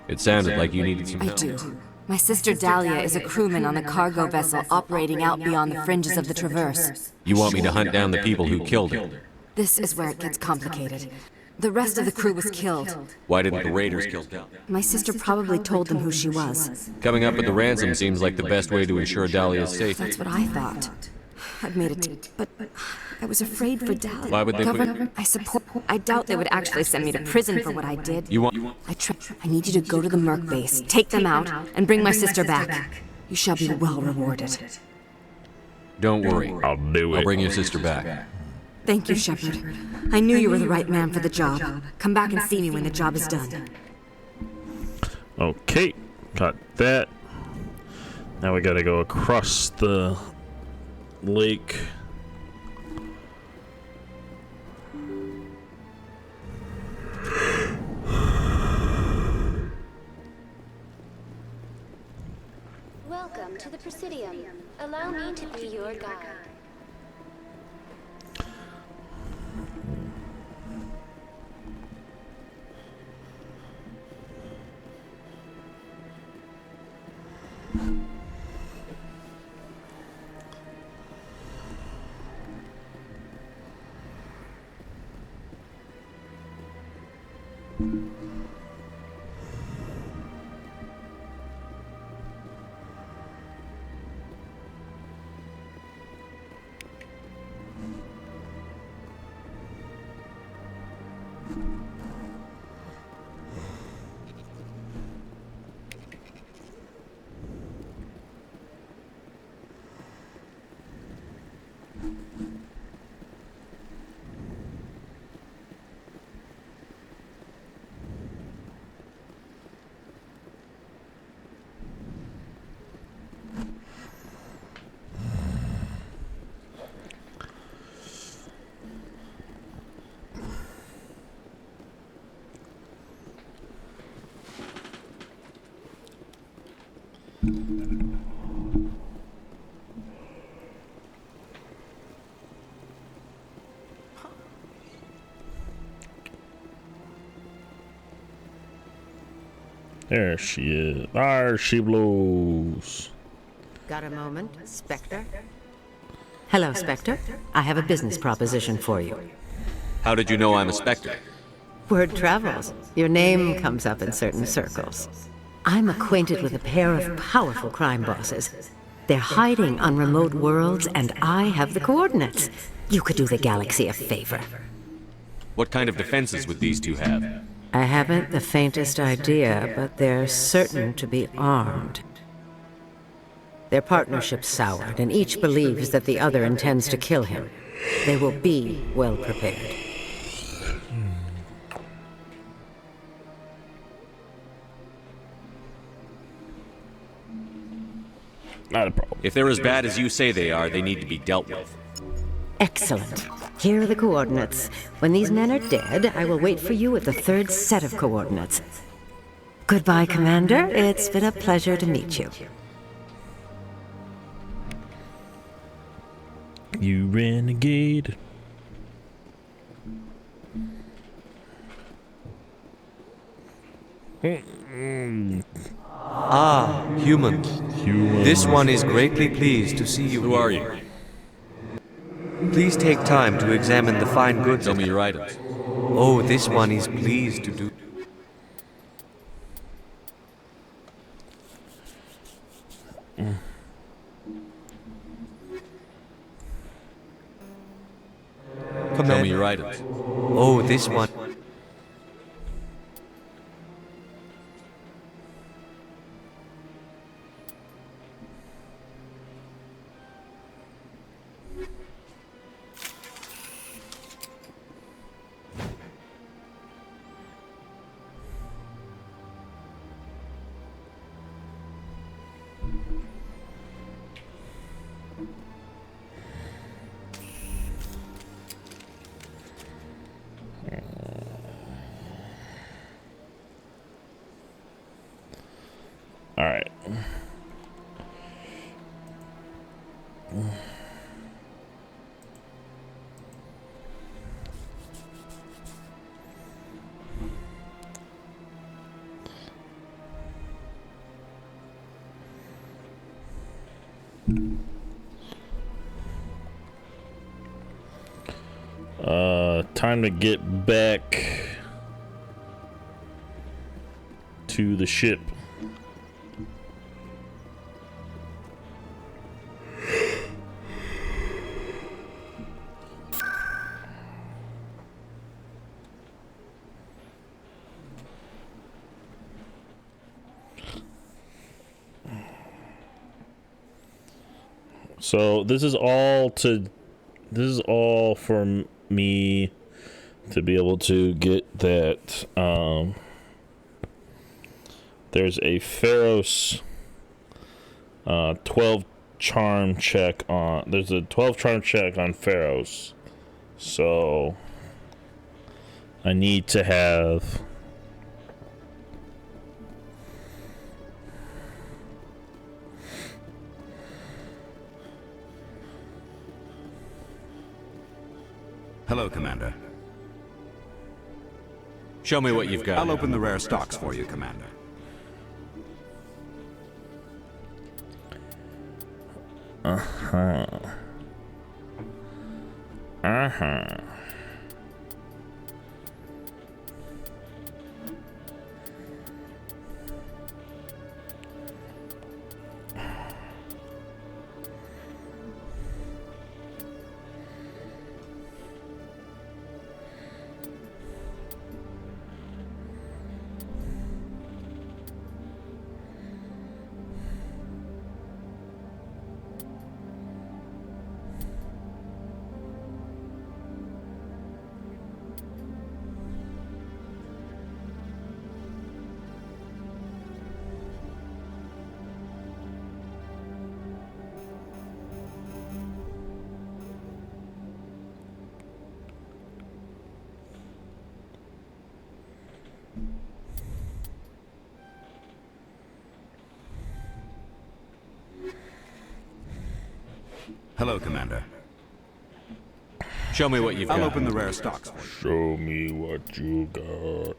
It sounded like you needed some I help. do. My sister Dahlia is a crewman on a cargo vessel operating out beyond the fringes of the Traverse. You want me to hunt down the people who killed her? This is where it gets complicated. The rest of the crew was killed. Why didn't the raiders kill Dahlia? My sister probably told them who she was. Coming up with the ransom seems like the best way to ensure Dahlia's safety. That's what I thought. I'd made it, but I was afraid for Dahlia. Why would they put... I doubt they would actually send me to prison for what I did. You want... I need you to go to the Merc base, take them out, and bring my sister back. You shall be well rewarded. Don't worry. I'll do it. I'll bring your sister back. Thank you, Shepard. I knew you were the right man for the job. Come back and see me when the job is done. Okay, got that. Now we gotta go across the lake. Welcome to the Presidium. Allow me to be your guide. There she is. There she blows. Got a moment, Spectre? Hello, Spectre. I have a business proposition for you. How did you know I'm a Spectre? Word travels. Your name comes up in certain circles. I'm acquainted with a pair of powerful crime bosses. They're hiding on remote worlds, and I have the coordinates. You could do the galaxy a favor. What kind of defenses would these two have? I haven't the faintest idea, but they're certain to be armed. Their partnership's soured, and each believes that the other intends to kill him. They will be well prepared. Not a problem. If they're as bad as you say they are, they need to be dealt with. Excellent. Here are the coordinates. When these men are dead, I will wait for you at the third set of coordinates. Goodbye, Commander. It's been a pleasure to meet you. You renegade. Ah, human. This one is greatly pleased to see you. Who are you? Please take time to examine the fine goods. Tell me your items. Oh, this one is pleased to do. Tell me your items. Oh, this one. All right. Time to get back to the ship. So this is all for me to be able to get that. There's a Pharaoh's 12 charm check on. There's a 12 charm check on Pharaoh's, so I need to have. Hello, Commander. Show me what you've got. I'll open the rare stocks for you, Commander. Uh-huh. Uh-huh. Hello, Commander. Show me what you've got. I'll open the rare stocks for you. Show me what you got.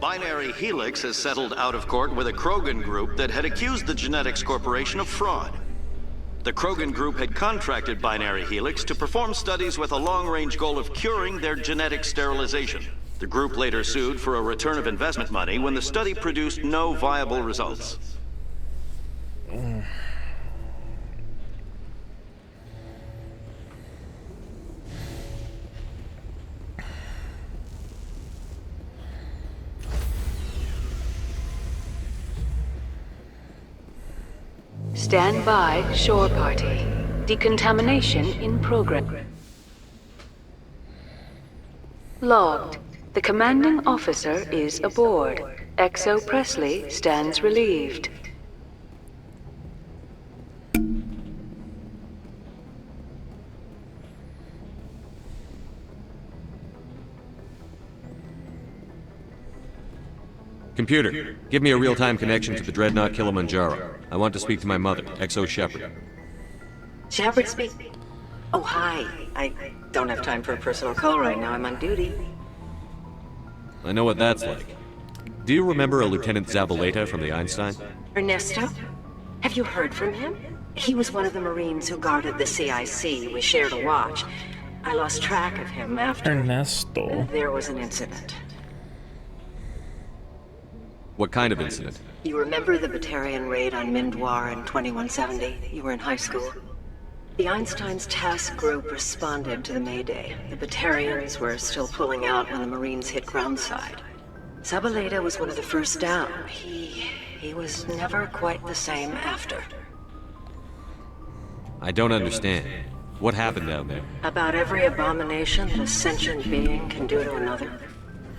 Binary Helix has settled out of court with a Krogan group that had accused the Genetics Corporation of fraud. The Krogan group had contracted Binary Helix to perform studies with a long-range goal of curing their genetic sterilization. The group later sued for a return of investment money when the study produced no viable results. Stand by, shore party. Decontamination in progress. Logged. The commanding officer is aboard. XO Presley stands relieved. Computer, give me a real-time connection to the Dreadnought Kilimanjaro. I want to speak to my mother, XO Shepard. Shepard speak. Oh, hi. I don't have time for a personal call right now. I'm on duty. I know what that's like. Do you remember a Lieutenant Zabaleta from the Einstein? Ernesto? Have you heard from him? He was one of the Marines who guarded the CIC. We shared a watch. I lost track of him after... Ernesto. There was an incident. What kind of incident? You remember the Batarian raid on Mindwar in 2170? You were in high school. The Einstein's task group responded to the Mayday. The Batarians were still pulling out when the Marines hit groundside. Zabaleta was one of the first down. He was never quite the same after. I don't understand. What happened down there? About every abomination that a sentient being can do to another.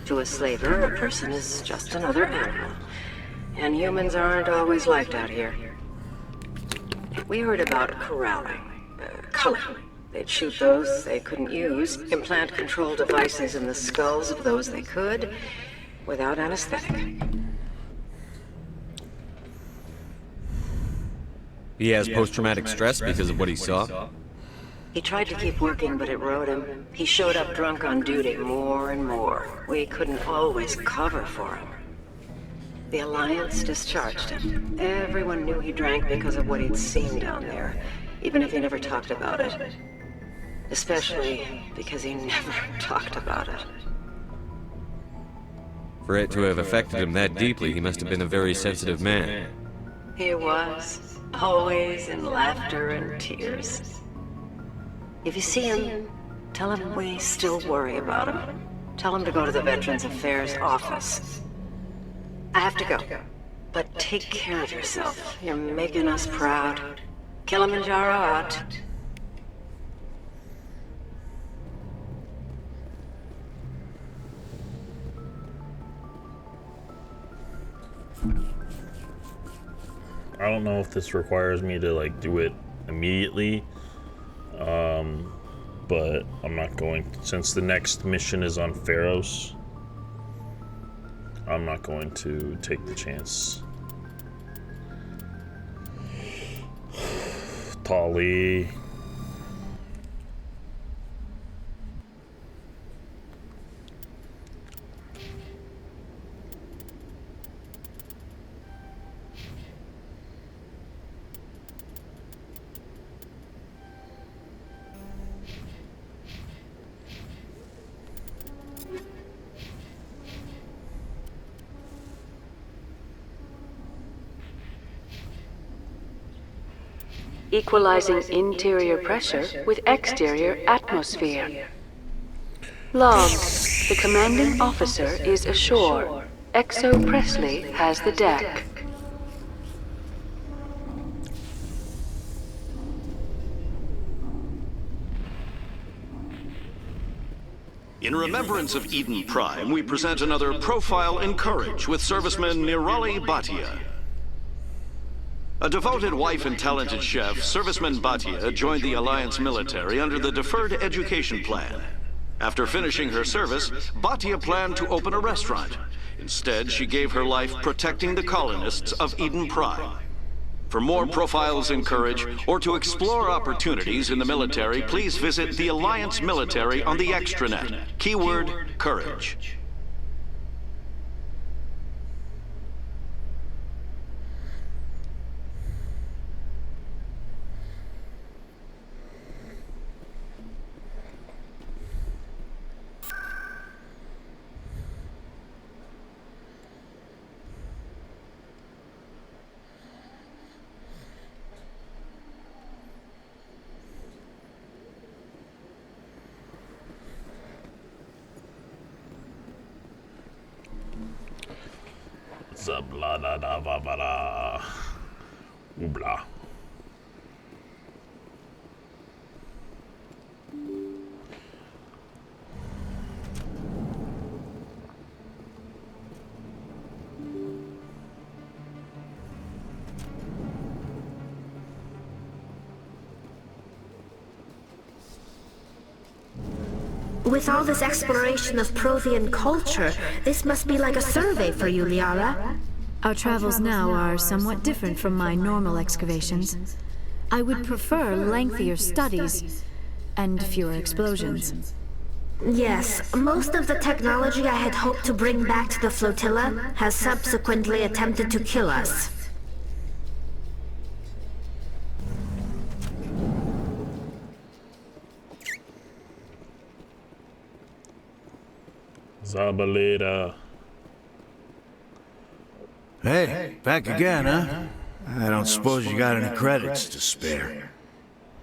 To a slaver, a person is just another animal. And humans aren't always liked out here. We heard about corralling, culling. They'd shoot those they couldn't use, implant control devices in the skulls of those they could, without anesthetic. He has post-traumatic stress because of what he saw? He tried to keep working, but it rode him. He showed up drunk on duty more and more. We couldn't always cover for him. The Alliance discharged him. Everyone knew he drank because of what he'd seen down there, even if he never talked about it. Especially because he never talked about it. For it to have affected him that deeply, he must have been a very sensitive man. He was. Always in laughter and tears. If you see him, tell him we still worry about him. Tell him to go to the Veterans Affairs office. I have to go, but take care of yourself. You're making us proud. Kilimanjaro out. I don't know if this requires me to like do it immediately. But I'm not going, since the next mission is on Pharos, I'm not going to take the chance. Tali. Equalizing interior pressure with exterior atmosphere. Logged. The commanding officer is ashore. XO Presley has the deck. In remembrance of Eden Prime, we present another profile in courage with serviceman Nirali Bhatia. A devoted wife and talented chef, Serviceman Bhatia joined the Alliance military under the Deferred Education Plan. After finishing her service, Bhatia planned to open a restaurant. Instead, she gave her life protecting the colonists of Eden Prime. For more profiles in courage, or to explore opportunities in the military, please visit the Alliance military on the extranet. Keyword, courage. Zabla-da-da-ba-ba-da. Oobla. With all this exploration of Prothean culture, this must be like a survey for you, Liara. Our travels now are somewhat different from my normal excavations. I would prefer lengthier studies and fewer explosions. Yes, most of the technology I had hoped to bring back to the flotilla has subsequently attempted to kill us. Zabaleta. Hey, back again, huh? I don't suppose you got any credits to spare.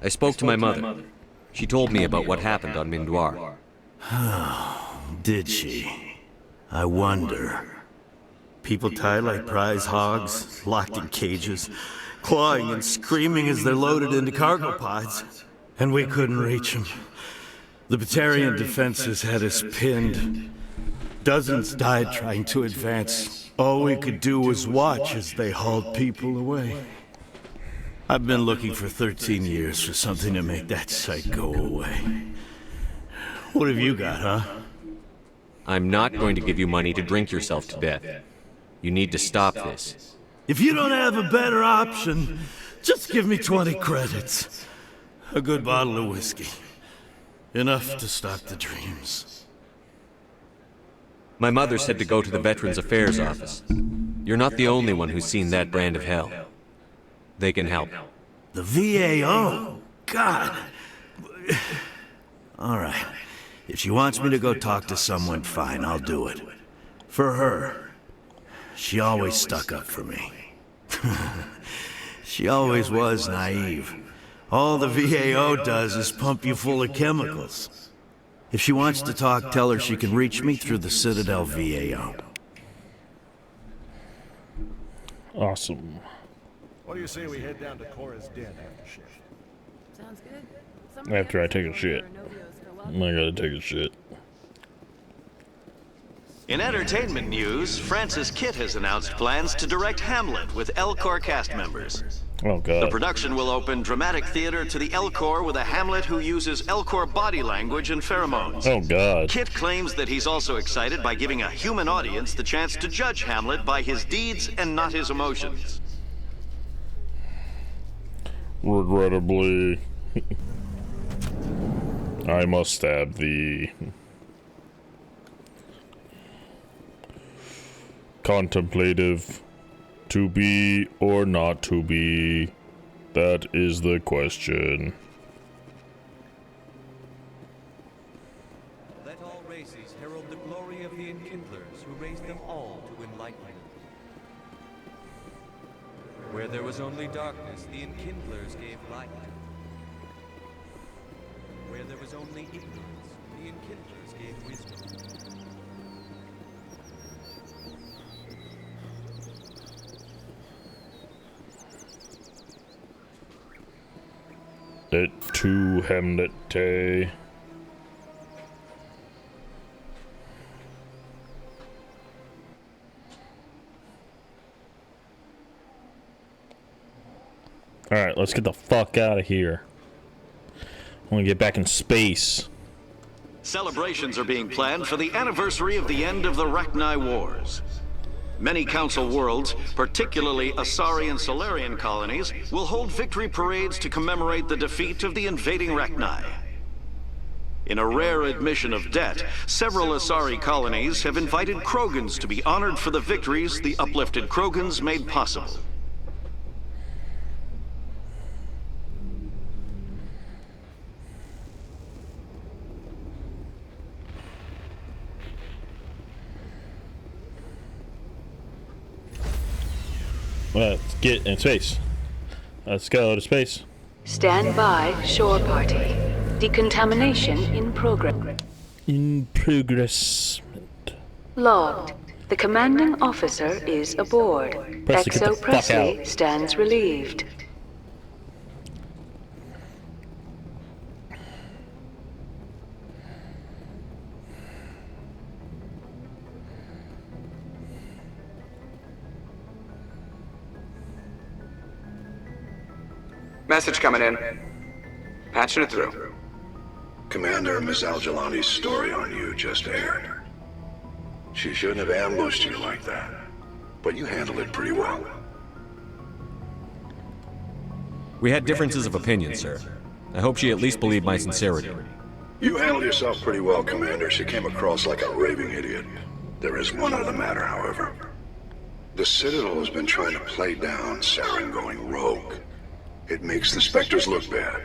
I spoke to my mother. She told me about what happened on Mindoir. Did she? I wonder. People tied like prize hogs, locked in cages, clawing and screaming as they're loaded into cargo pods. And we couldn't reach them. The Batarian defenses had us pinned. Dozens died trying to advance. All we could do was watch as they hauled people away. I've been looking for 13 years for something to make that sight go away. What have you got, huh? I'm not going to give you money to drink yourself to death. You need to stop this. If you don't have a better option, just give me 20 credits. A good bottle of whiskey. Enough to stop the dreams. My mother said to go to the Veterans Affairs office. You're not the only one who's seen that brand of hell. They can help. The VAO? God. All right. If she wants me to go talk to someone, fine, I'll do it. For her. She always stuck up for me. She always was naive. All the VAO does is pump you full of chemicals. If she wants to talk, tell her she can reach me through the Citadel VAO. Awesome. What do you say we head down to Cora's den after shift? Sounds good. After I take a shit. I gotta take a shit. In entertainment news, Francis Kitt has announced plans to direct Hamlet with Elcor cast members. Oh, God. The production will open dramatic theater to the Elcor with a Hamlet who uses Elcor body language and pheromones. Oh, God. Kitt claims that he's also excited by giving a human audience the chance to judge Hamlet by his deeds and not his emotions. Regrettably, I must stab thee. Contemplative. To be or not to be? That is the question. Let all races herald the glory of the Enkindlers who raised them all to enlightenment. Where there was only darkness, the Enkindlers gave light. Where there was only ignorance, the Enkindlers gave wisdom. Et tu Hamlet. Alright, let's get the fuck out of here. I want to get back in space. Celebrations are being planned for the anniversary of the end of the Rachni Wars. Many Council worlds, particularly Asari and Solarian colonies, will hold victory parades to commemorate the defeat of the invading Rachni. In a rare admission of debt, several Asari colonies have invited Krogans to be honored for the victories the uplifted Krogans made possible. Let's get in space. Let's go to space. Stand by, shore party. Decontamination in progress. In progress. Logged. The commanding officer is aboard. Press to get the Exo fuck Presley out. stands relieved. Message coming in. Patching it through. Commander, Miss Al-Jalani's story on you just aired. She shouldn't have ambushed you like that, but you handled it pretty well. We had differences of opinion, sir. I hope she at least believed my sincerity. You handled yourself pretty well, Commander. She came across like a raving idiot. There is one other matter, however. The Citadel has been trying to play down Saren going rogue. It makes the Spectres look bad.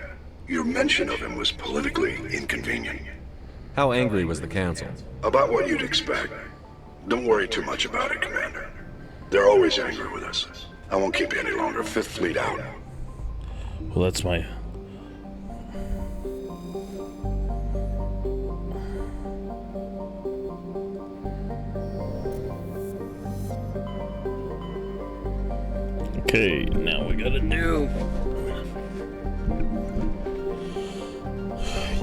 Your mention of him was politically inconvenient. How angry was the Council? About what you'd expect. Don't worry too much about it, Commander. They're always angry with us. I won't keep you any longer. Fifth Fleet out. Well, that's my... Okay, now we gotta do...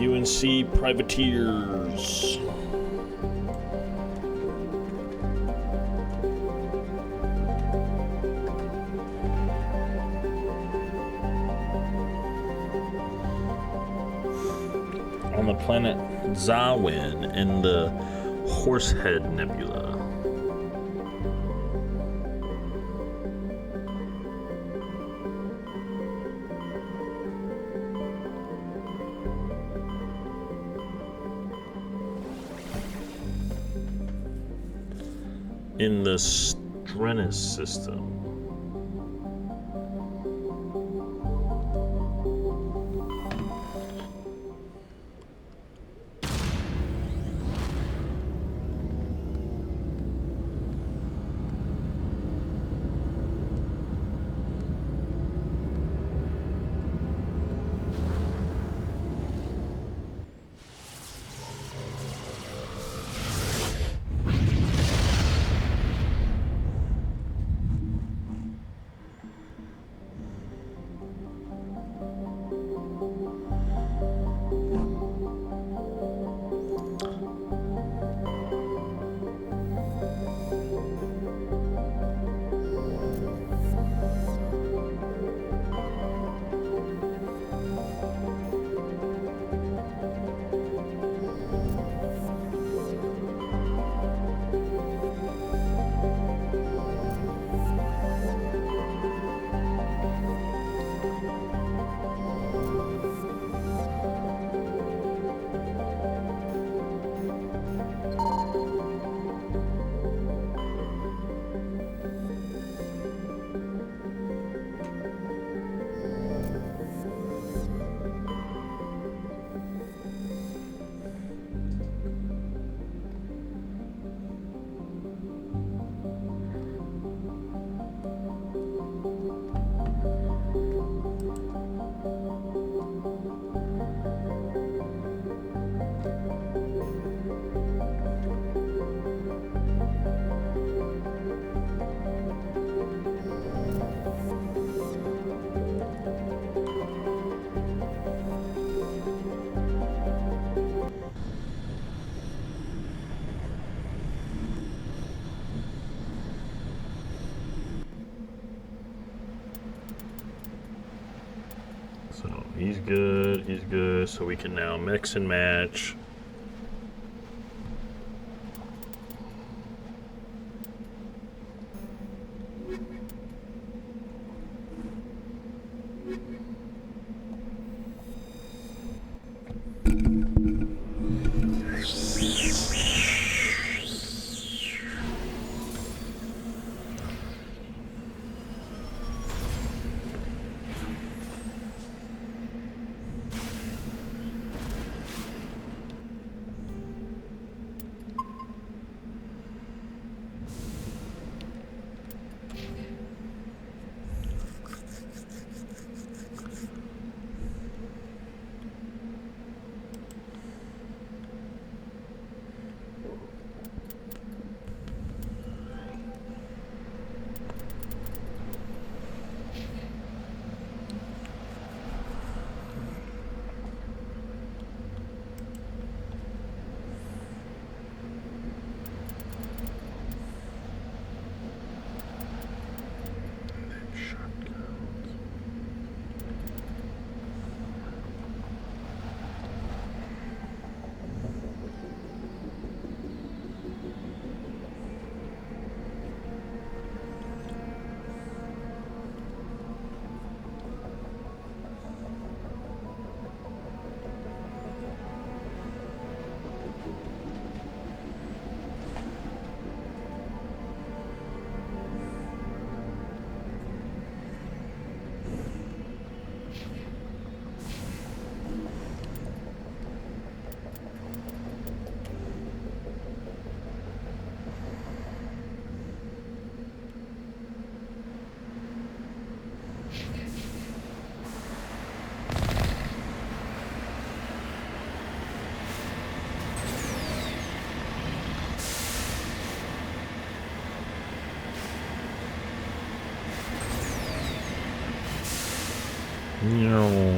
UNC Privateers. On the planet Zawin in the Horsehead Nebula. In the Strenus system. So he's good, so we can now mix and match. No.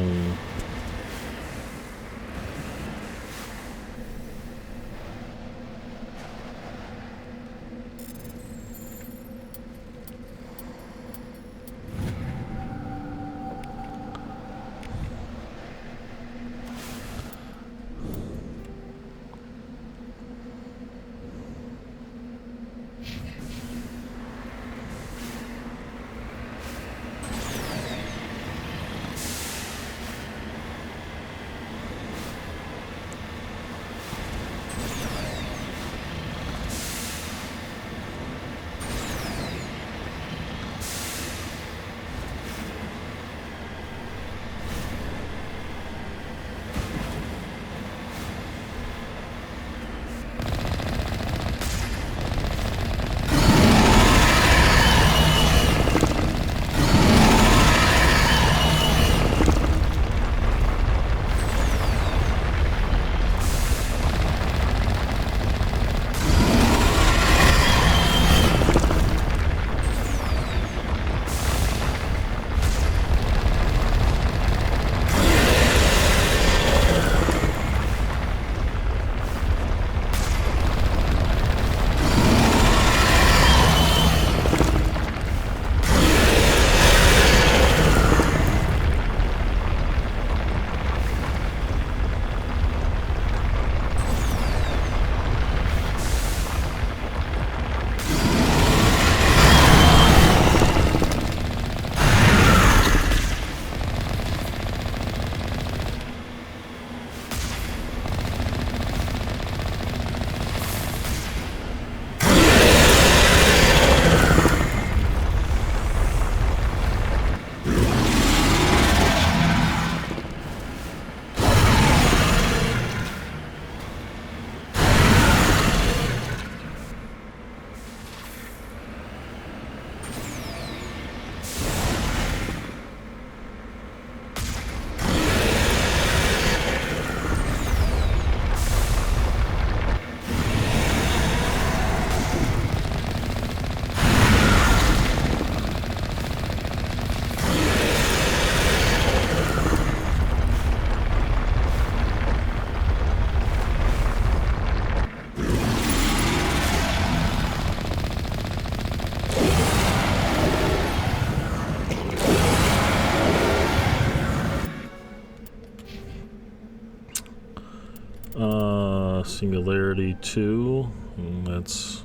Singularity 2. And that's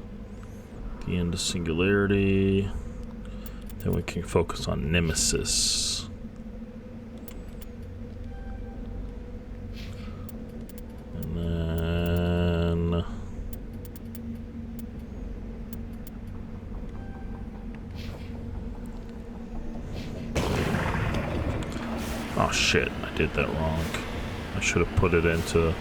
the end of Singularity. Then we can focus on Nemesis. And then... oh shit, I did that wrong. I should have put it into...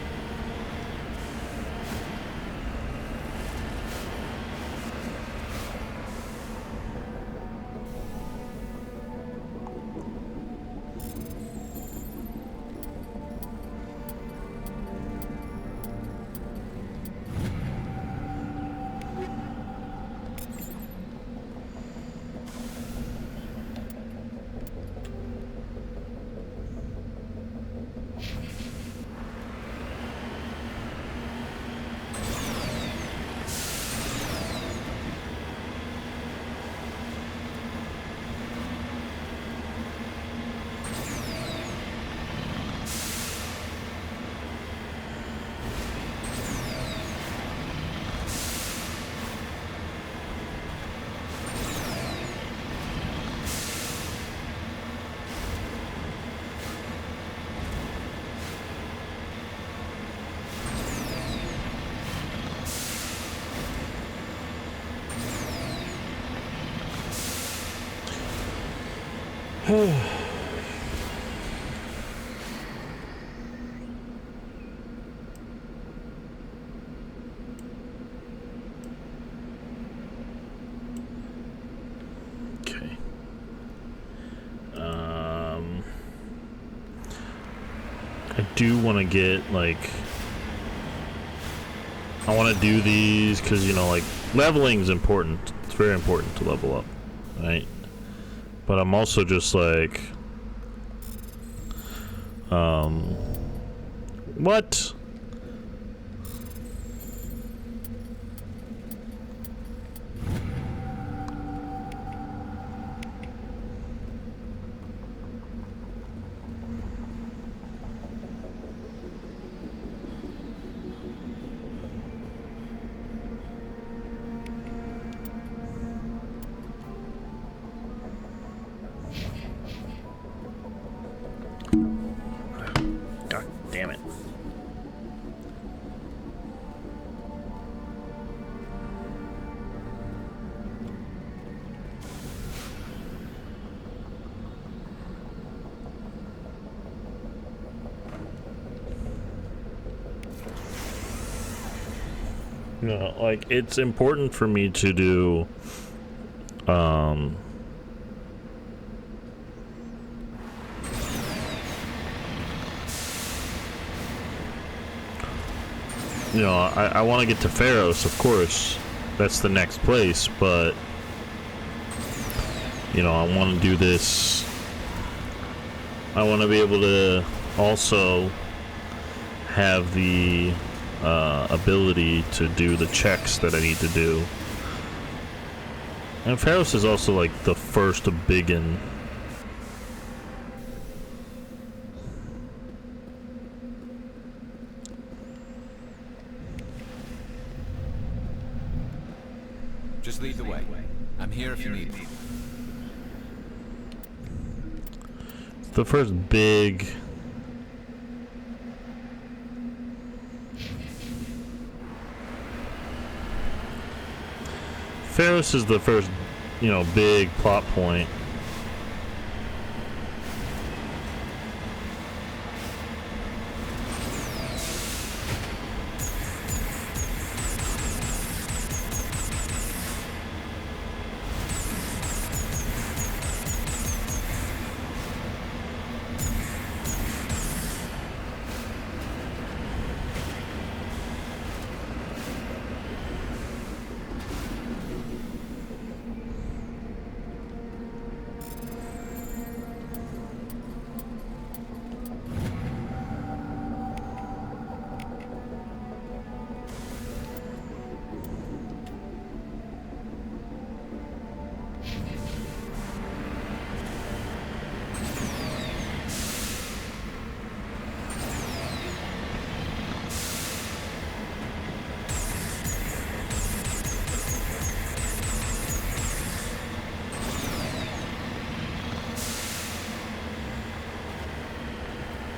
Okay. I do want to get, like... I want to do these because, you know, like, leveling's important. It's very important to level up, right? But I'm also just like... what? God damn it. No, like, it's important for me to do, you know, I want to get to Pharos, of course. That's the next place, but, you know, I want to do this. I want to be able to also have the ability to do the checks that I need to do. And Pharos is also like the first big one. Just lead the way. I'm here if you need me. The first big... Pharos is the first, you know, big plot point.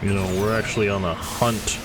You know, we're actually on a hunt.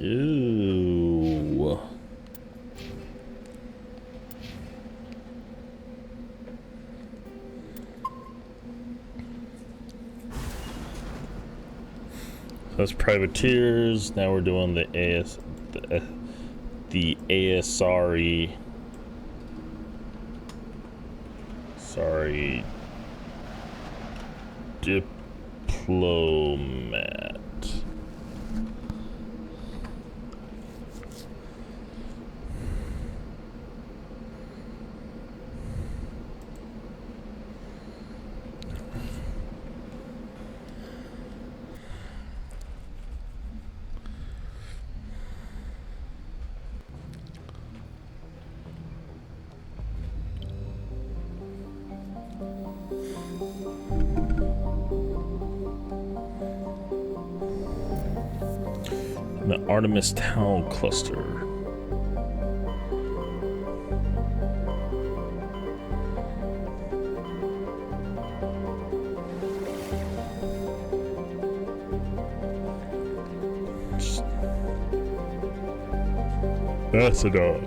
Ew. That's privateers. Now we're doing the ASRE. Sorry. Diplomat. The Artemis Town Cluster. Mastodon.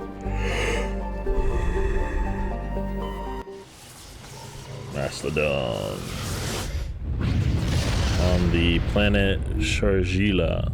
Mastodon. On the planet Shargila.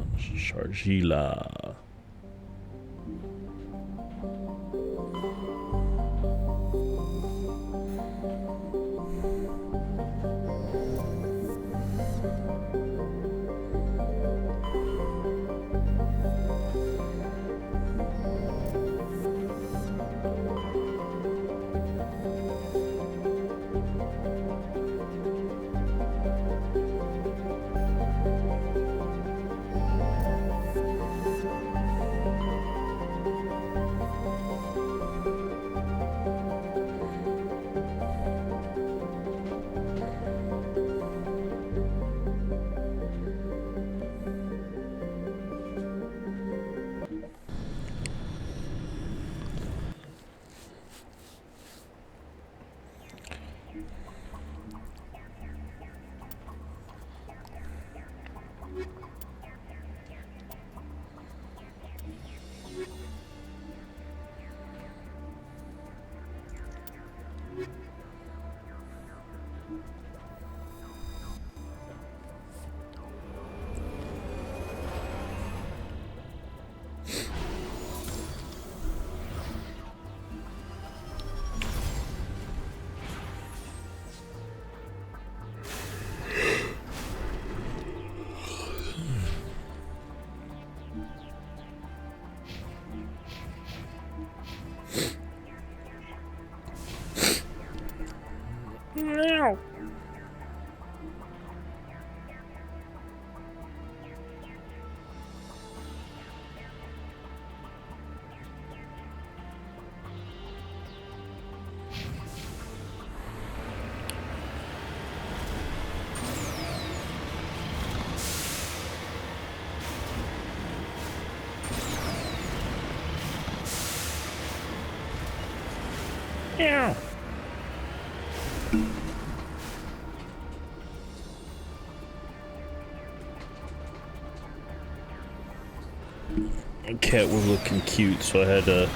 Yeah. The cat was looking cute, so I had to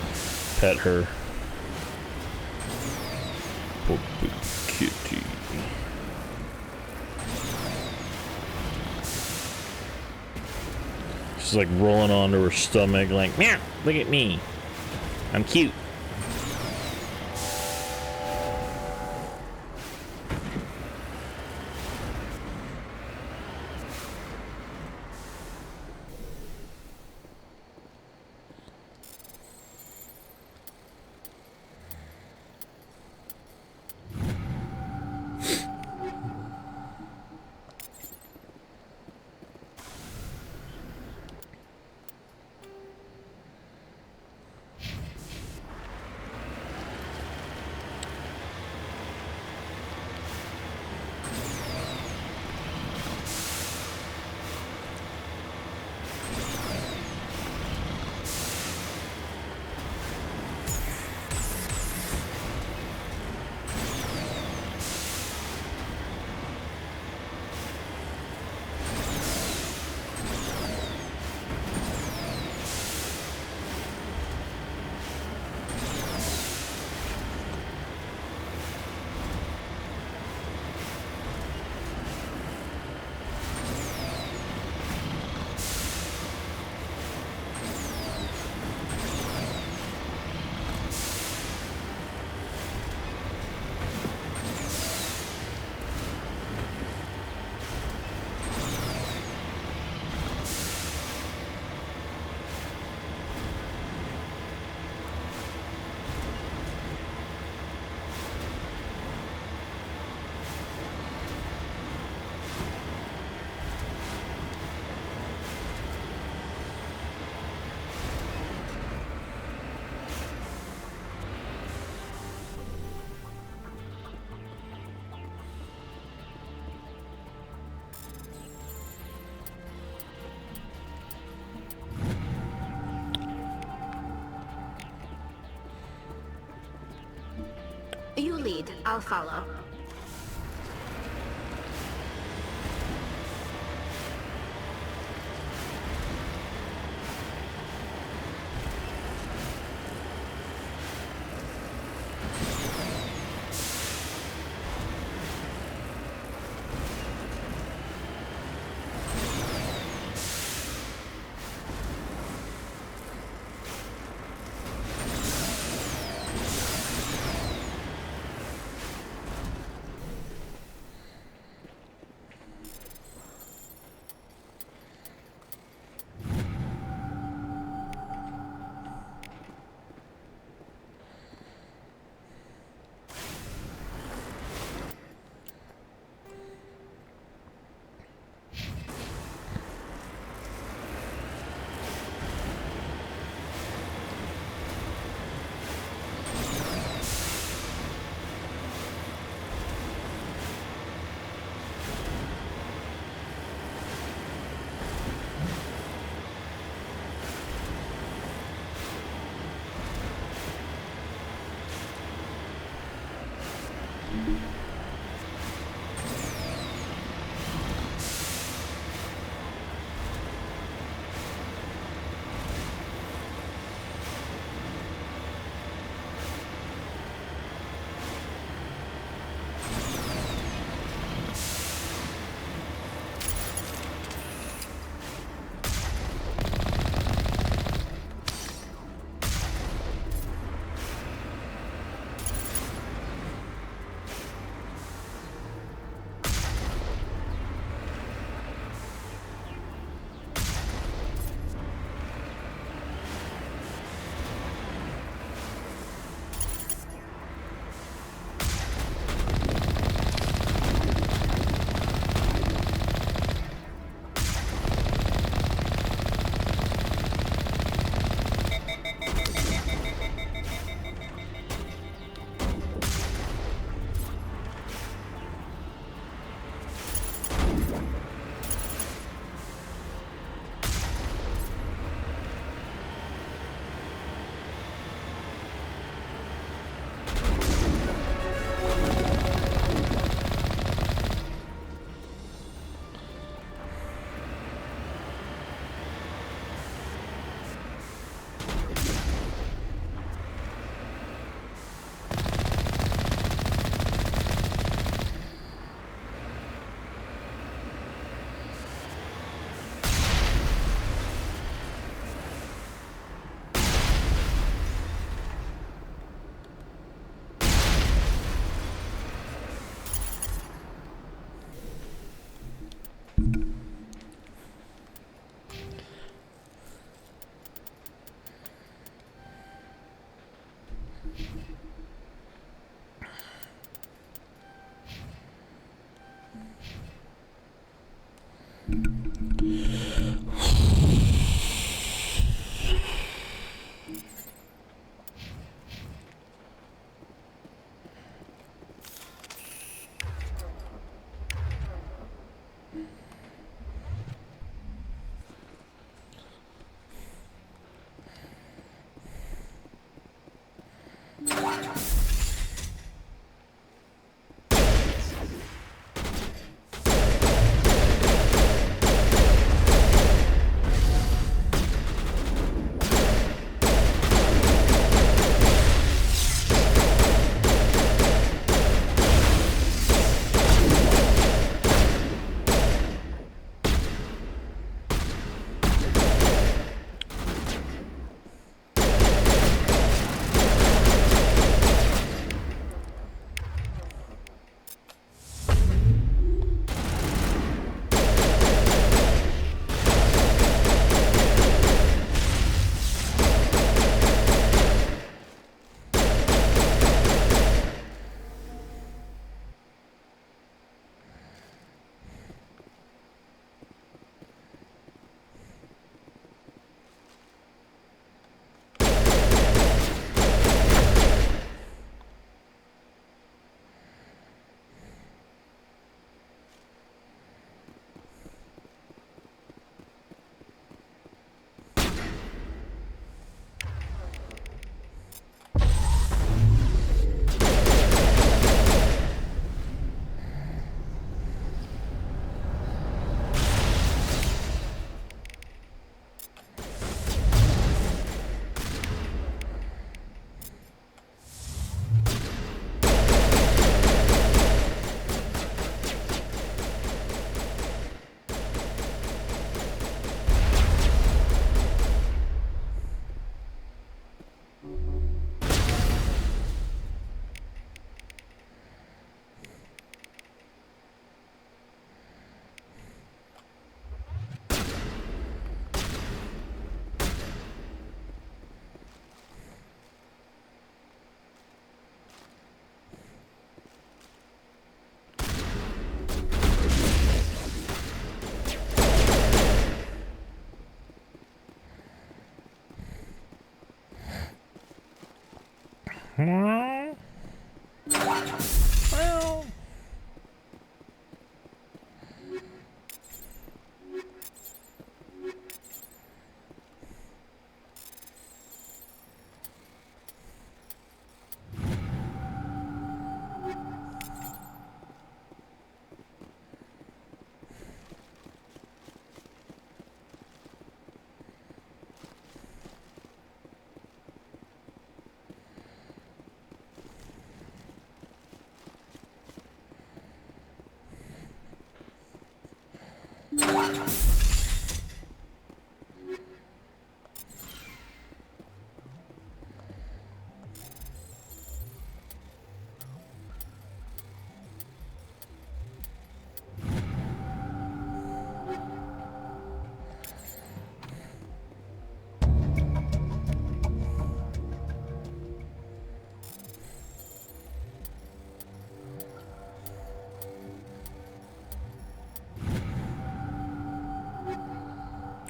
pet her. Poor kitty. She's like rolling onto her stomach, like, meow, look at me. I'm cute. You lead, I'll follow.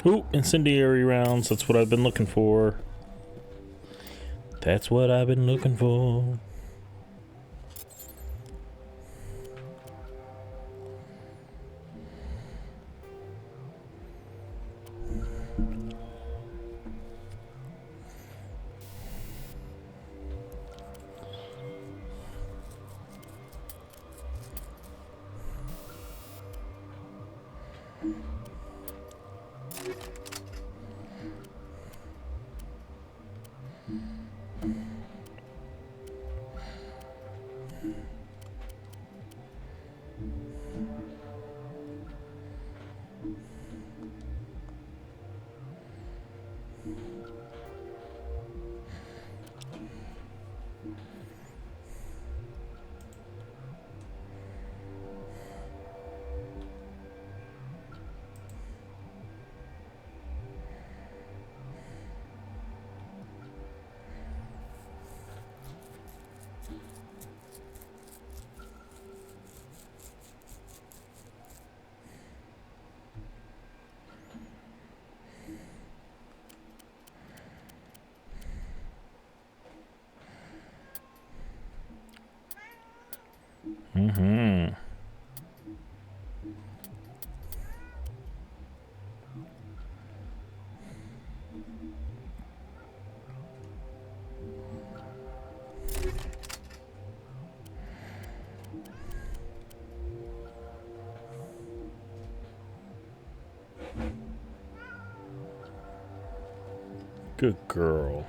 Ooh, incendiary rounds. That's what I've been looking for. That's what I've been looking for. Mm-hmm. Good girl.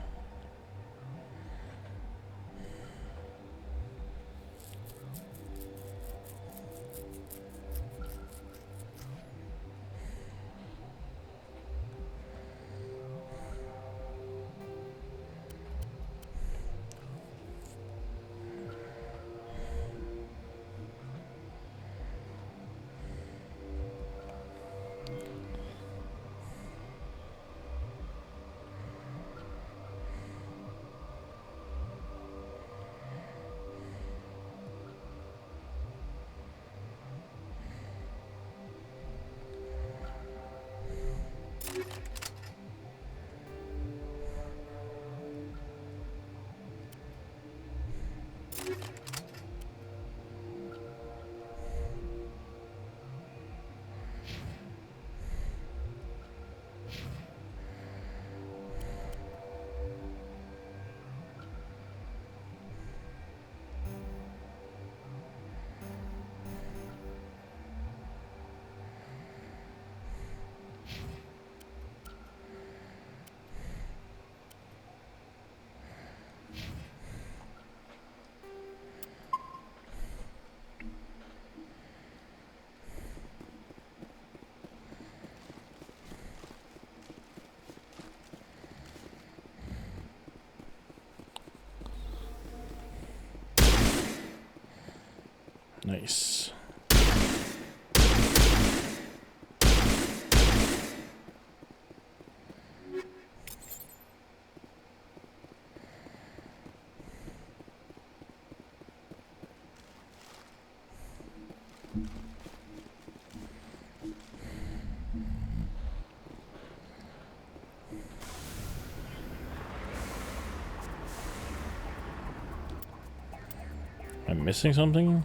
I'm missing something?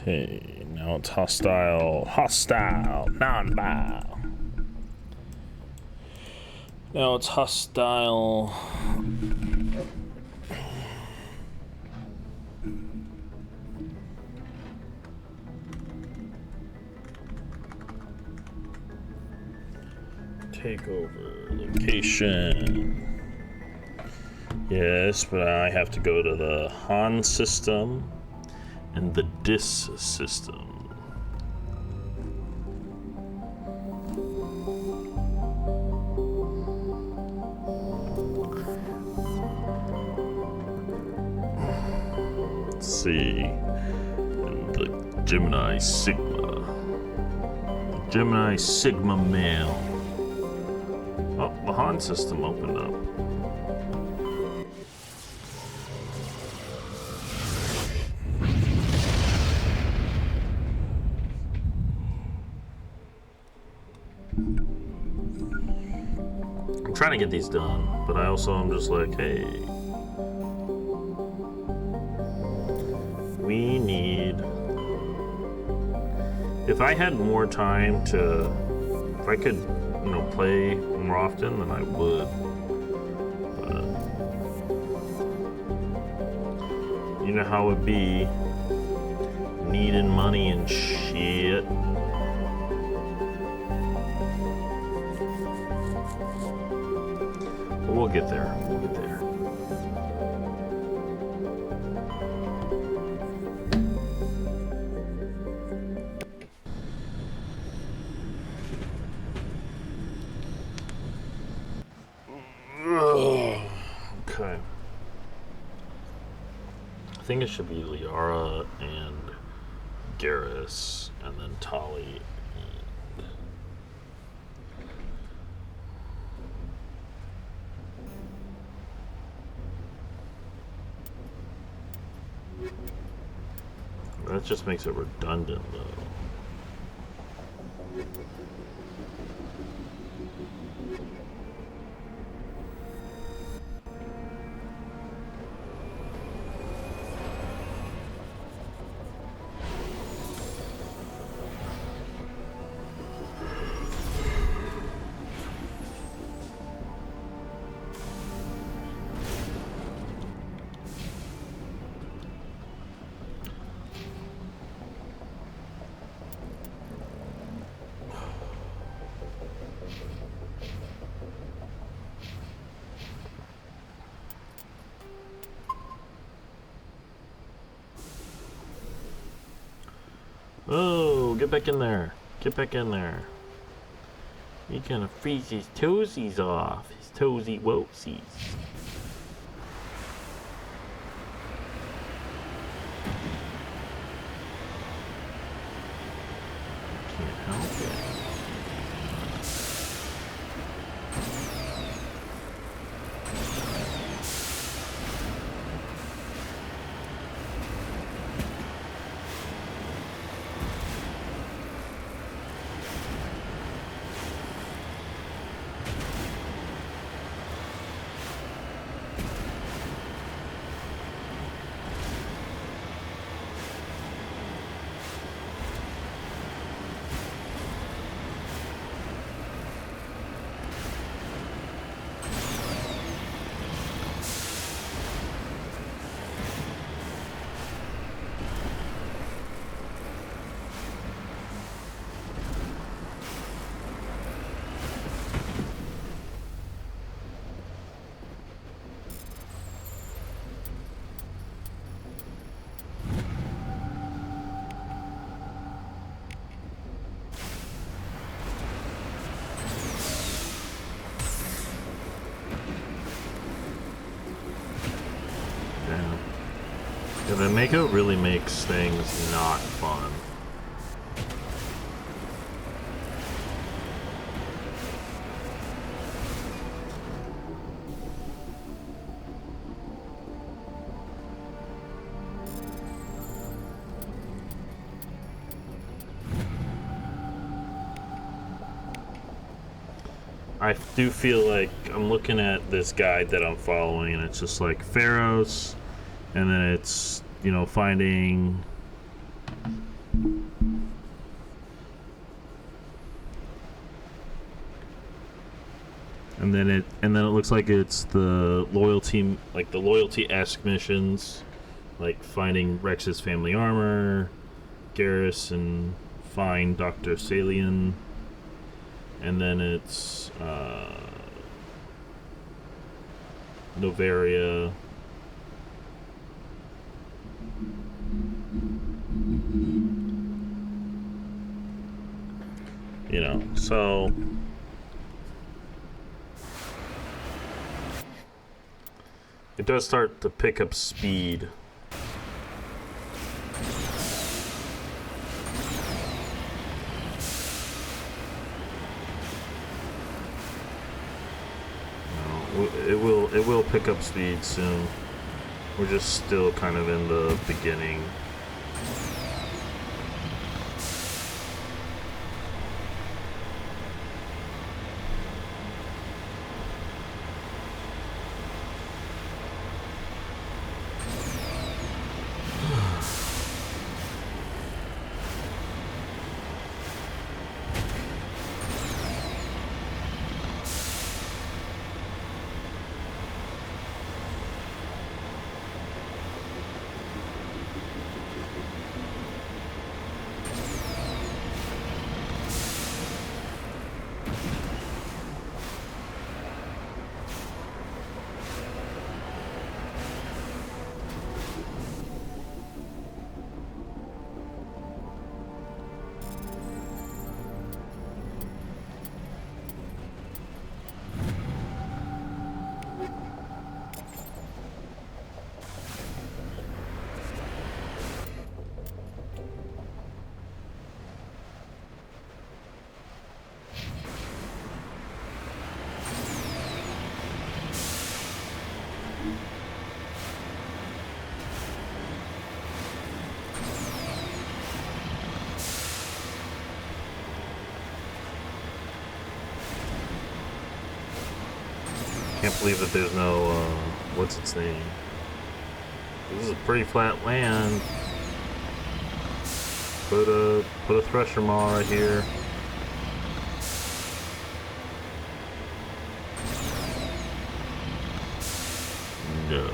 Okay, now it's hostile, non-bio. Now it's hostile. Takeover location. Yes, but I have to go to the Han system and the DIS system. Let's see. And the Gemini Sigma. The Gemini Sigma male. Oh, the Han system opened up. I'm trying to get these done, but I also am just like, hey, we need, if I had more time to, if I could, you know, play more often, then I would, but you know how it be, needing money and shit. But we'll get there, we'll get there. Okay. I think it should be Liara and Garrus, and then Tali. That just makes it redundant, though. Oh, get back in there. Get back in there. He's gonna freeze his toesies off. His toesy woesies. Can't help it. Yeah, the Mako really makes things not fun. I do feel like I'm looking at this guide that I'm following, and it's just like Pharaohs, and then it's, you know, finding and then it looks like it's the loyalty-esque missions, like finding Rex's family armor, Garrus, and find Dr. Salian. And then it's Novaria. You know, so it does start to pick up speed. It will pick up speed soon. We're just still kind of in the beginning. Can't believe that there's no, what's its name? This is a pretty flat land. Put a thresher maw right here. No.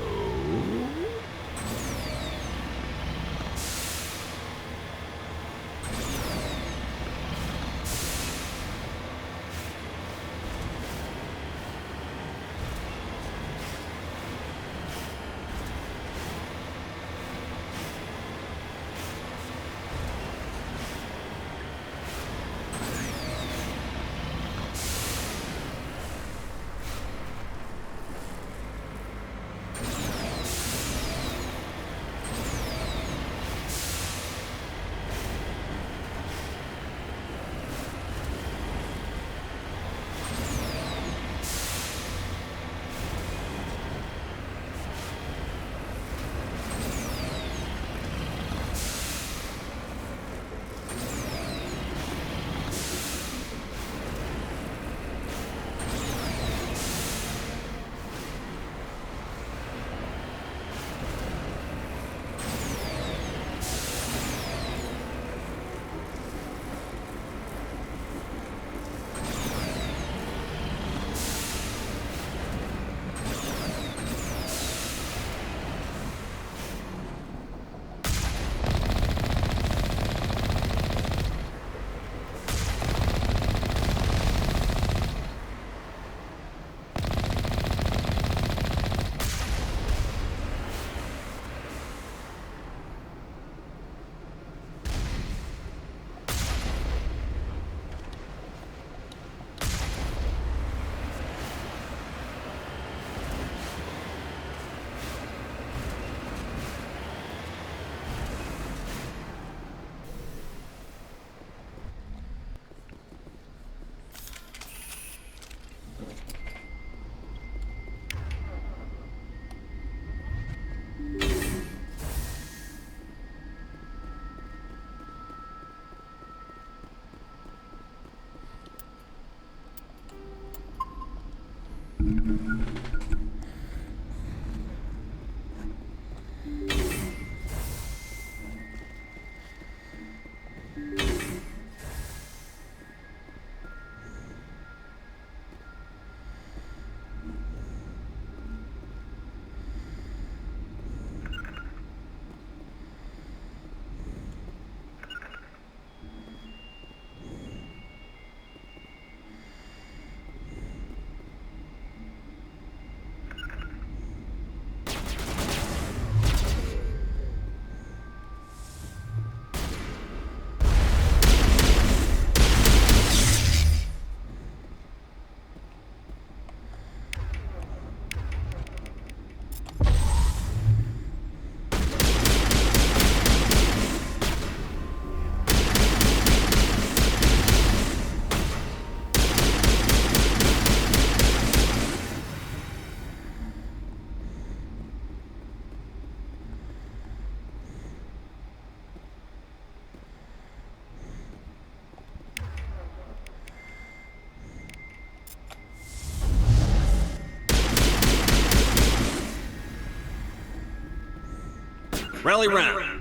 Rally round.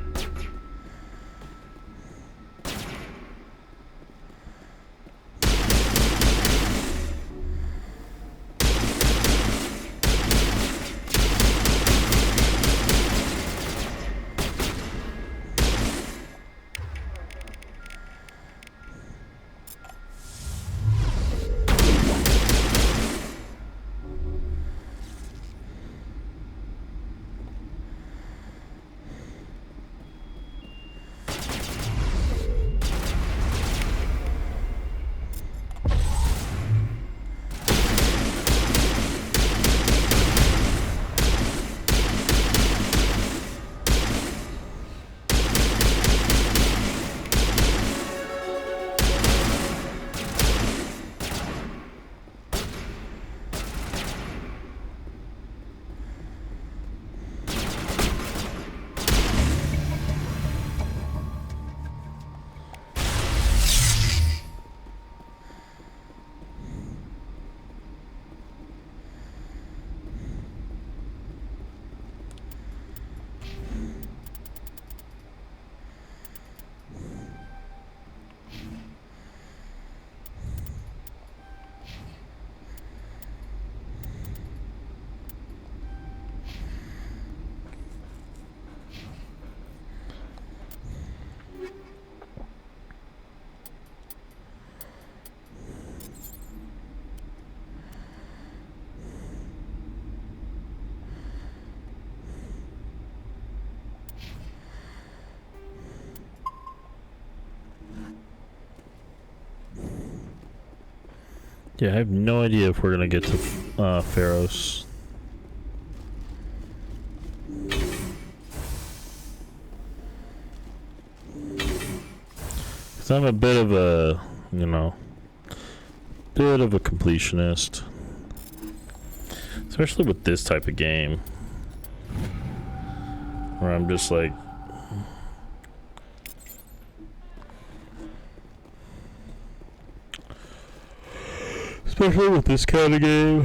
Yeah, I have no idea if we're gonna get to Pharos. Cause I'm a bit of a, you know, bit of a completionist, especially with this type of game, where I'm just like, especially with this kind of game,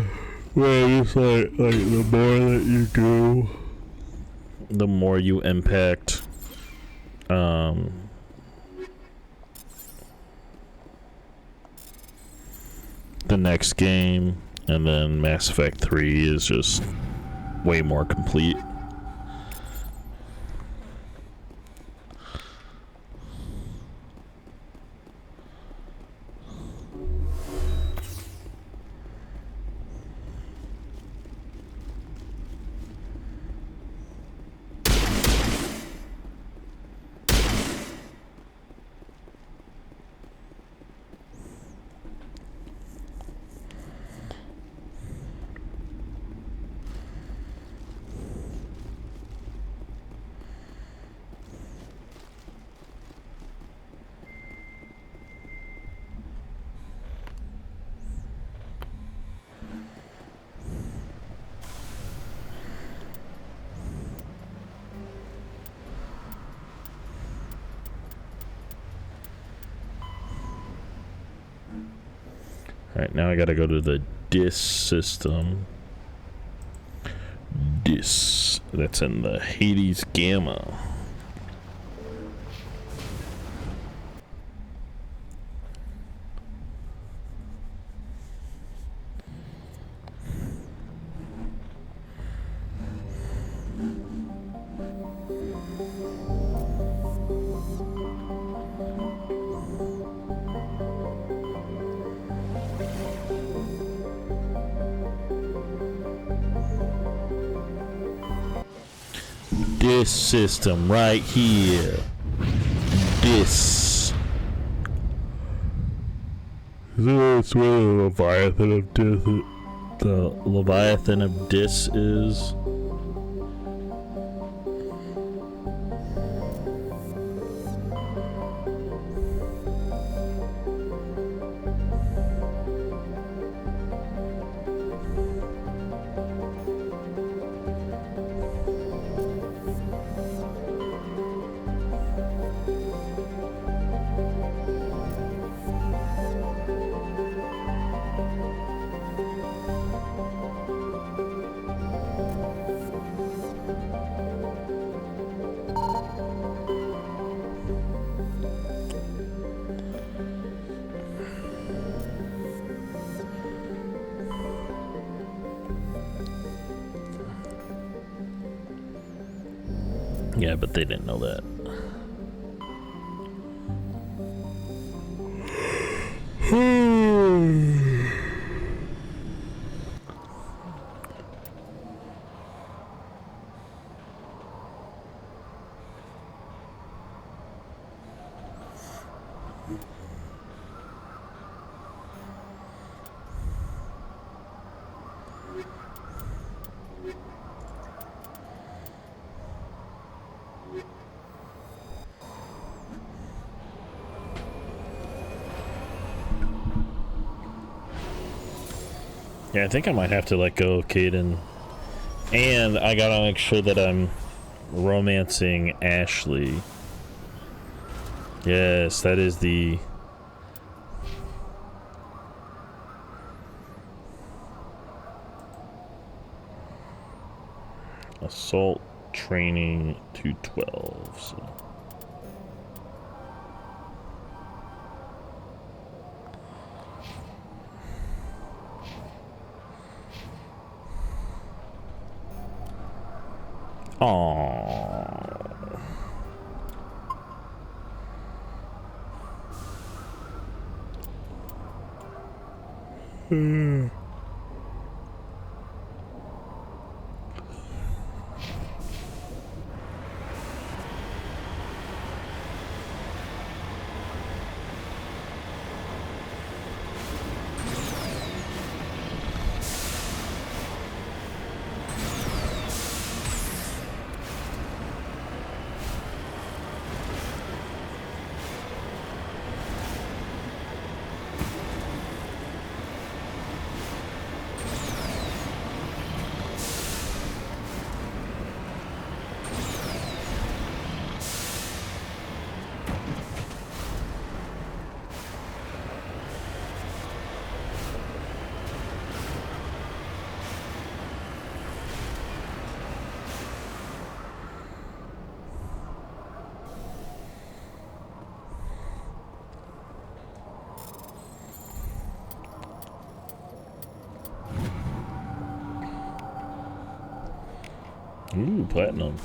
where it's like the more that you do, the more you impact the next game, and then Mass Effect 3 is just way more complete. Alright, now I gotta go to the DIS system. DIS. That's in the Hades Gamma. This system right here. This. That's where the Leviathan of Dis. The Leviathan of Dis is. Yeah, but they didn't know that. Yeah, I think I might have to let go of Caden. And I gotta make sure that I'm romancing Ashley. Yes, that is the... Assault training 212, so... Aww. Ooh, platinum.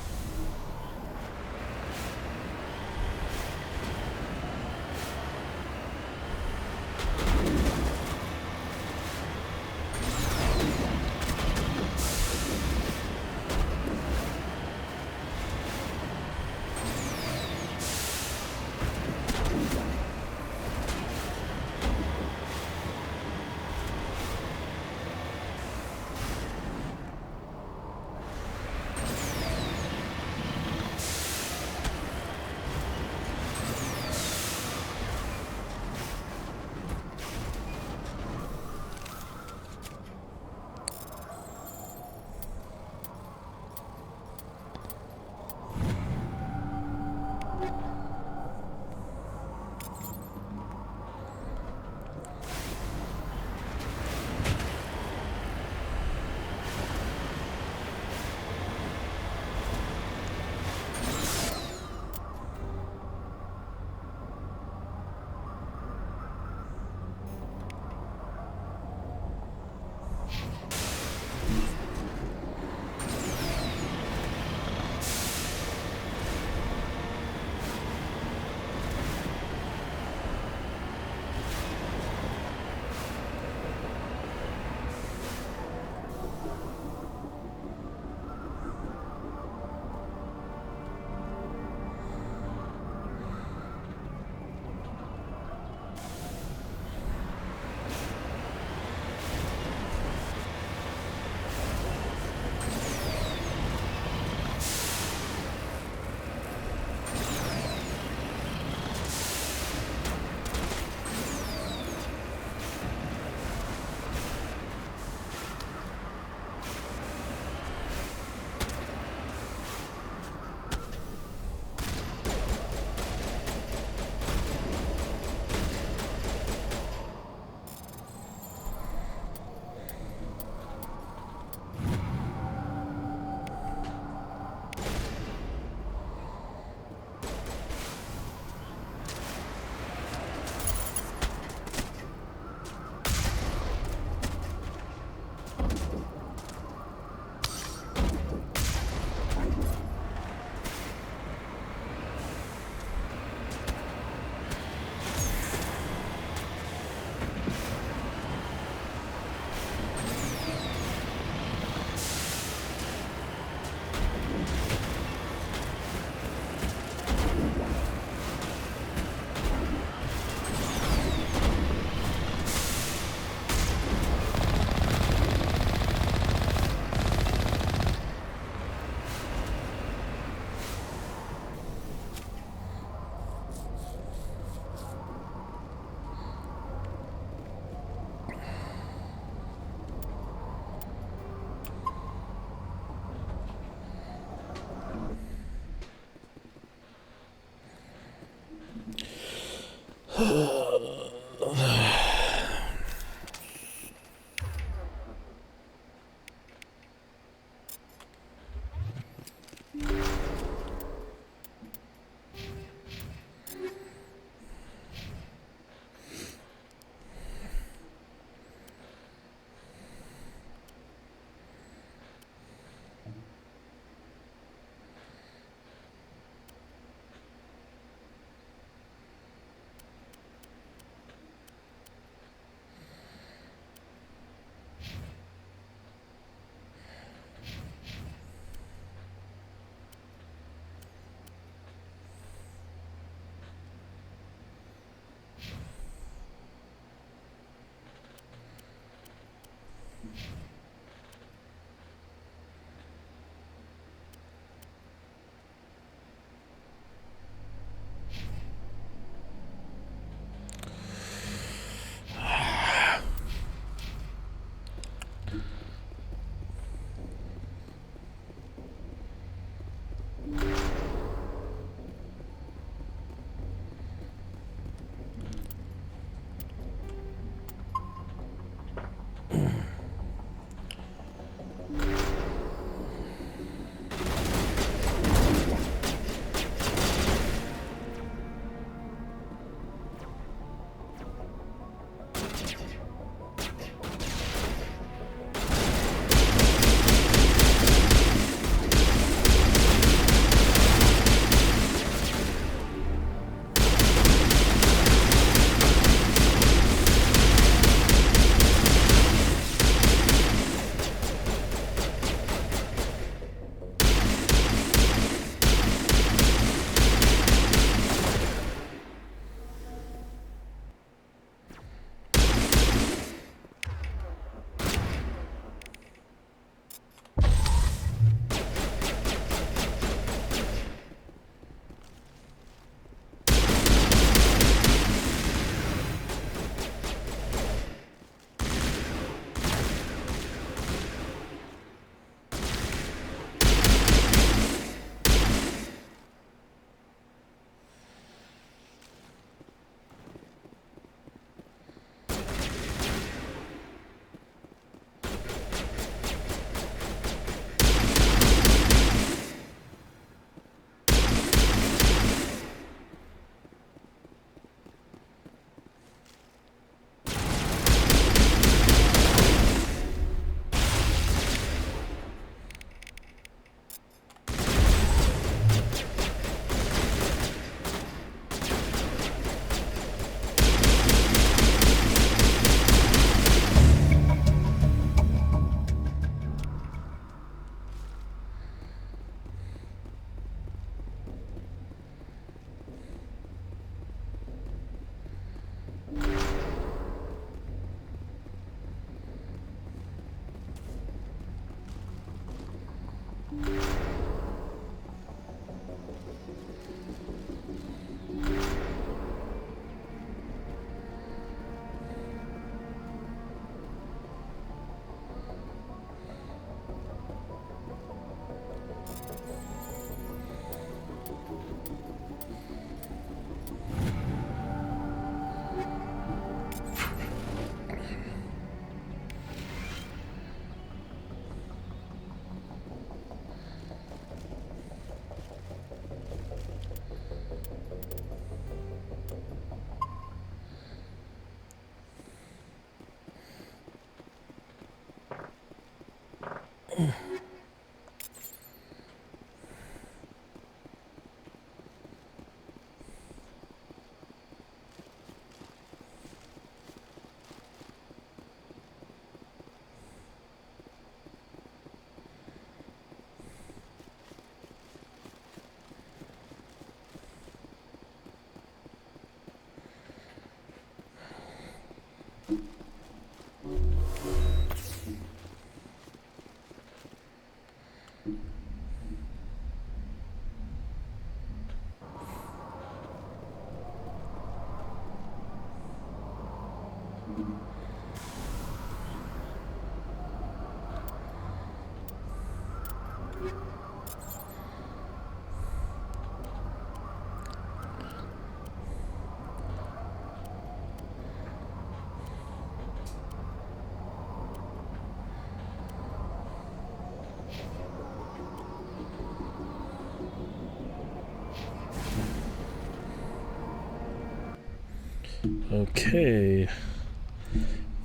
Okay.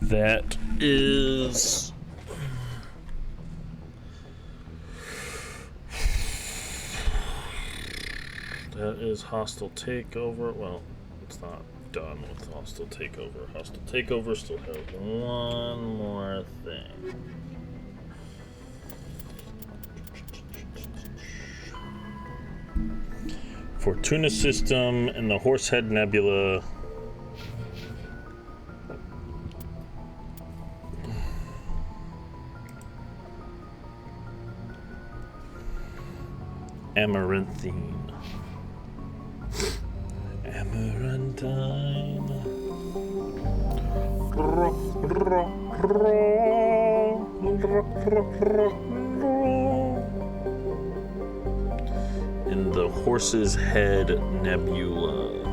That is... That is hostile takeover. Well, it's not done with hostile takeover. Hostile takeover still has one more thing. Fortuna system and the Horsehead Nebula. Amaranthine. Amarantine. In the Horse's Head Nebula.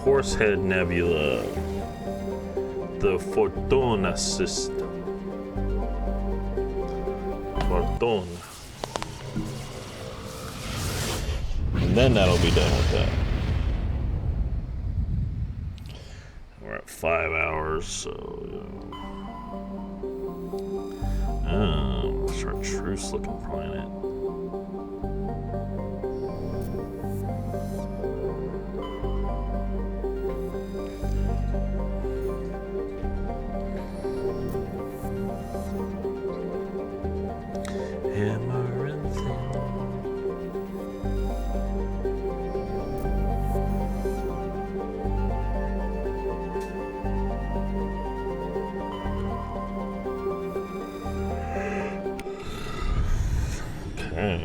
Horsehead Nebula. The Fortuna system. Fortuna. And then that'll be done with that. We're at 5 hours, so chartreuse looking planet. Okay.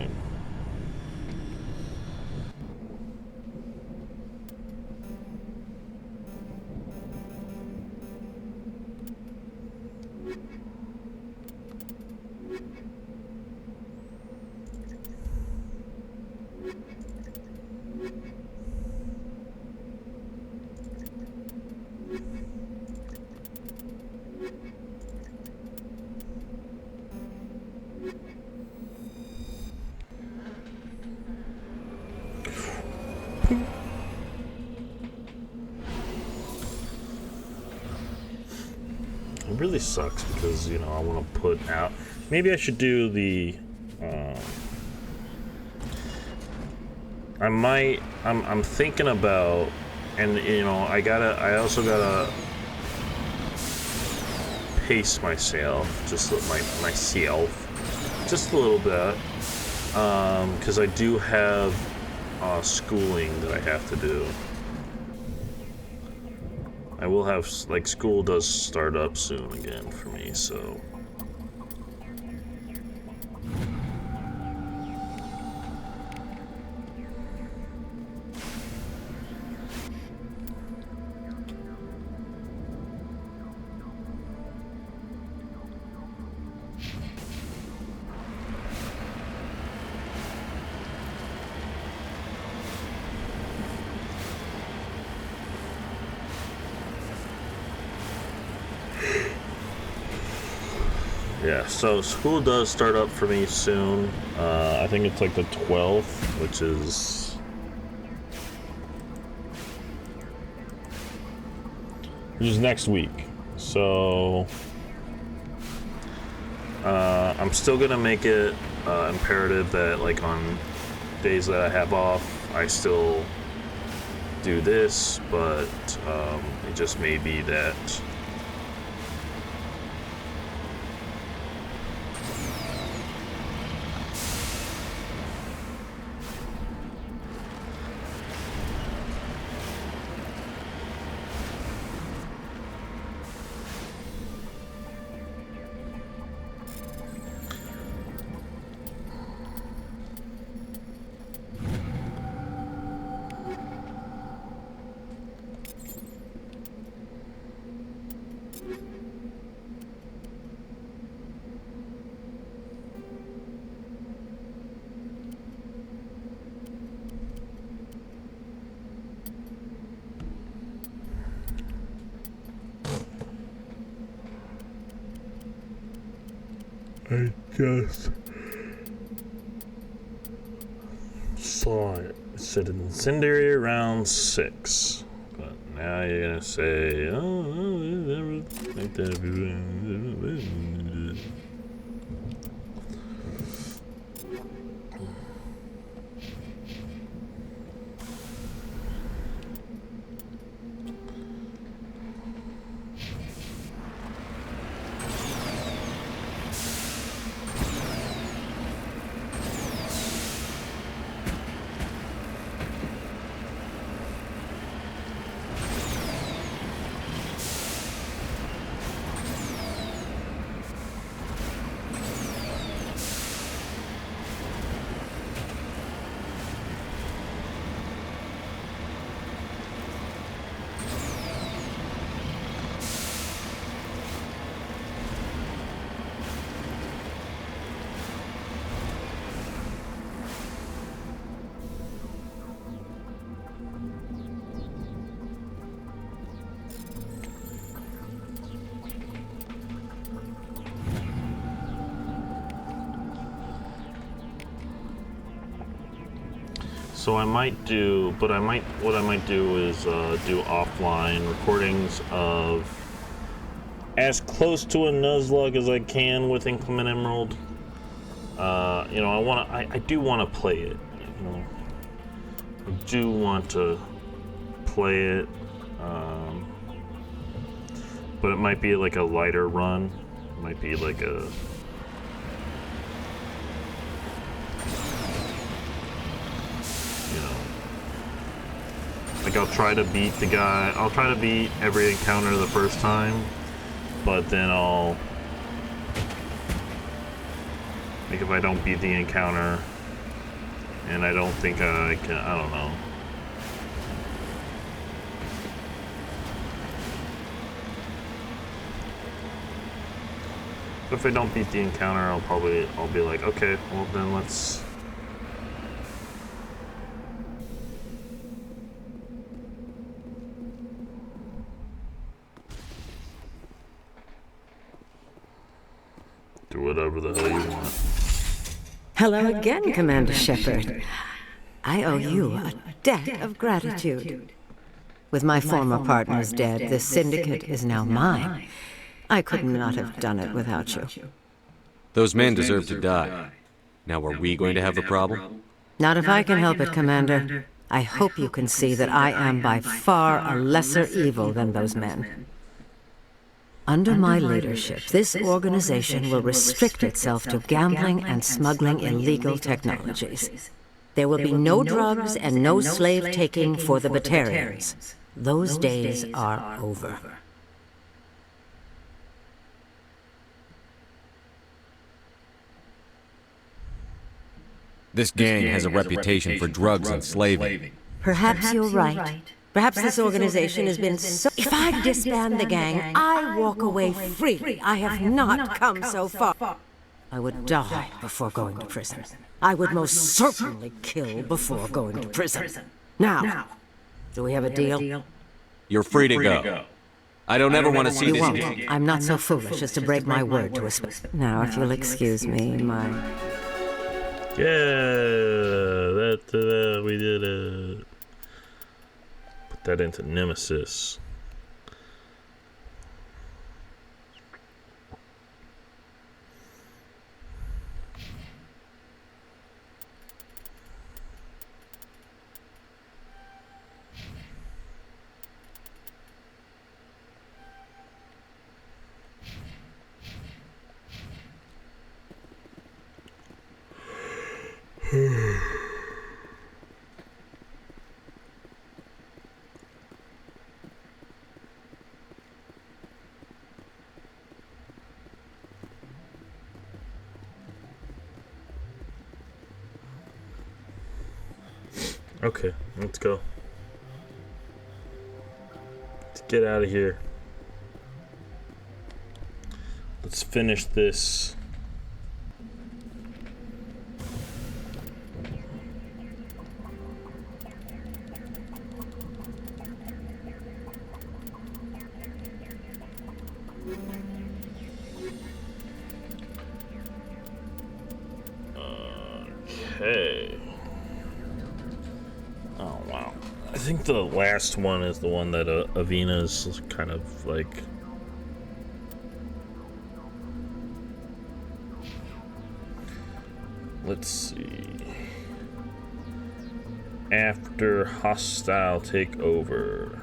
It really sucks because, you know, I want to put out... Maybe I should do the... I'm thinking about... And, you know, I also gotta... pace myself. Just myself. Just a little bit. Because I do have schooling that I have to do. I will have, like, school does start up soon again for me, so... Yeah, so school does start up for me soon. I think it's like the 12th, which is next week. So I'm still gonna make it imperative that, like, on days that I have off, I still do this, but it just may be that I just saw it. It Said incendiary round 6. But now you're gonna say, so I might do, what I might do is do offline recordings of as close to a Nuzlocke as I can with Inclement Emerald. You know, I do want to play it. You know, I do want to play it, but it might be like a lighter run. It might be like a like I'll try to beat the guy. I'll try to beat every encounter the first time, but then I'll, like, if I don't beat the encounter and I don't think I can, I don't know. But if I don't beat the encounter, I'll be like, okay, well then let's do whatever the hell you want. Hello again, Commander Shepard. I owe you a debt of gratitude. With my former partners dead, the Syndicate is now mine. I could not have done it without you. Those men deserve to die. Now are we going to have a problem? Not if I can help it, Commander. I hope you can see that I am by far a lesser evil than those men. Under my leadership, this organization will restrict itself to gambling and smuggling illegal technologies. There will be no drugs and no slave-taking for the Batarians. Those days are over. This gang has a reputation for drugs and slaving. Perhaps you're right. Perhaps this organization has been so... If I disband the gang, I walk away freely. I have not come so far. I would die before going to prison. I would most certainly kill before going to prison. Now, do we have a deal? You're free to go. I don't ever want to see You this. won't. I'm not so foolish as to break my word to a... Now, if you'll excuse me, my... Yeah, we did it. Put that into Nemesis. Okay, let's go. Let's get out of here. Let's finish this. Okay. Oh, wow. I think the last one is the one that Avina's kind of like... Let's see. After hostile takeover.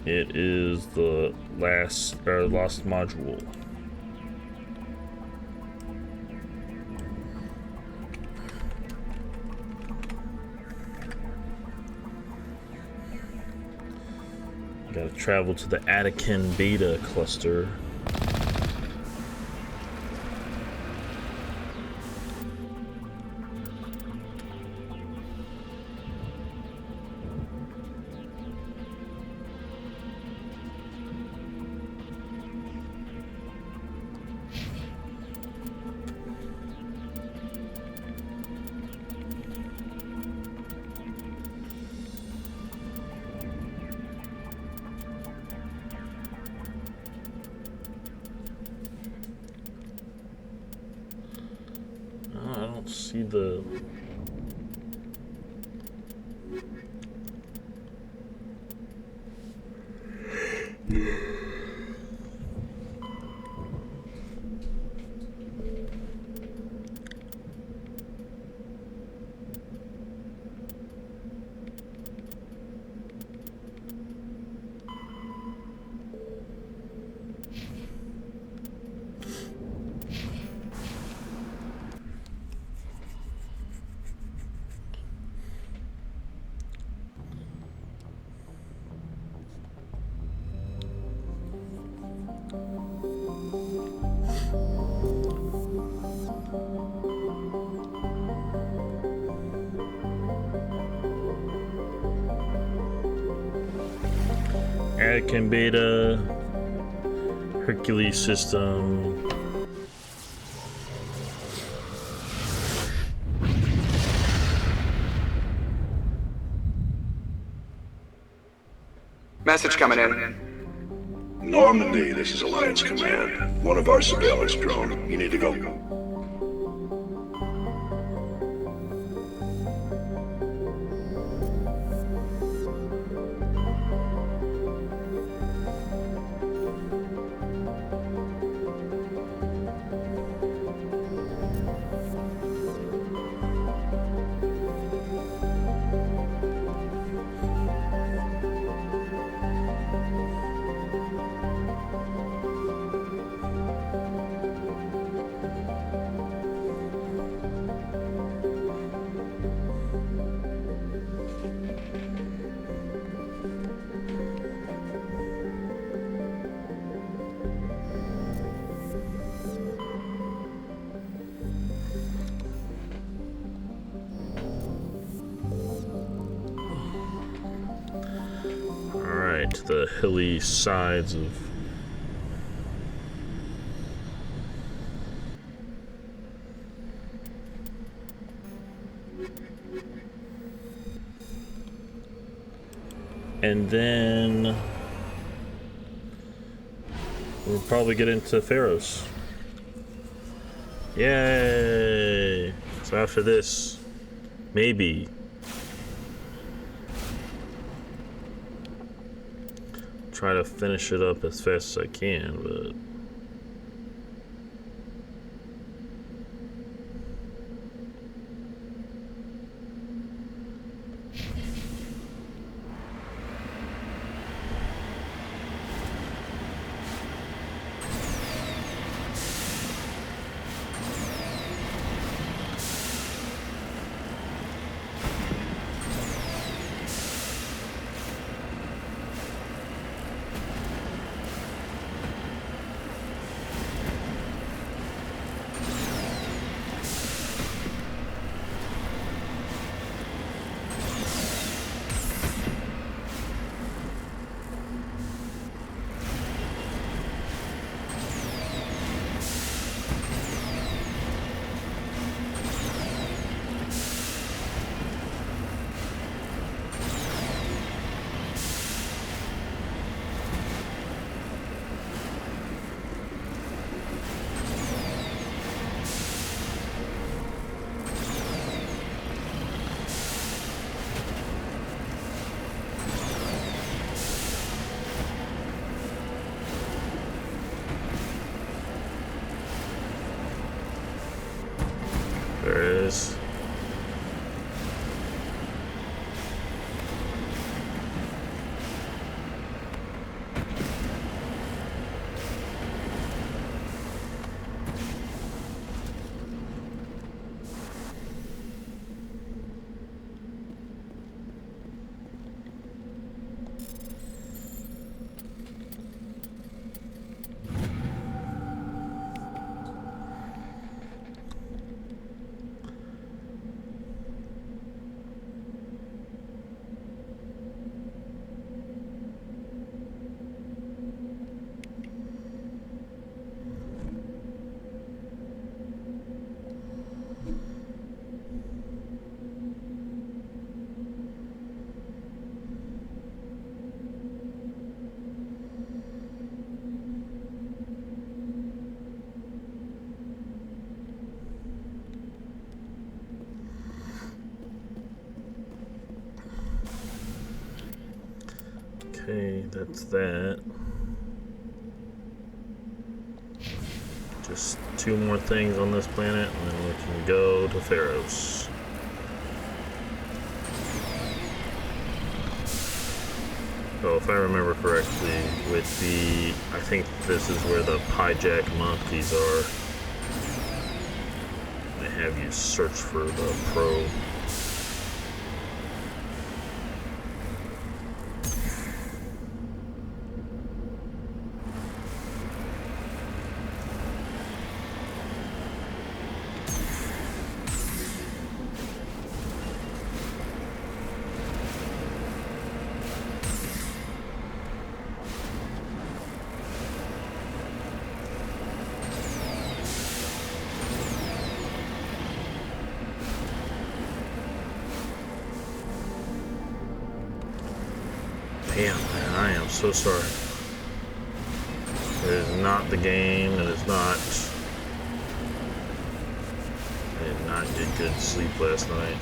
It is the lost module. Gotta travel to the Attican Beta cluster. See the Attican Beta, Hercules system. Message coming in. Normandy, this is Alliance Command. One of our surveillance drone. You need to go. The hilly sides of and then we'll probably get into Pharos. Yay! So after this, maybe try to finish it up as fast as I can, but Okay, that's that. Just 2 more things on this planet, and then we can go to Pharos. So if I remember correctly, with the, I think this is where the hijack monkeys are. They have you search for the probe. Damn, man, I am so sorry. It is not the game, it is not... I did not get good sleep last night.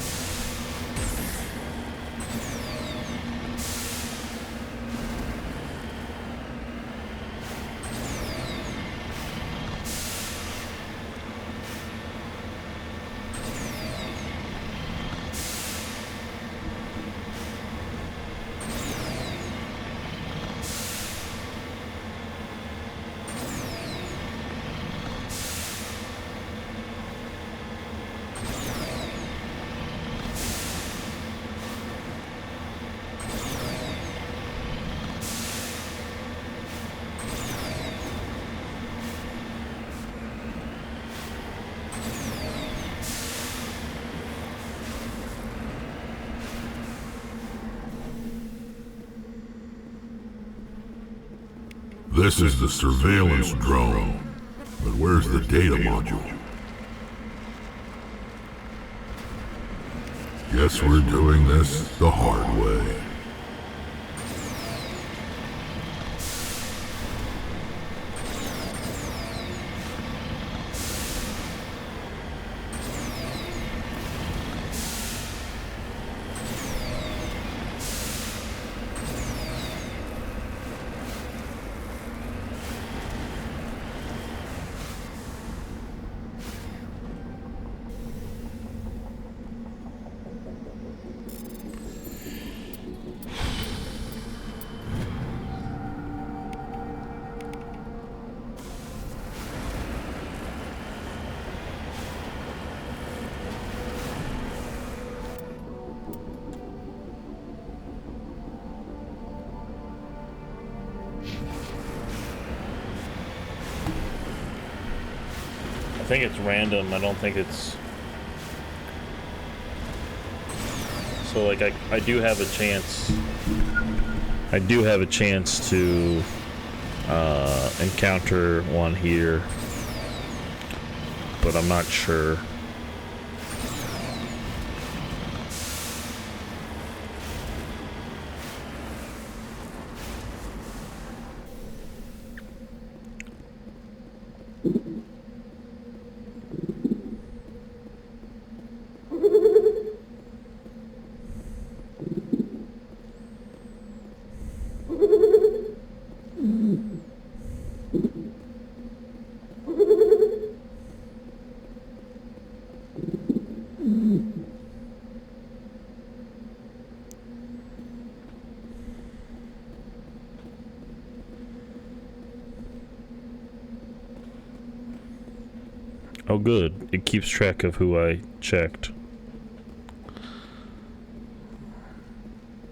This is the surveillance drone, but where's the data module? Guess we're doing this the hard way. I think it's random. I don't think it's... So, like, I do have a chance... I do have a chance to encounter one here, but I'm not sure. Oh good, it keeps track of who I checked.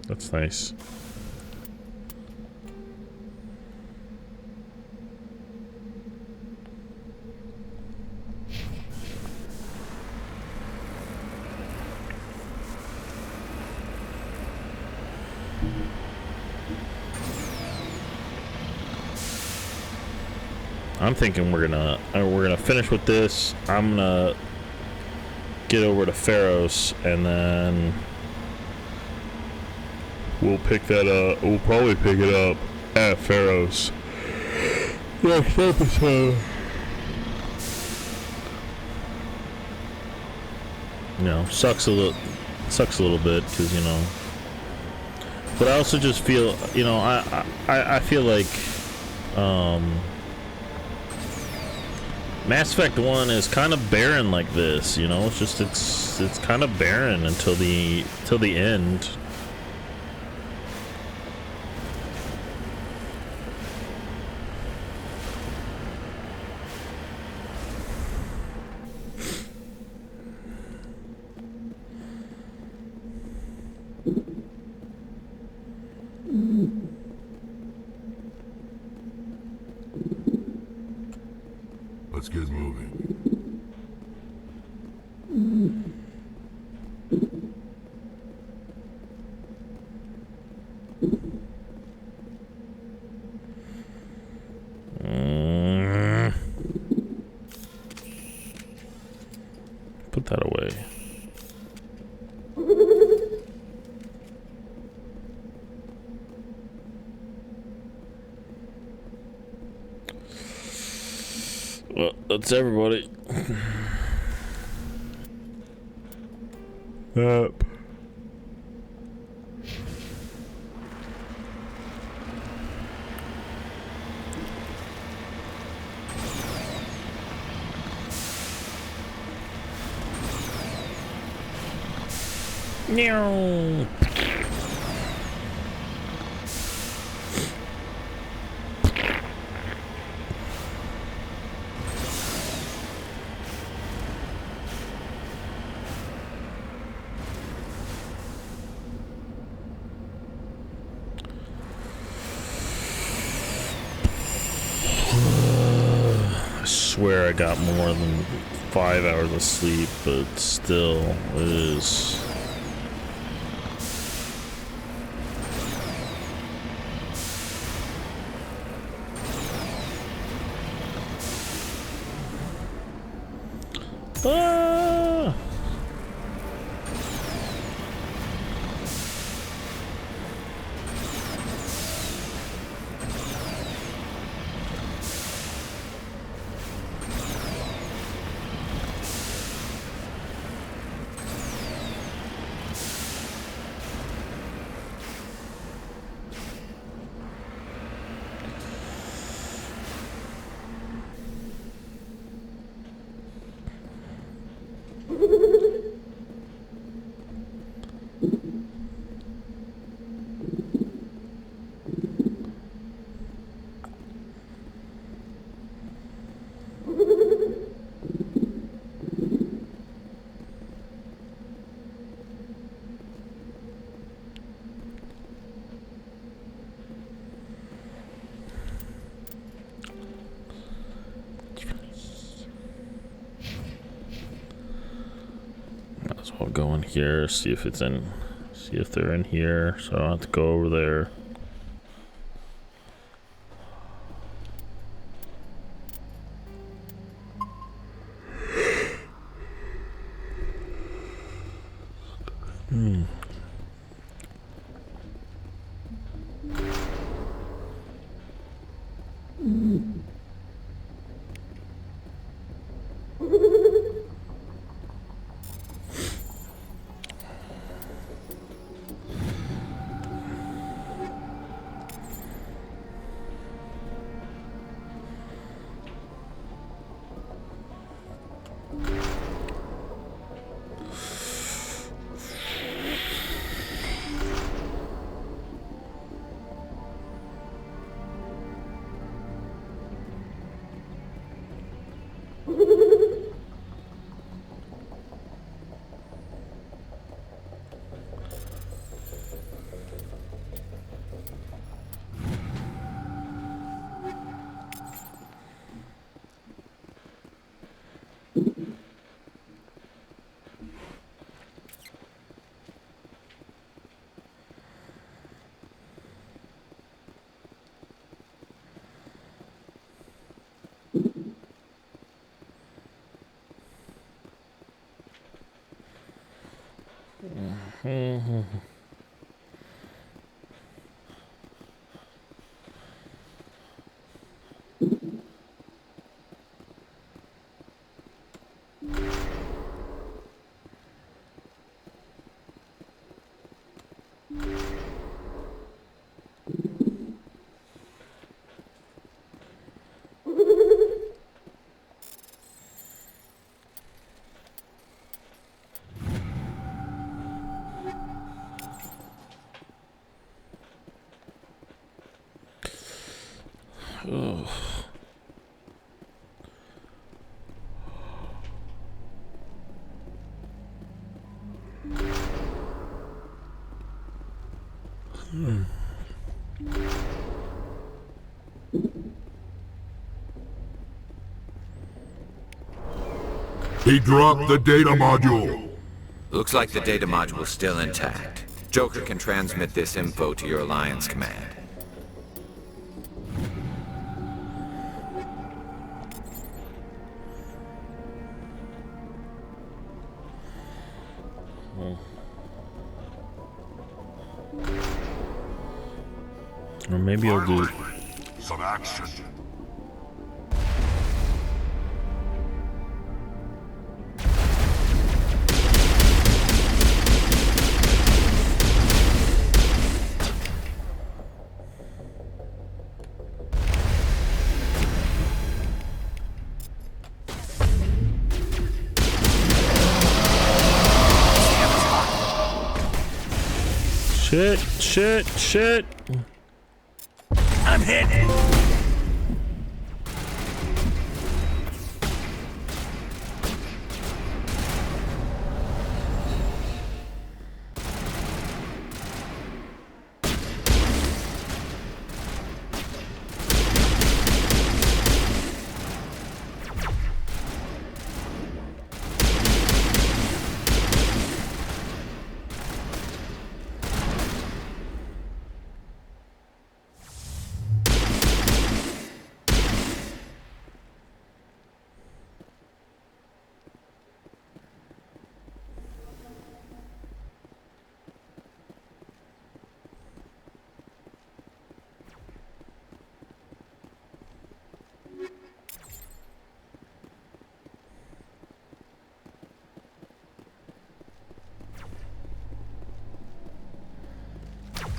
That's nice. I'm thinking we're gonna finish with this. I'm gonna get over to Pharos, and then we'll pick that up. We'll probably pick it up at Pharos next episode. You know, sucks a little bit because, you know, But I also just feel, you know, I feel like Mass Effect 1 is kind of barren like this, you know. It's just it's kind of barren until the end. Let's get moving. Put that away. Well, that's everybody. Up. No. I swear I got more than 5 hours of sleep, but still, it is. Ah! Might as well go in here, see if it's in, see if they're in here, so I don't have to go over there. Ugh. He dropped the data module. Looks like the data module's still intact. Joker can transmit this info to your Alliance command. Or maybe I'll do... Some action. Shit. I'm hit.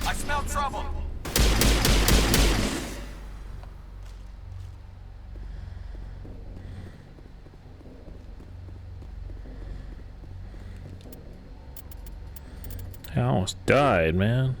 I smell trouble! I almost died, man.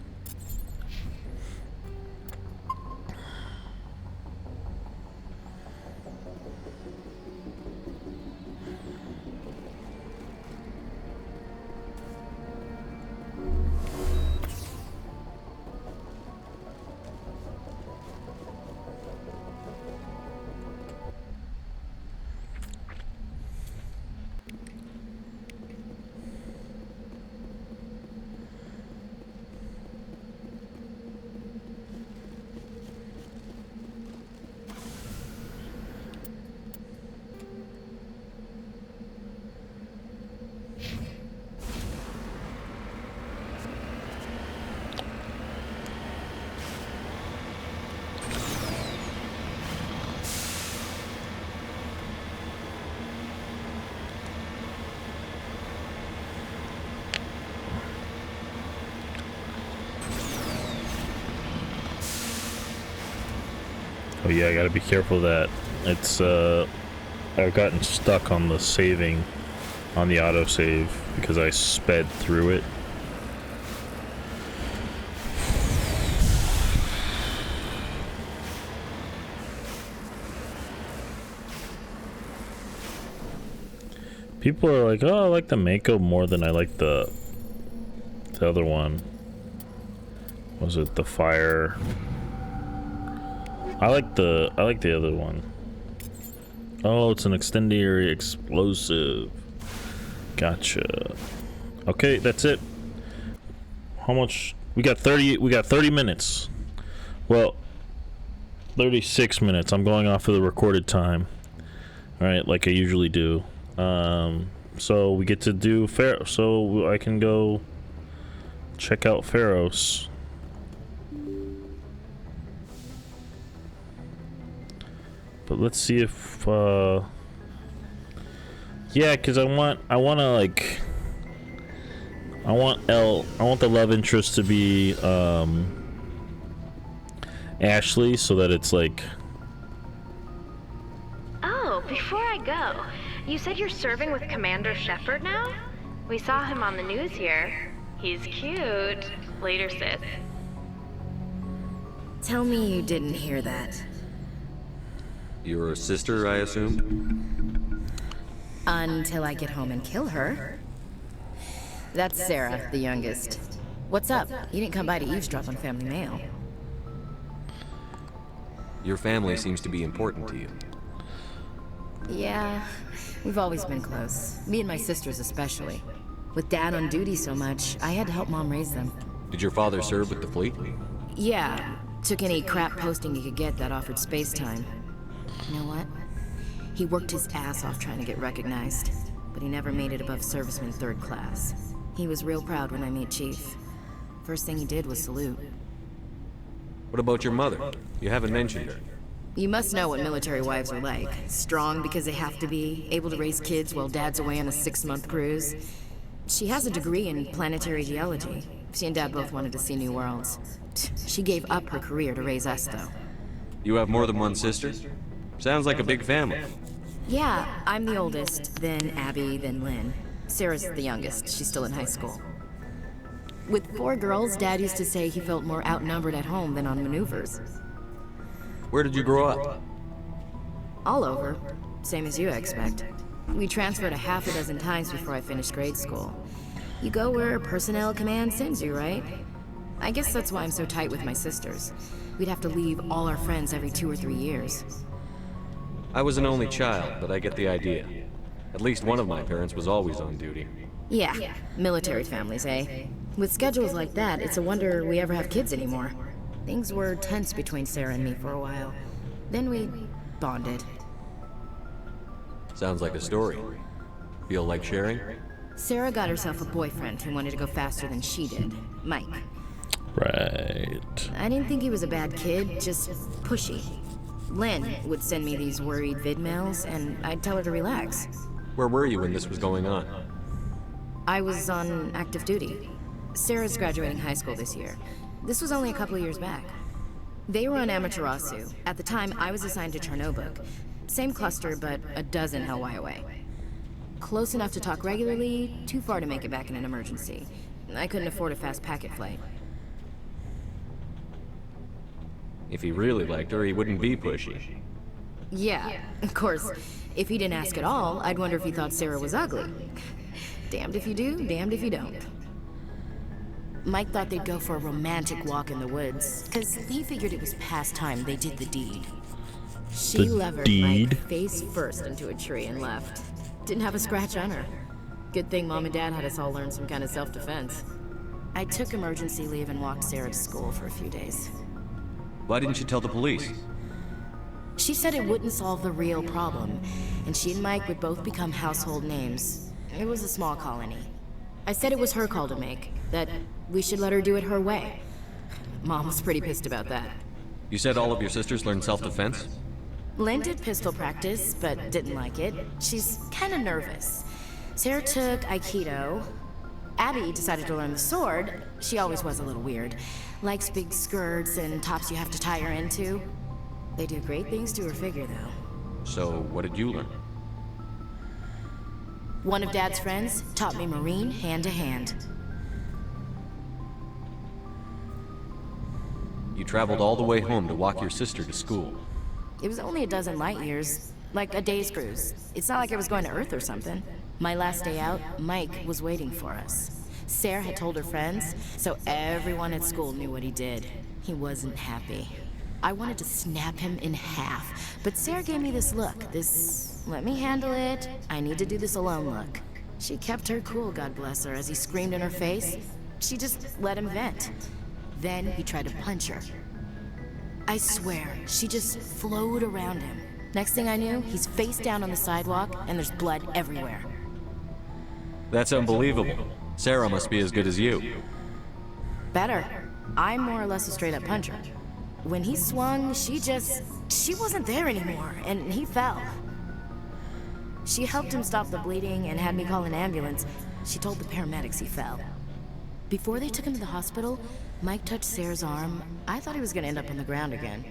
Oh yeah, I gotta be careful of that. It's, I've gotten stuck on the saving, on the autosave, because I sped through it. People are like, oh, I like the Mako more than I like the other one. Was it the fire? I like the other one. Oh, it's an extended explosive. Gotcha. Okay, that's it. How much? We got 30 minutes. Well, 36 minutes. I'm going off of the recorded time. All right, like I usually do. So we get to do so I can go check out Pharos. But let's see if yeah, because I want the love interest to be Ashley, so that it's like... Oh, before I go, you said you're serving with Commander Shepard now? We saw him on the news here. He's cute. Later, sis. Tell me you didn't hear that. Your sister, I assume? Until I get home and kill her. That's Sarah, the youngest. What's up? You didn't come by to eavesdrop on family mail. Your family seems to be important to you. Yeah, we've always been close. Me and my sisters especially. With Dad on duty so much, I had to help Mom raise them. Did your father serve with the fleet? Yeah, took any crap posting he could get that offered space time. You know what? He worked his ass off trying to get recognized, but he never made it above serviceman 3rd class. He was real proud when I met Chief. First thing he did was salute. What about your mother? You haven't mentioned her. You must know what military wives are like. Strong because they have to be, able to raise kids while Dad's away on a 6-month cruise. She has a degree in planetary geology. She and Dad both wanted to see new worlds. She gave up her career to raise us, though. You have more than one sister? Sounds like a big family. Yeah, I'm the oldest, then Abby, then Lynn. Sarah's the youngest. She's still in high school. With 4 girls, Dad used to say he felt more outnumbered at home than on maneuvers. Where did you grow up? All over. Same as you, I expect. We transferred a half a dozen times before I finished grade school. You go where personnel command sends you, right? I guess that's why I'm so tight with my sisters. We'd have to leave all our friends every 2 or 3 years. I was an only child, but I get the idea. At least one of my parents was always on duty. Yeah, military families, eh? With schedules like that, it's a wonder we ever have kids anymore. Things were tense between Sarah and me for a while. Then we bonded. Sounds like a story. Feel like sharing? Sarah got herself a boyfriend who wanted to go faster than she did, Mike. Right. I didn't think he was a bad kid, just pushy. Lynn would send me these worried vid mails, and I'd tell her to relax. Where were you when this was going on? I was on active duty. Sarah's graduating high school this year. This was only a couple of years back. They were on Amaterasu. At the time, I was assigned to Chernobog. Same cluster, but a dozen LY away. Close enough to talk regularly, too far to make it back in an emergency. I couldn't afford a fast packet flight. If he really liked her, he wouldn't be pushy. Yeah, of course. If he didn't ask at all, I'd wonder if he thought Sarah was ugly. Damned if you do, damned if you don't. Mike thought they'd go for a romantic walk in the woods, because he figured it was past time they did the deed. She levered Mike face first into a tree and left. Didn't have a scratch on her. Good thing Mom and Dad had us all learn some kind of self-defense. I took emergency leave and walked Sarah to school for a few days. Why didn't you tell the police? She said it wouldn't solve the real problem, and she and Mike would both become household names. It was a small colony. I said it was her call to make, that we should let her do it her way. Mom was pretty pissed about that. You said all of your sisters learned self-defense? Lynn did pistol practice, but didn't like it. She's kind of nervous. Sarah took Aikido. Abby decided to learn the sword. She always was a little weird. Likes big skirts and tops you have to tie her into. They do great things to her figure, though. So, what did you learn? One of Dad's friends taught me Marine hand-to-hand. You traveled all the way home to walk your sister to school. It was only a dozen light years, like a day's cruise. It's not like I was going to Earth or something. My last day out, Mike was waiting for us. Sarah had told her friends, so everyone at school knew what he did. He wasn't happy. I wanted to snap him in half, but Sarah gave me this look, this let me handle it, I need to do this alone look. She kept her cool, God bless her, as he screamed in her face. She just let him vent. Then he tried to punch her. I swear, she just flowed around him. Next thing I knew, he's face down on the sidewalk, and there's blood everywhere. That's unbelievable. Sarah must be as good as you. Better. I'm more or less a straight-up puncher. When he swung, she wasn't there anymore, and he fell. She helped him stop the bleeding and had me call an ambulance. She told the paramedics he fell. Before they took him to the hospital, Mike touched Sarah's arm. I thought he was gonna end up on the ground again.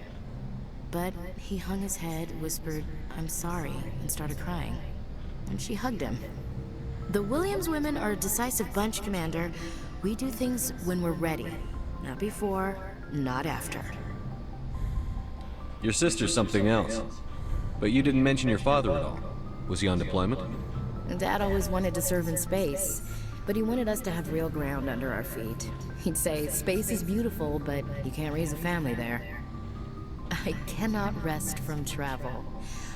But he hung his head, whispered, "I'm sorry," and started crying. And she hugged him. The Williams women are a decisive bunch, Commander. We do things when we're ready. Not before, not after. Your sister's something else. But you didn't mention your father at all. Was he on deployment? Dad always wanted to serve in space, but he wanted us to have real ground under our feet. He'd say, space is beautiful, but you can't raise a family there. I cannot rest from travel.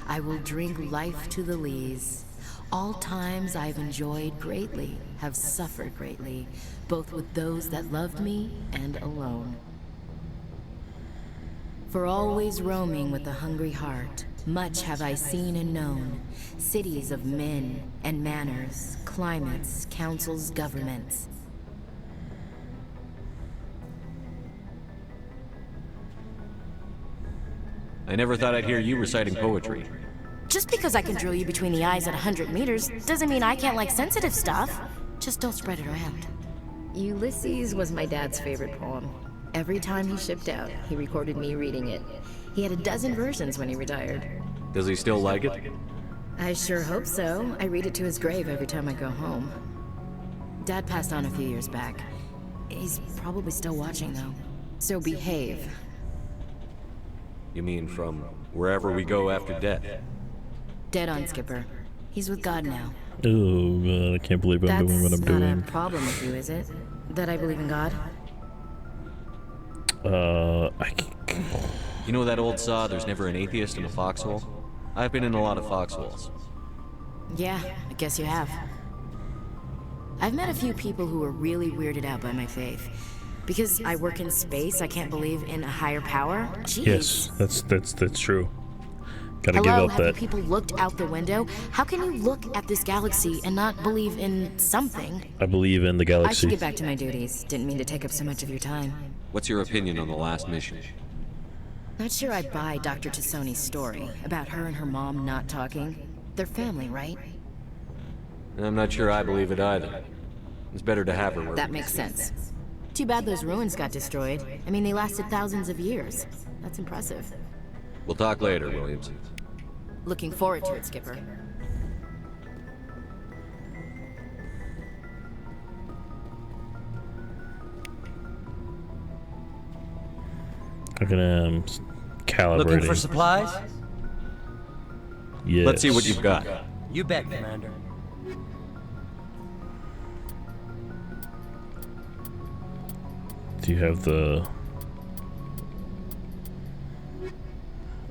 I will drink life to the lees. All times I've enjoyed greatly, have suffered greatly, both with those that loved me and alone. For always roaming with a hungry heart, much have I seen and known, cities of men and manners, climates, councils, governments. I never thought I'd hear you reciting poetry. Just because I can drill you between the eyes at 100 meters doesn't mean I can't like sensitive stuff. Just don't spread it around. Ulysses was my dad's favorite poem. Every time he shipped out, he recorded me reading it. He had a dozen versions when he retired. Does he still like it? I sure hope so. I read it to his grave every time I go home. Dad passed on a few years back. He's probably still watching, though. So behave. You mean from wherever we go after death? Dead on, Skipper. He's with God now. Oh, God, I can't believe I'm doing what I'm doing. That's not a problem with you, is it? That I believe in God? You know that old saw, there's never an atheist in a foxhole? I've been in a lot of foxholes. Yeah, I guess you have. I've met a few people who are really weirded out by my faith. Because I work in space, I can't believe in a higher power? Jeez. Yes, that's true. Gotta Hello, give up have that. people looked out the window? How can you look at this galaxy and not believe in something? I believe in the I galaxy. should get back to my duties. Didn't mean to take up so much of your time. What's your opinion on the last mission? Not sure I buy Dr. Tassoni's story about her and her mom not talking. They're family, right? I'm not sure I believe it either. It's better to have her where That makes sense. Too bad those ruins got destroyed. I mean, they lasted thousands of years. That's impressive. We'll talk later, Williams. Looking forward to it, Skipper. I'm gonna calibrate. Looking for supplies? Yes. Let's see what you've got. You bet, Commander. Do you have the...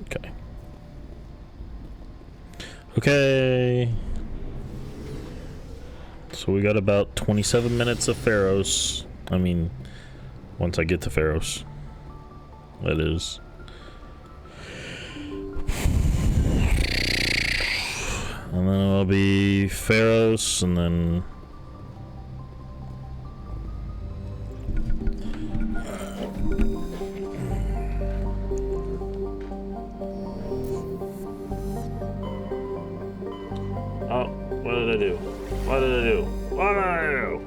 Okay. Okay. So we got about 27 minutes of Pharos. I mean, once I get to Pharos. That is. And then it'll be Pharos, and then... Oh, what did I do? What did I do? What did I do?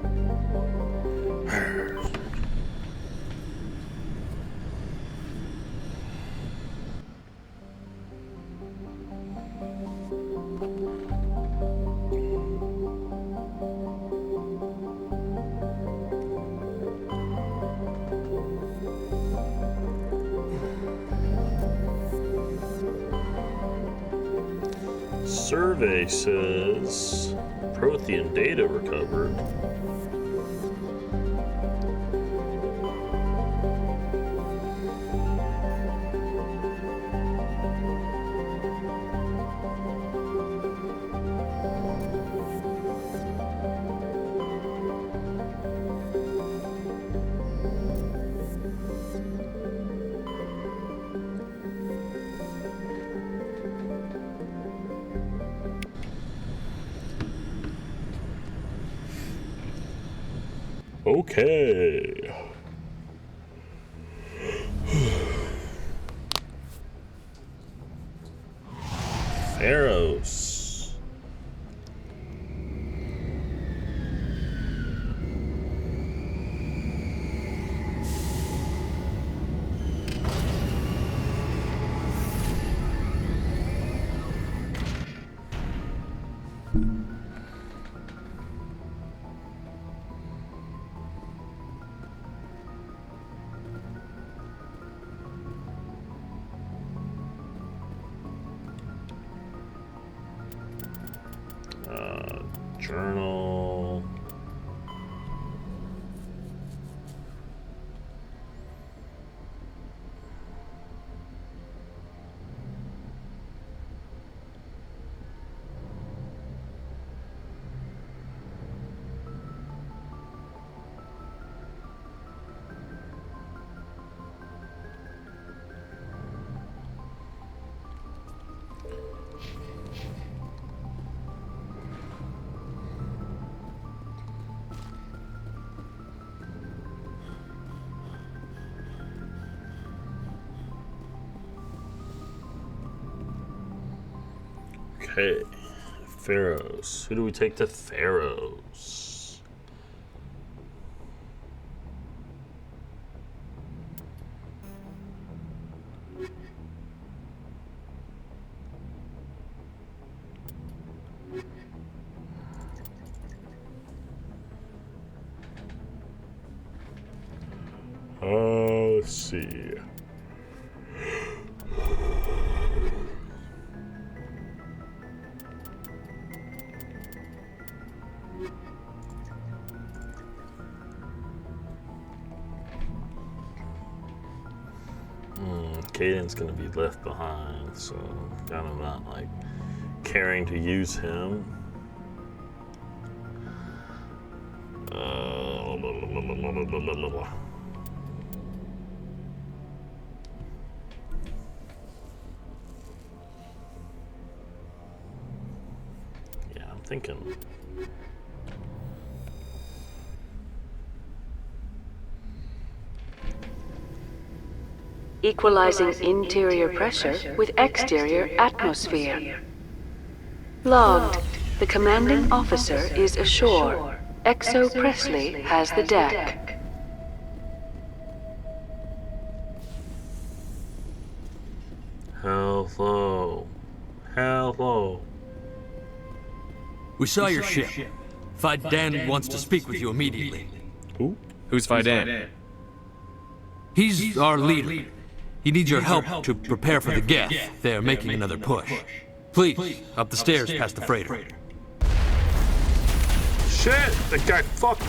Survey says Prothean data recovered. Okay. Pharos. Journal. Okay, Pharaohs. Who do we take to Pharaohs? Let's see. Caden's gonna be left behind, so kind of not like caring to use him. Yeah, I'm thinking. Equalizing interior pressure with exterior atmosphere. Logged. The commanding officer is ashore. Exo Presley has the deck. Hello. Hello. We saw your ship. Fidan wants to speak with you immediately. Who? Who's Fidan? He's our leader. He needs your help to prepare for the Geth. They're making another push. Please, up the stairs past the freighter. Shit! That guy fucked.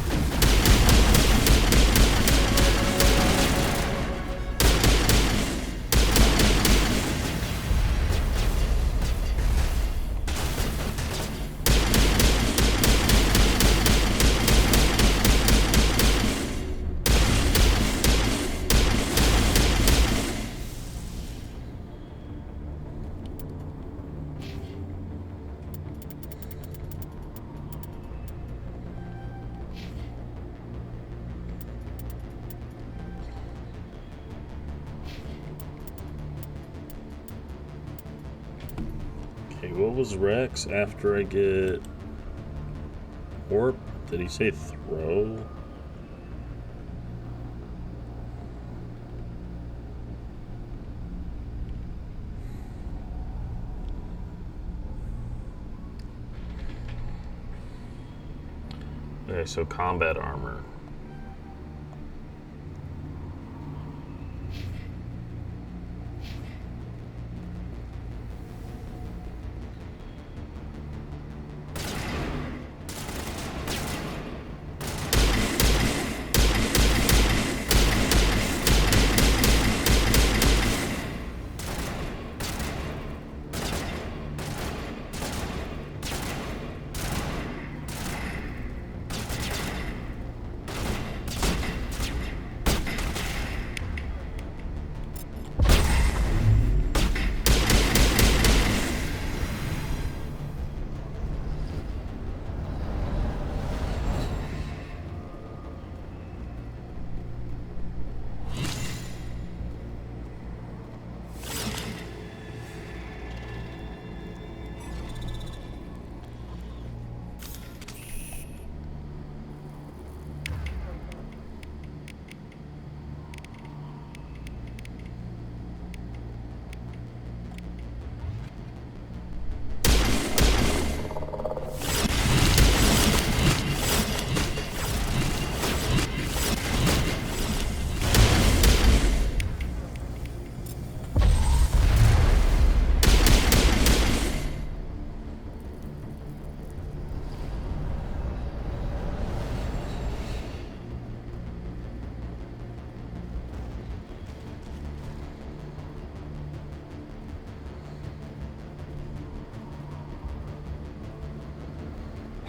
What was Rex after I get warp? Did he say throw? Okay, so combat armor.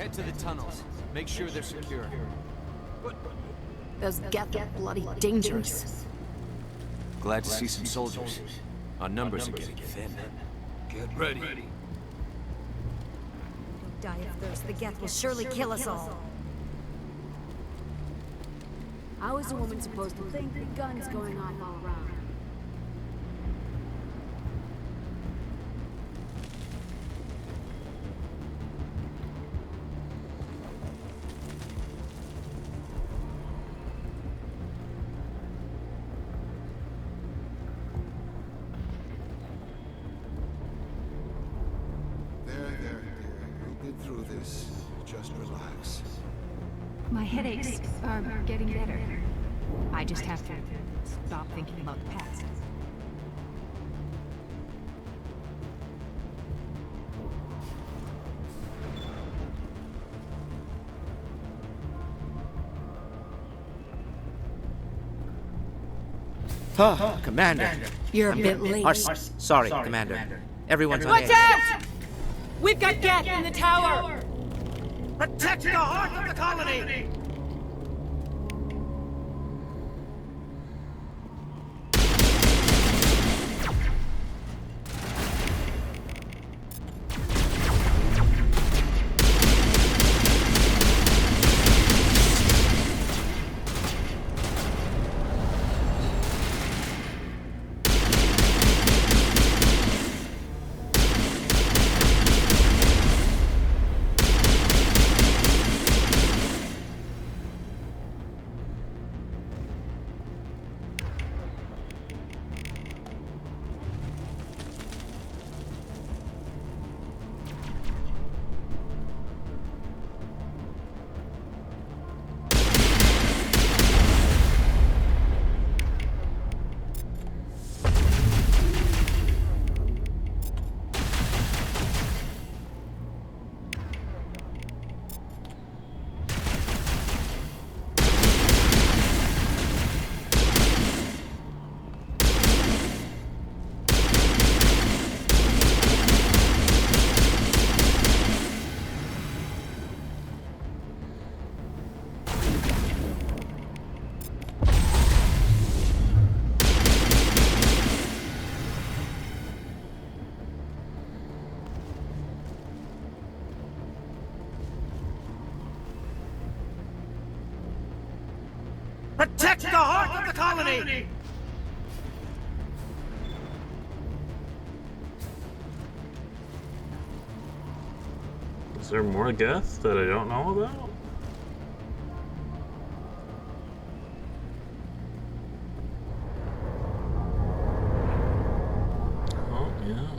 Head to the tunnels. Make sure they're secure. Those Geth are bloody dangerous. Glad to see some soldiers. Our numbers are getting thin. Get ready. Don't die of thirst. The Geth will surely kill us all. How is a woman supposed to think the guns going off all around? There, dear. We'll get through this. Just relax. My headaches are getting better. I just have to stop thinking about the past. Commander. You're a bit late. Sorry, Commander. Everyone's on Watch edge. out! We've got Geth in the tower! Protect the heart of the colony! Protect the heart of the colony! Is there more Geth that I don't know about? Oh, yeah.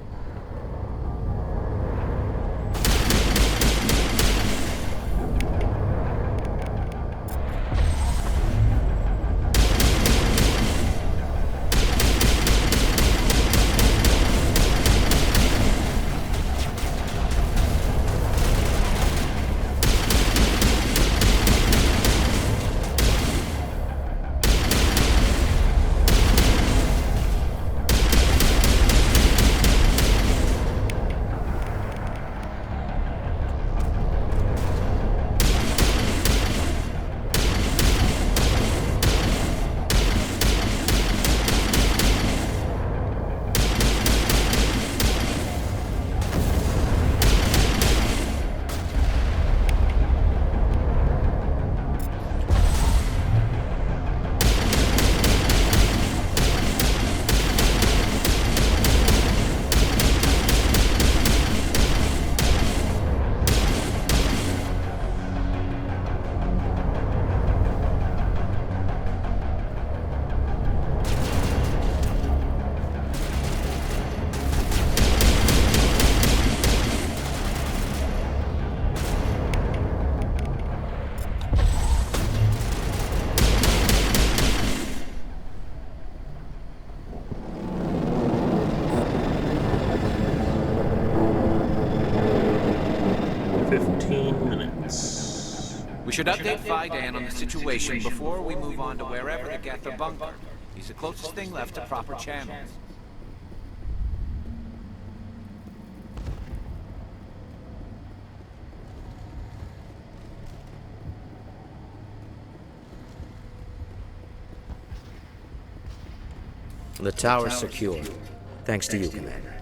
We should update Fidan on the situation before we move on to wherever the Geth are bunkered. He's the closest thing left to proper channels. The tower's secure. Thanks to you, Commander.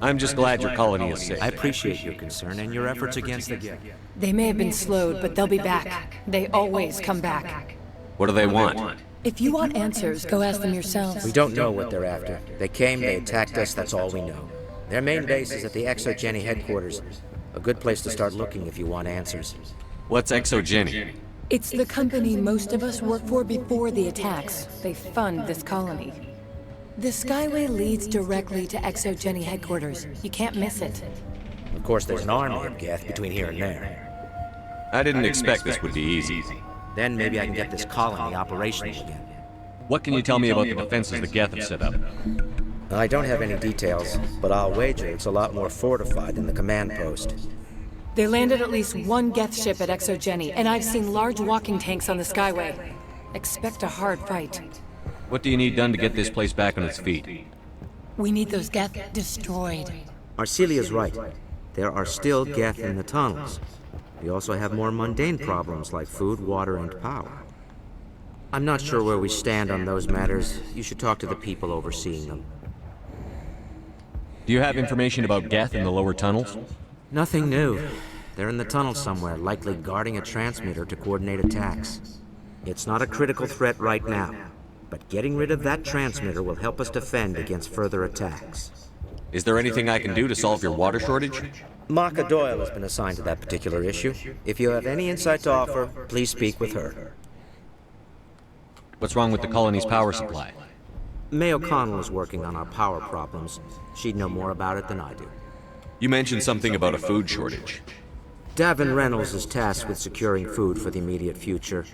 I'm just glad your colony is safe. I appreciate your concern and your efforts against the Geth. They may have been slowed, but they'll be back. They always come back. What do they want? If you want answers, go ask them yourselves. We don't know what they're after. They came, they attacked us, that's all we know. Their main base is at the ExoGeni headquarters. A good place to start looking if you want answers. What's ExoGeni? It's the company most of us worked for before the attacks. They fund this colony. The Skyway leads directly to ExoGeni headquarters. You can't miss it. Of course, there's an army of Geth between here and there. I didn't expect this would be easy. Then maybe I can get this colony operational again. What can you tell me about the defenses the Geth have set up? I don't have any details, but I'll wager it's a lot more fortified than the command post. They landed at least one Geth ship at ExoGeni, and I've seen large walking tanks on the Skyway. Expect a hard fight. What do you need done to get this place back on its feet? We need those Geth destroyed. Arcelia's right. There are still Geth in the tunnels. We also have more mundane problems like food, water, and power. I'm not sure where we stand on those matters. You should talk to the people overseeing them. Do you have information about Geth in the lower tunnels? Nothing new. They're in the tunnel somewhere, likely guarding a transmitter to coordinate attacks. It's not a critical threat right now, but getting rid of that transmitter will help us defend against further attacks. Is there anything I can do to solve your water shortage? Maka Doyle has been assigned to that particular issue. If you have any insight to offer, please speak with her. What's wrong with the colony's power supply? May O'Connell is working on our power problems. She'd know more about it than I do. You mentioned something about a food shortage. Davin Reynolds is tasked with securing food for the immediate future.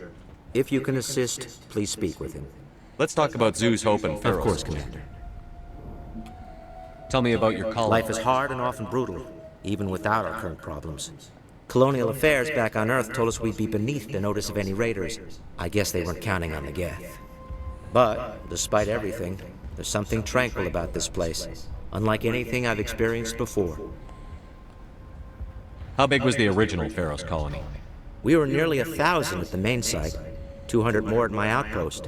If you can assist, please speak with him. Let's talk about Zoo's Hope and Pharaoh's. Of course, Commander. Tell me about your colony. Life is hard and often brutal, even without our current problems. Colonial affairs back on Earth told us we'd be beneath the notice of any raiders. I guess they weren't counting on the Geth. But, despite everything, there's something tranquil about this place, unlike anything I've experienced before. How big was the original Pharaoh's colony? We were nearly 1,000 at the main site, 200 more at my outpost.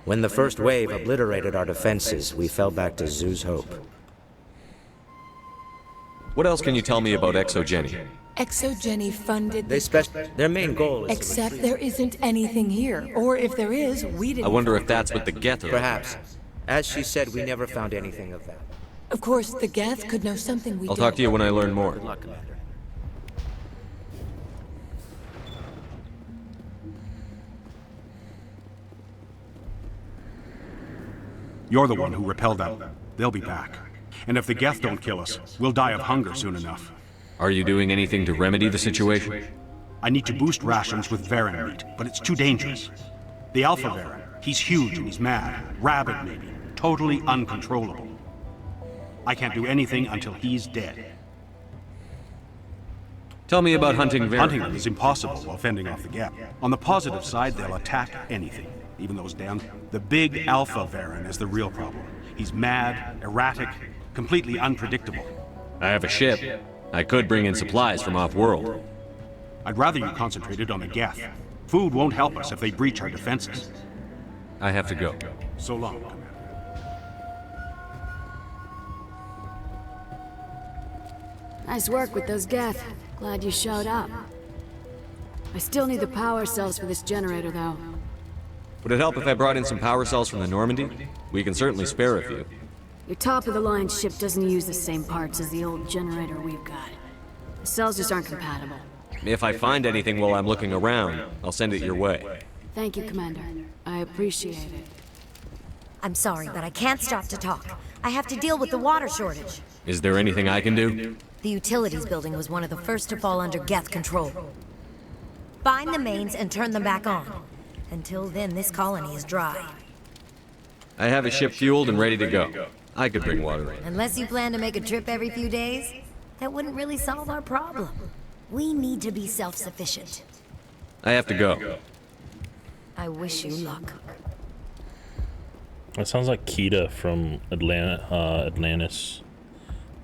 When the first wave obliterated our defenses, we fell back to Zoo's Hope. What else can you tell me about ExoGeni? ExoGeni funded their main goal is except there isn't anything here. Or if there is, we didn't. I wonder if that's what the Geth are. Perhaps. As she said, we never found anything of that. Of course, the Geth could know something we I'll don't. talk to you when I learn more. Good luck, Commander. You're the one who repelled them. They'll be back. And if the Geth don't kill us, we'll die of hunger soon enough. Are you doing anything to remedy the situation? I need to boost rations with Varen meat, but it's too dangerous. The Alpha Varen, he's huge and he's mad. Rabid, maybe. Totally uncontrollable. I can't do anything until he's dead. Tell me about hunting Varen. Hunting them is impossible while fending off the Geth. On the positive side, they'll attack anything, even those damned. The big Alpha Varen is the real problem. He's mad, erratic, completely unpredictable. I have a ship. I could bring in supplies from off-world. I'd rather you concentrated on the Geth. Food won't help us if they breach our defenses. I have to go. So long, Commander. Nice work with those Geth. Glad you showed up. I still need the power cells for this generator, though. Would it help if I brought in some power cells from the Normandy? We can certainly spare a few. Your top-of-the-line ship doesn't use the same parts as the old generator we've got. The cells just aren't compatible. If I find anything while I'm looking around, I'll send it your way. Thank you, Commander. I appreciate it. I'm sorry, but I can't stop to talk. I have to deal with the water shortage. Is there anything I can do? The utilities building was one of the first to fall under Geth control. Find the mains and turn them back on. Until then, this colony is dry. I have a ship fueled and ready to go. I could bring water in. Unless you plan to make a trip every few days, that wouldn't really solve our problem. We need to be self-sufficient. I have to go. I wish you luck. That sounds like Kita from Atlantis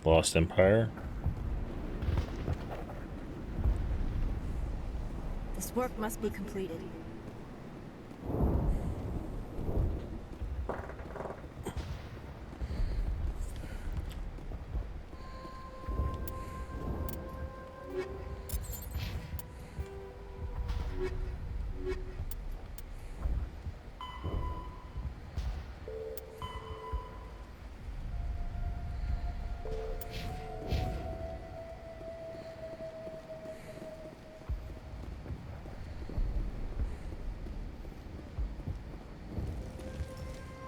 Lost Empire. This work must be completed.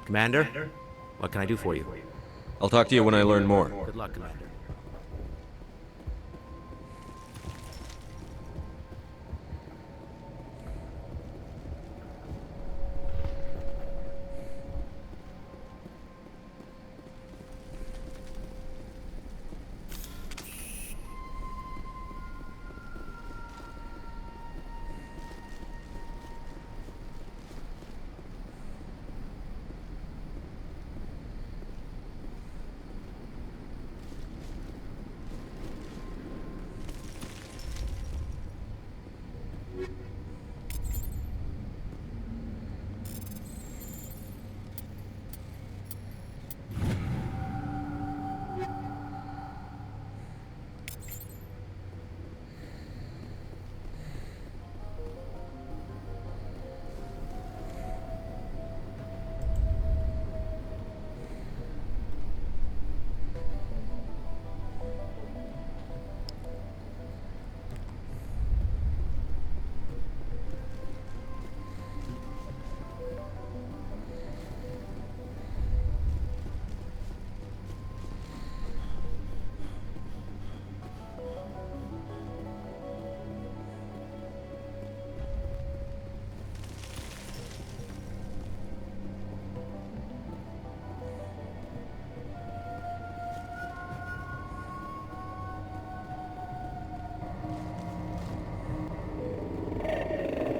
Commander, what can I do for you? I'll talk to you when I learn more. Good luck, Commander.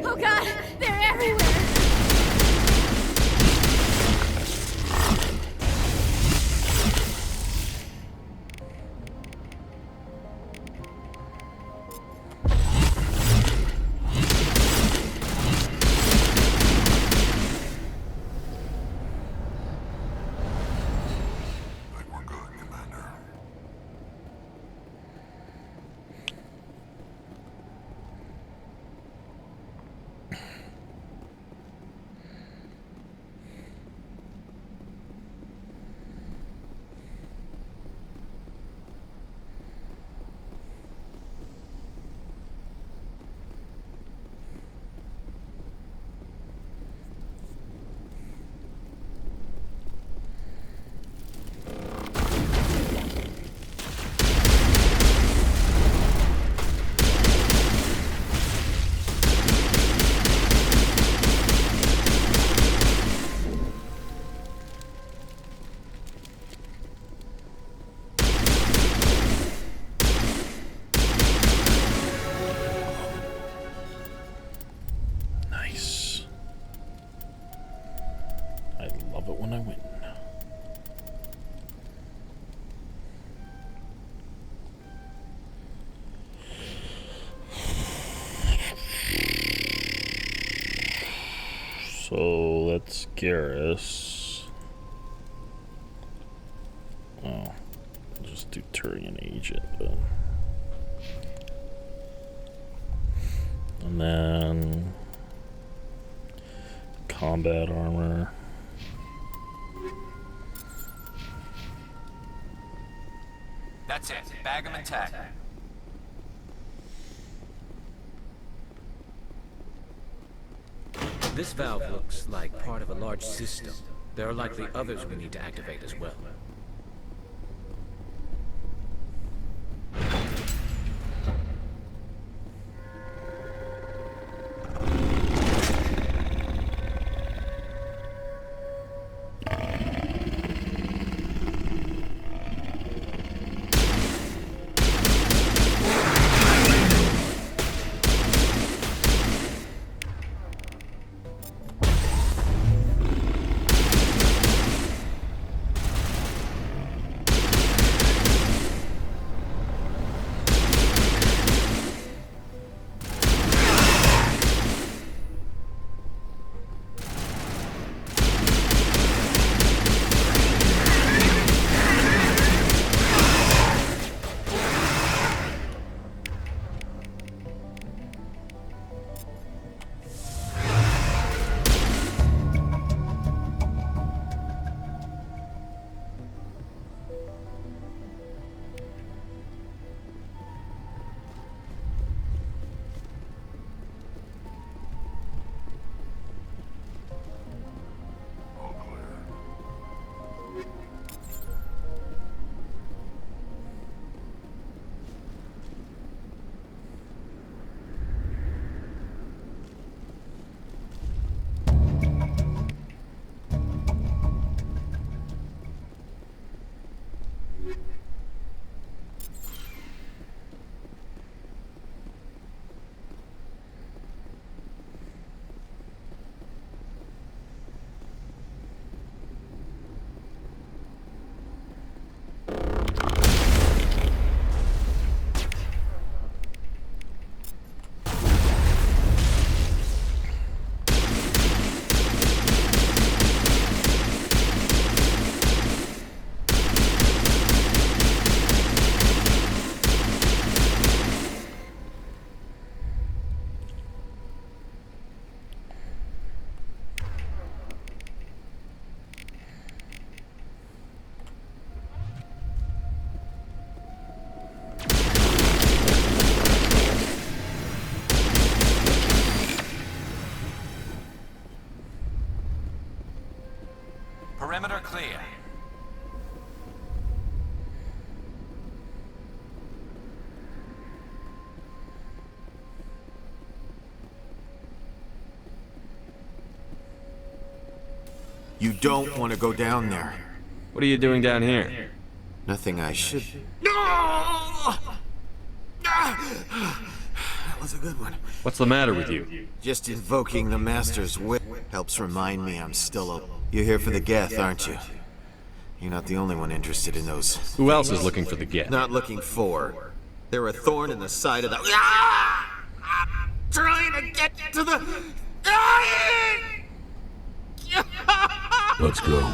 Oh god, they're everywhere! So that's Garrus. Oh, I'll just do Turian Agent then. And then combat armor. That's it. Bag 'em and tag. This valve looks like part of a large system. There are likely others we need to activate as well. Perimeter clear. You don't want to go down there. What are you doing down here? Nothing I should... No! That was a good one. What's the matter with you? Just invoking the Master's will helps remind me I'm still a... You're here for the Geth, aren't you? You're not the only one interested in those. Who else is looking for the Geth? Not looking for. They're a thorn in the side of the... I'm trying to get to the... Let's go.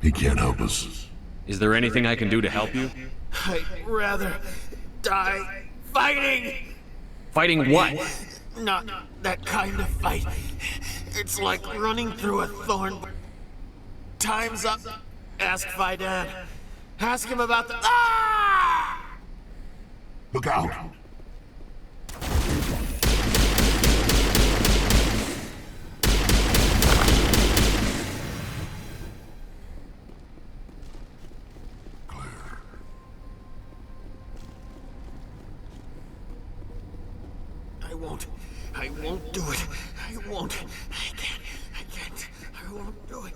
He can't help us. Is there anything I can do to help you? I'd rather die fighting! Fighting what? Not that kind of fight. It's like running through a thorn. Time's up. Ask Fidan. Ask him about the... Ah! Look out! I won't do it. I won't. I can't. I won't do it.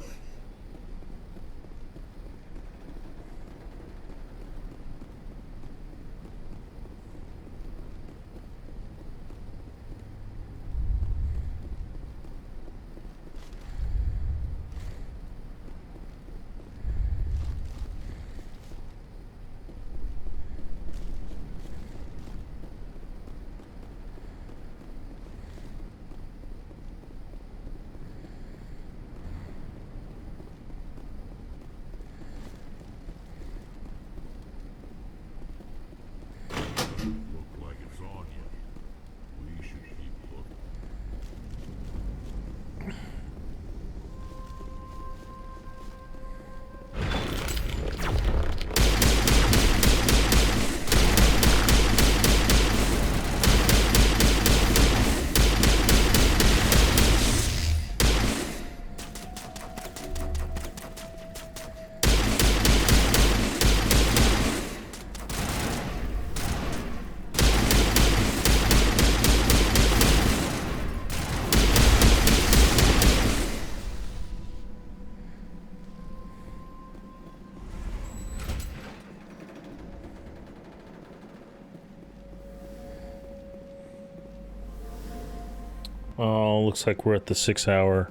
Oh, looks like we're at the 6 hour.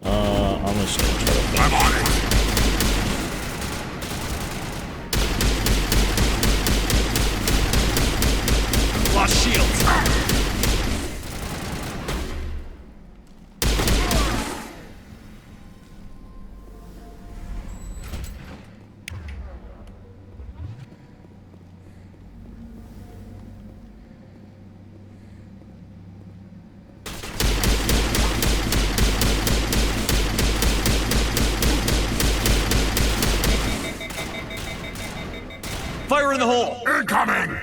I'm just gonna try to... I'm on it! Lost shields! Fire in the hole! Incoming!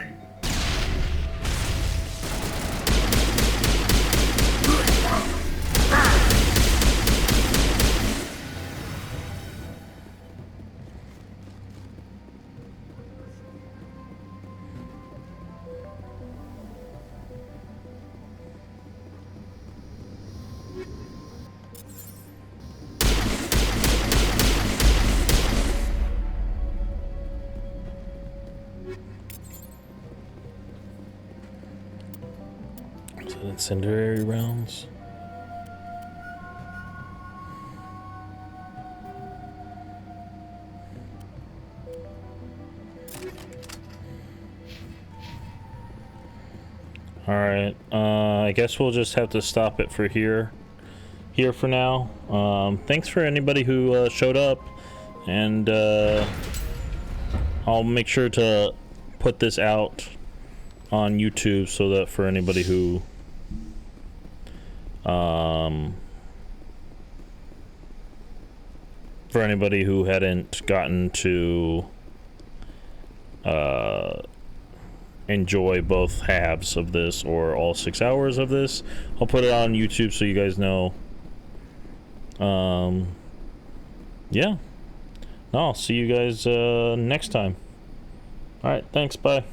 Incendiary rounds. All right. I guess we'll just have to stop it for here for now. Thanks for anybody who showed up, and I'll make sure to put this out on YouTube so that for anybody who hadn't gotten to enjoy both halves of this or all 6 hours of this, I'll put it on YouTube so you guys know yeah. No, I'll see you guys next time. All right, thanks. Bye.